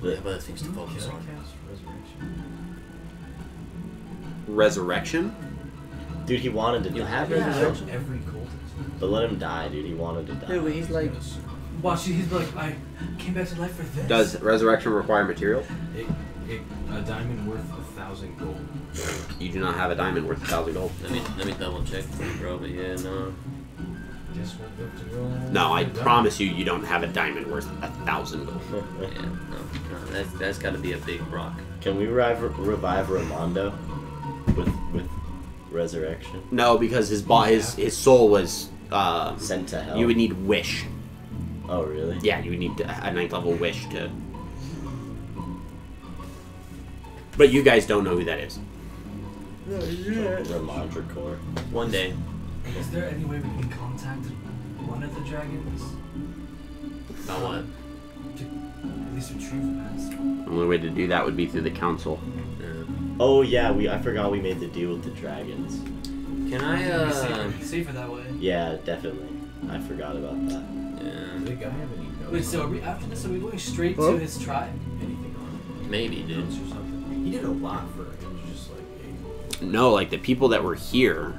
We the- have other things to focus Can I on. cast resurrection? Resurrection? dude, he wanted to You die. have Yeah. resurrection? Every cultist. But let him die, dude. He wanted to die. Dude, but he's like. Yes. Watch, he's like, I came back to life for this. Does resurrection require material? A diamond worth 1,000 gold. You do not have a diamond worth 1,000 gold. Let me double check for you, bro. But yeah, no. Guess what? We have to roll. No, I the die. promise you, you don't have a diamond worth 1,000 gold. Yeah, no. That's got to be a big rock. Can we revive Ramondo with resurrection? No, because his soul was. Sent to hell. You would need wish. Oh, really? Yeah, you would need a 9th level wish to. But you guys don't know who that is. Ramondracore. One day. Is there any way we can contact one of the dragons About what? to at least retrieve the mask? The only way to do that would be through the council. Yeah. Oh yeah, I forgot we made the deal with the dragons. Can I? It'd be safer that way. Yeah, definitely. I forgot about that. Yeah. Did the guy have any notes? Wait, so are we after this? Are we going straight to his tribe? anything on Maybe, it? dude. Notes or something? He did a lot for it. It was just like a... No, like the people that were here,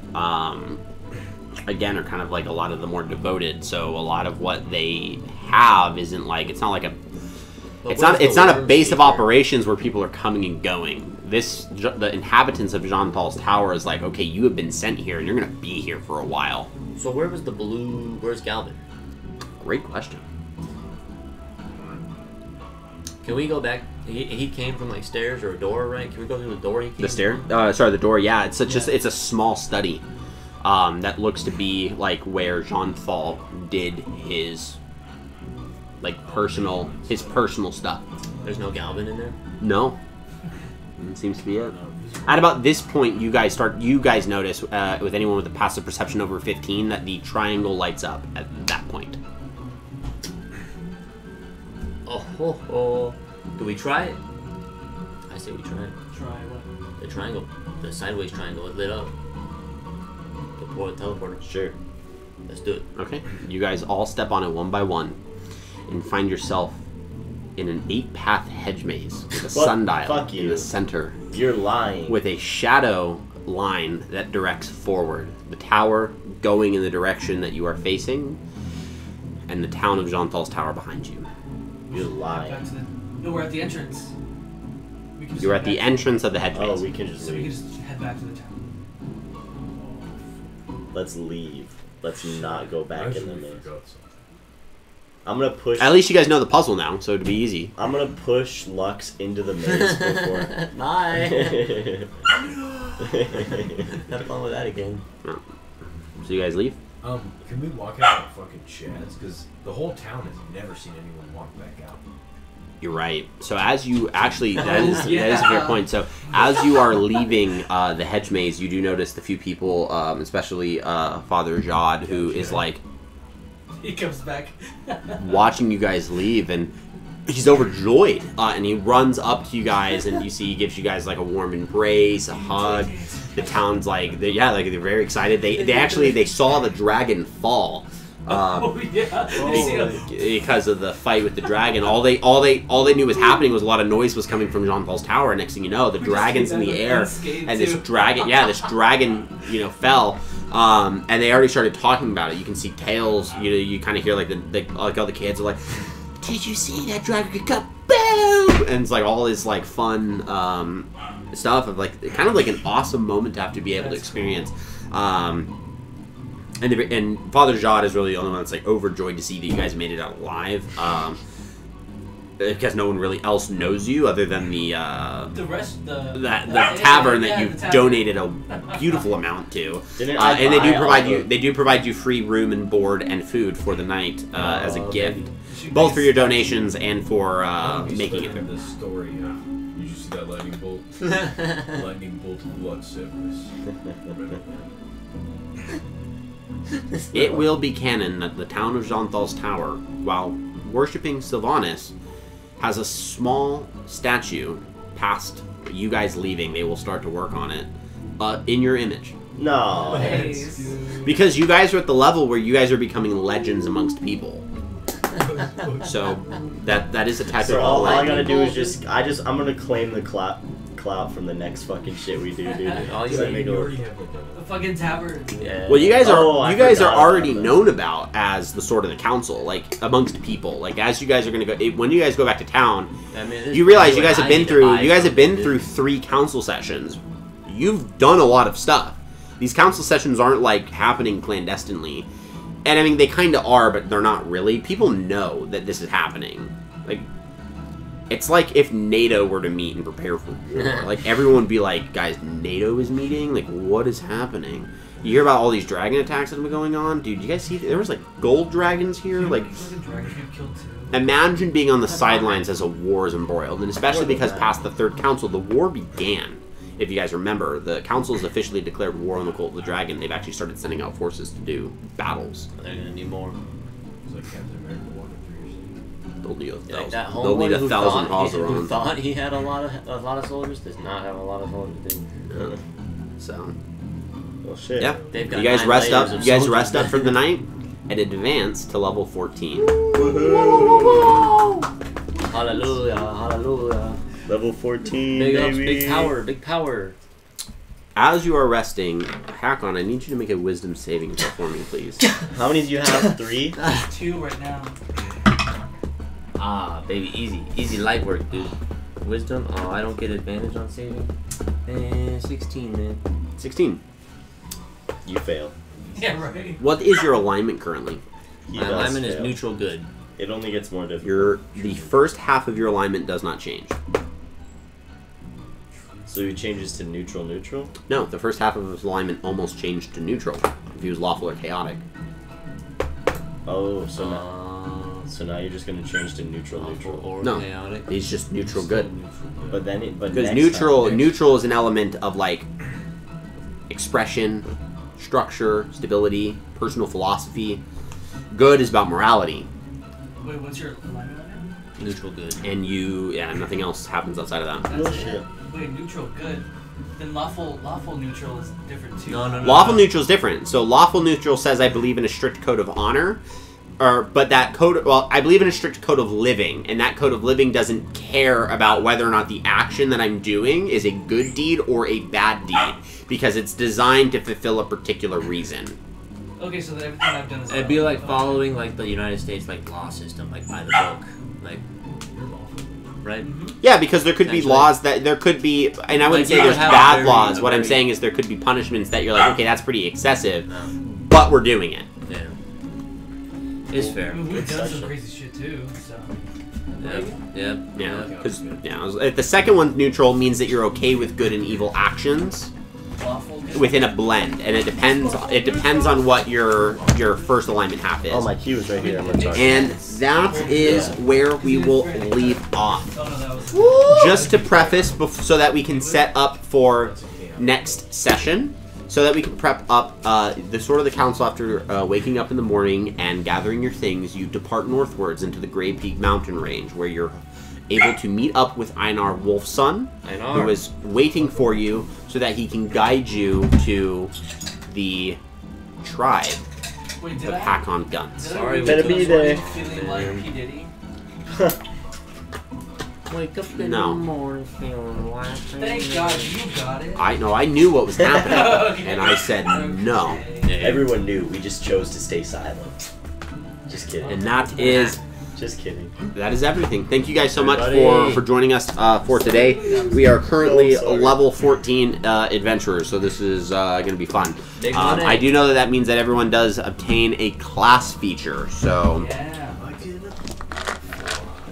again, are kind of like a lot of the more devoted. So a lot of what they have isn't like, it's not like a, But it's where's not the a worm base of speaker? operations where people are coming and going. The inhabitants of Jean-Paul's Tower is like, okay, you have been sent here, and you're gonna be here for a while. So where's Galvin? Great question. Can we go back? He came from like stairs or a door, right? Can we go through the door he came The stair? Sorry, the door. Yeah, it's just it's a small study that looks to be like where Jean-Paul did his personal stuff. There's no Galvin in there? No. It seems to be it. At about this point, you guys notice, with anyone with a passive perception over 15, that the triangle lights up at that point. Oh. Do we try it? I say we try it. Try what? The triangle. The sideways triangle. It lit up. The teleporter. Sure. Let's do it. Okay. You guys all step on it one by one and find yourself in an 8-path hedge maze with a sundial in the center. You're lying. With a shadow line that directs forward. The tower going in the direction that you are facing, and the town of Jean-Paul's Tower behind you. You're lying. No, we're at the entrance. We can just You're head at the back- entrance of the hedge Oh, maze. we can just So we can leave. just head back to the town. Let's leave. Let's not go I back in the actually maze. forgot something. I'm gonna push. At least you guys know the puzzle now, so it'd be easy. I'm gonna push Lux into the maze before. Bye. Have fun with that again. So you guys leave? Can we walk out like fucking chads? Because the whole town has never seen anyone walk back out. You're right. So as you actually, that is a fair Yeah. point. So as you are leaving the hedge maze, you do notice the few people, especially Father Jod, who is like He comes back. watching you guys leave, and he's overjoyed, and he runs up to you guys, and you see he gives you guys like a warm embrace, a hug. The town's like, they're very excited. They saw the dragon fall. Oh yeah. You see him. Because of the fight with the dragon, all they knew was happening was a lot of noise was coming from Jean-Paul's tower. Next thing you know, the We just dragon's see in the that air, unscathed, and this too. dragon, fell. And they already started talking about it. You can see tales. You kind of hear like like all the kids are like, "Did you see that dragon go boom?" And it's like all this like fun stuff of like kind of like an awesome moment to have to be able to That's experience. And Father Jod is really the only one that's like overjoyed to see that you guys made it out alive. Because no one really else knows you other than the tavern that you donated a beautiful amount to. And they do provide you free room and board and food for the night as a gift, both for your donations and for making it. The story of, did you see that lightning bolt? Lightning bolt of blood Severus. It will be canon that the town of Jean-Paul's Tower, while worshipping Sylvanas, has a small statue past you guys leaving. They will start to work on it in your image. No. Nice. Because you guys are at the level where you guys are becoming legends amongst people. So that is a type So of all I legend. gotta do is I'm gonna claim the clout from the next fucking shit we do, dude. All you Does that make You it already work? have like The fucking tavern. Yeah. Well, you guys I are forgot already about that. known about as the Sword of the Council, like amongst people. Like as you guys are gonna go, when you guys go back to town, I mean, you realize you guys have I been need to through buy something, dude. 3 council sessions. You've done a lot of stuff. These council sessions aren't like happening clandestinely, and I mean they kind of are, but they're not really. People know that this is happening. Like it's like if NATO were to meet and prepare for war. Like everyone would be like, guys, NATO is meeting. Like what is happening? You hear about all these dragon attacks that have been going on, dude. You guys see there was like gold dragons here, like. Fucking dragons get killed too. Imagine being on the sidelines as a war is embroiled, and especially because past the Third Council, the war began. If you guys remember, the Council has officially declared war on the Cult of the Dragon. They've actually started sending out forces to do battles. They're gonna need more. it's like Captain America walking through your city. They'll need a Like thousand. that They'll need homeboy who 1,000 thought, who Hazaron. thought he had a lot of soldiers does not have a lot of soldiers. Dude. So Well, shit. yeah, They've got you guys 9 rest up. layers of You guys soldiers. rest up for the night and advance to level 14. Hallelujah, hallelujah. Level 14, Big ups, baby. big power, big power. As you are resting, Hakon, I need you to make a wisdom saving throw for me, please. How many do you have? 3? 2 right now. Ah, baby, easy light work, dude. Wisdom. Oh, I don't get advantage on saving. 16, man. 16. You fail. Yeah, right. What is your alignment currently? He My does alignment is fail. neutral good. It only gets more difficult. The first half of your alignment does not change. So he changes to neutral. No, the first half of his alignment almost changed to neutral. If he was lawful or chaotic. Oh, so now you're just gonna change to neutral. Or No. chaotic. He's just neutral good. But then Because next neutral time- neutral is an element of like expression, structure, stability, personal philosophy. Good is about morality. Wait, what's your alignment on it? Neutral good. And nothing else happens outside of that. That's Bullshit. it. Wait, neutral good. Then lawful neutral is different too. No. Lawful neutral is different. So lawful neutral says I believe in a strict code of honor, but that code, well, I believe in a strict code of living, and that code of living doesn't care about whether or not the action that I'm doing is a good deed or a bad deed, because it's designed to fulfill a particular reason. Okay, so then everything I've done is. It'd be like following like the United States like law system, like by the book, like right. Yeah, because there could be Essentially. laws that there could be, and I wouldn't Like, say you there's have bad very- laws. a What I'm very- saying is there could be punishments that you're like, okay, that's pretty excessive, No. but we're doing it. Yeah. It's fair. I mean, we've done some Discussion. crazy shit too, so. Yep. Yeah, because the second one neutral means that you're okay with good and evil actions Lawful good. within a blend, and it depends. It depends on what your first alignment half is. Oh, my cue is right here. I'm gonna charge. And that is where we will leave off. Oh no, that was. Just to preface, so that we can set up for next session, so that we can prep up the council after waking up in the morning and gathering your things. You depart northwards into the Grey Peak mountain range, where you're able to meet up with Einar Wolfson, Einar. who is waiting for you so that he can guide you to the tribe, Wait, the did I? Pack on Guns. Sorry, we Better took- be there. Feeling like P Diddy. Wake up in No. the morning feeling like. Thank God you got it. I knew what was happening, Okay. and I said no. Yeah. Everyone knew. We just chose to stay silent. Just kidding. And that is Just kidding. everything. Thank you guys so much Everybody. for joining us for today. We are currently Oh, sorry. level 14 adventurers, so this is going to be fun. Big money. I do know that means that everyone does obtain a class feature, so Yeah.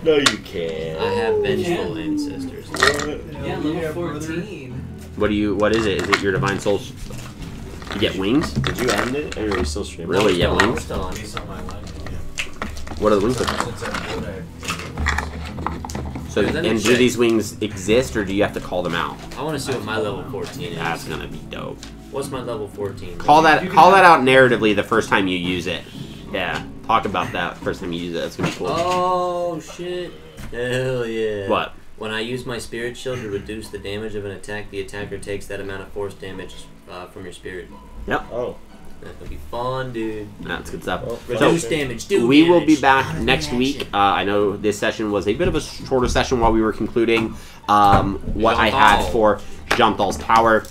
No, you can't. I have vengeful ancestors. Yeah, level 14. what is it? Is it your divine souls? You get wings? Did you end it, or are you still streaming? Really? Yeah, Still on, wings? still on. Based on my alignment, yeah. What are the wings look like? Since I wrote, I So, Let me and do check. these wings exist, or do you have to call them out? I want to see what my level 14 is. That's gonna be dope. What's my level 14? Call You can that have- out narratively the first time you use it. Yeah, talk about that first time you use it. That's gonna be cool. Oh shit! Hell yeah! What? When I use my spirit shield to reduce the damage of an attack, the attacker takes that amount of force damage from your spirit. Oh. That's gonna be fun, dude. That's good stuff. Well, Reduce So, damage. Do we will be damage. back next week. I know this session was a bit of a shorter session while we were concluding what I had Jean-Paul. for Jean-Paul's Tower.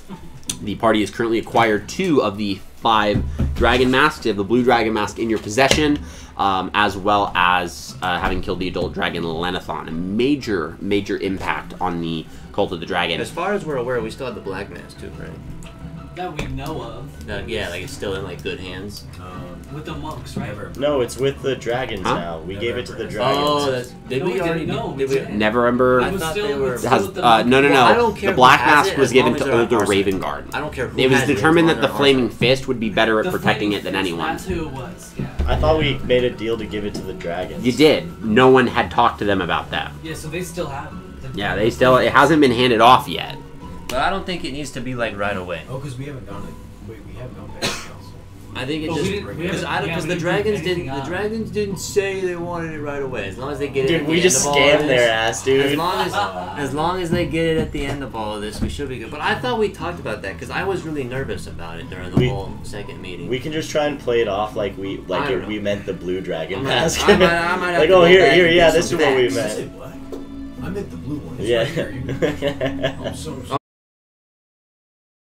The party has currently acquired 2 of the 5 dragon masks. You have the blue dragon mask in your possession, as well as having killed the adult dragon Lenithon. A major impact on the Cult of the Dragon. As far as we're aware, we still have the black mask too, right? That we know of. Yeah, like it's still in like good hands. With the monks, right? never. No, it's with the dragons Huh? now. We Never gave it to the ever. dragons. Oh, that's did No, we we already? didn't. No, we did we? didn't. Never remember. I It was thought still, they were- it's still Has, with the no. Well, I don't care The who black has mask it, was as given long as to they're older on our side. Raven Guard. I don't care who It was has determined as that long the as they're on Flaming our side. Fist would be better at The protecting Flaming it than Fist, anyone. That's who it was. Yeah. I thought we made a deal to give it to the dragons. You did. No one had talked to them about that. Yeah, so they still have it. Yeah, they still. It hasn't been handed off yet. But I don't think it needs to be like right away. Oh, because we haven't gone to. Wait, we have gone back to council. I think it But we just didn't- we because haven't- yeah, because we the didn't dragons put didn't anything the on. dragons didn't say they wanted it right away. As long as they get it. Dude, at we the just end of all of scammed their this, ass, dude. as long as they get it at the end of all of this, we should be good. But I thought we talked about that because I was really nervous about it during the We- whole second meeting. We can just try and play it off like I don't know. we meant the blue dragon I might- mask. I might have like, to oh, go here, back here, and yeah, do this is some what we Did facts. you say meant. black? I meant the blue one. It's Yeah. right here. You- I'm so Oh,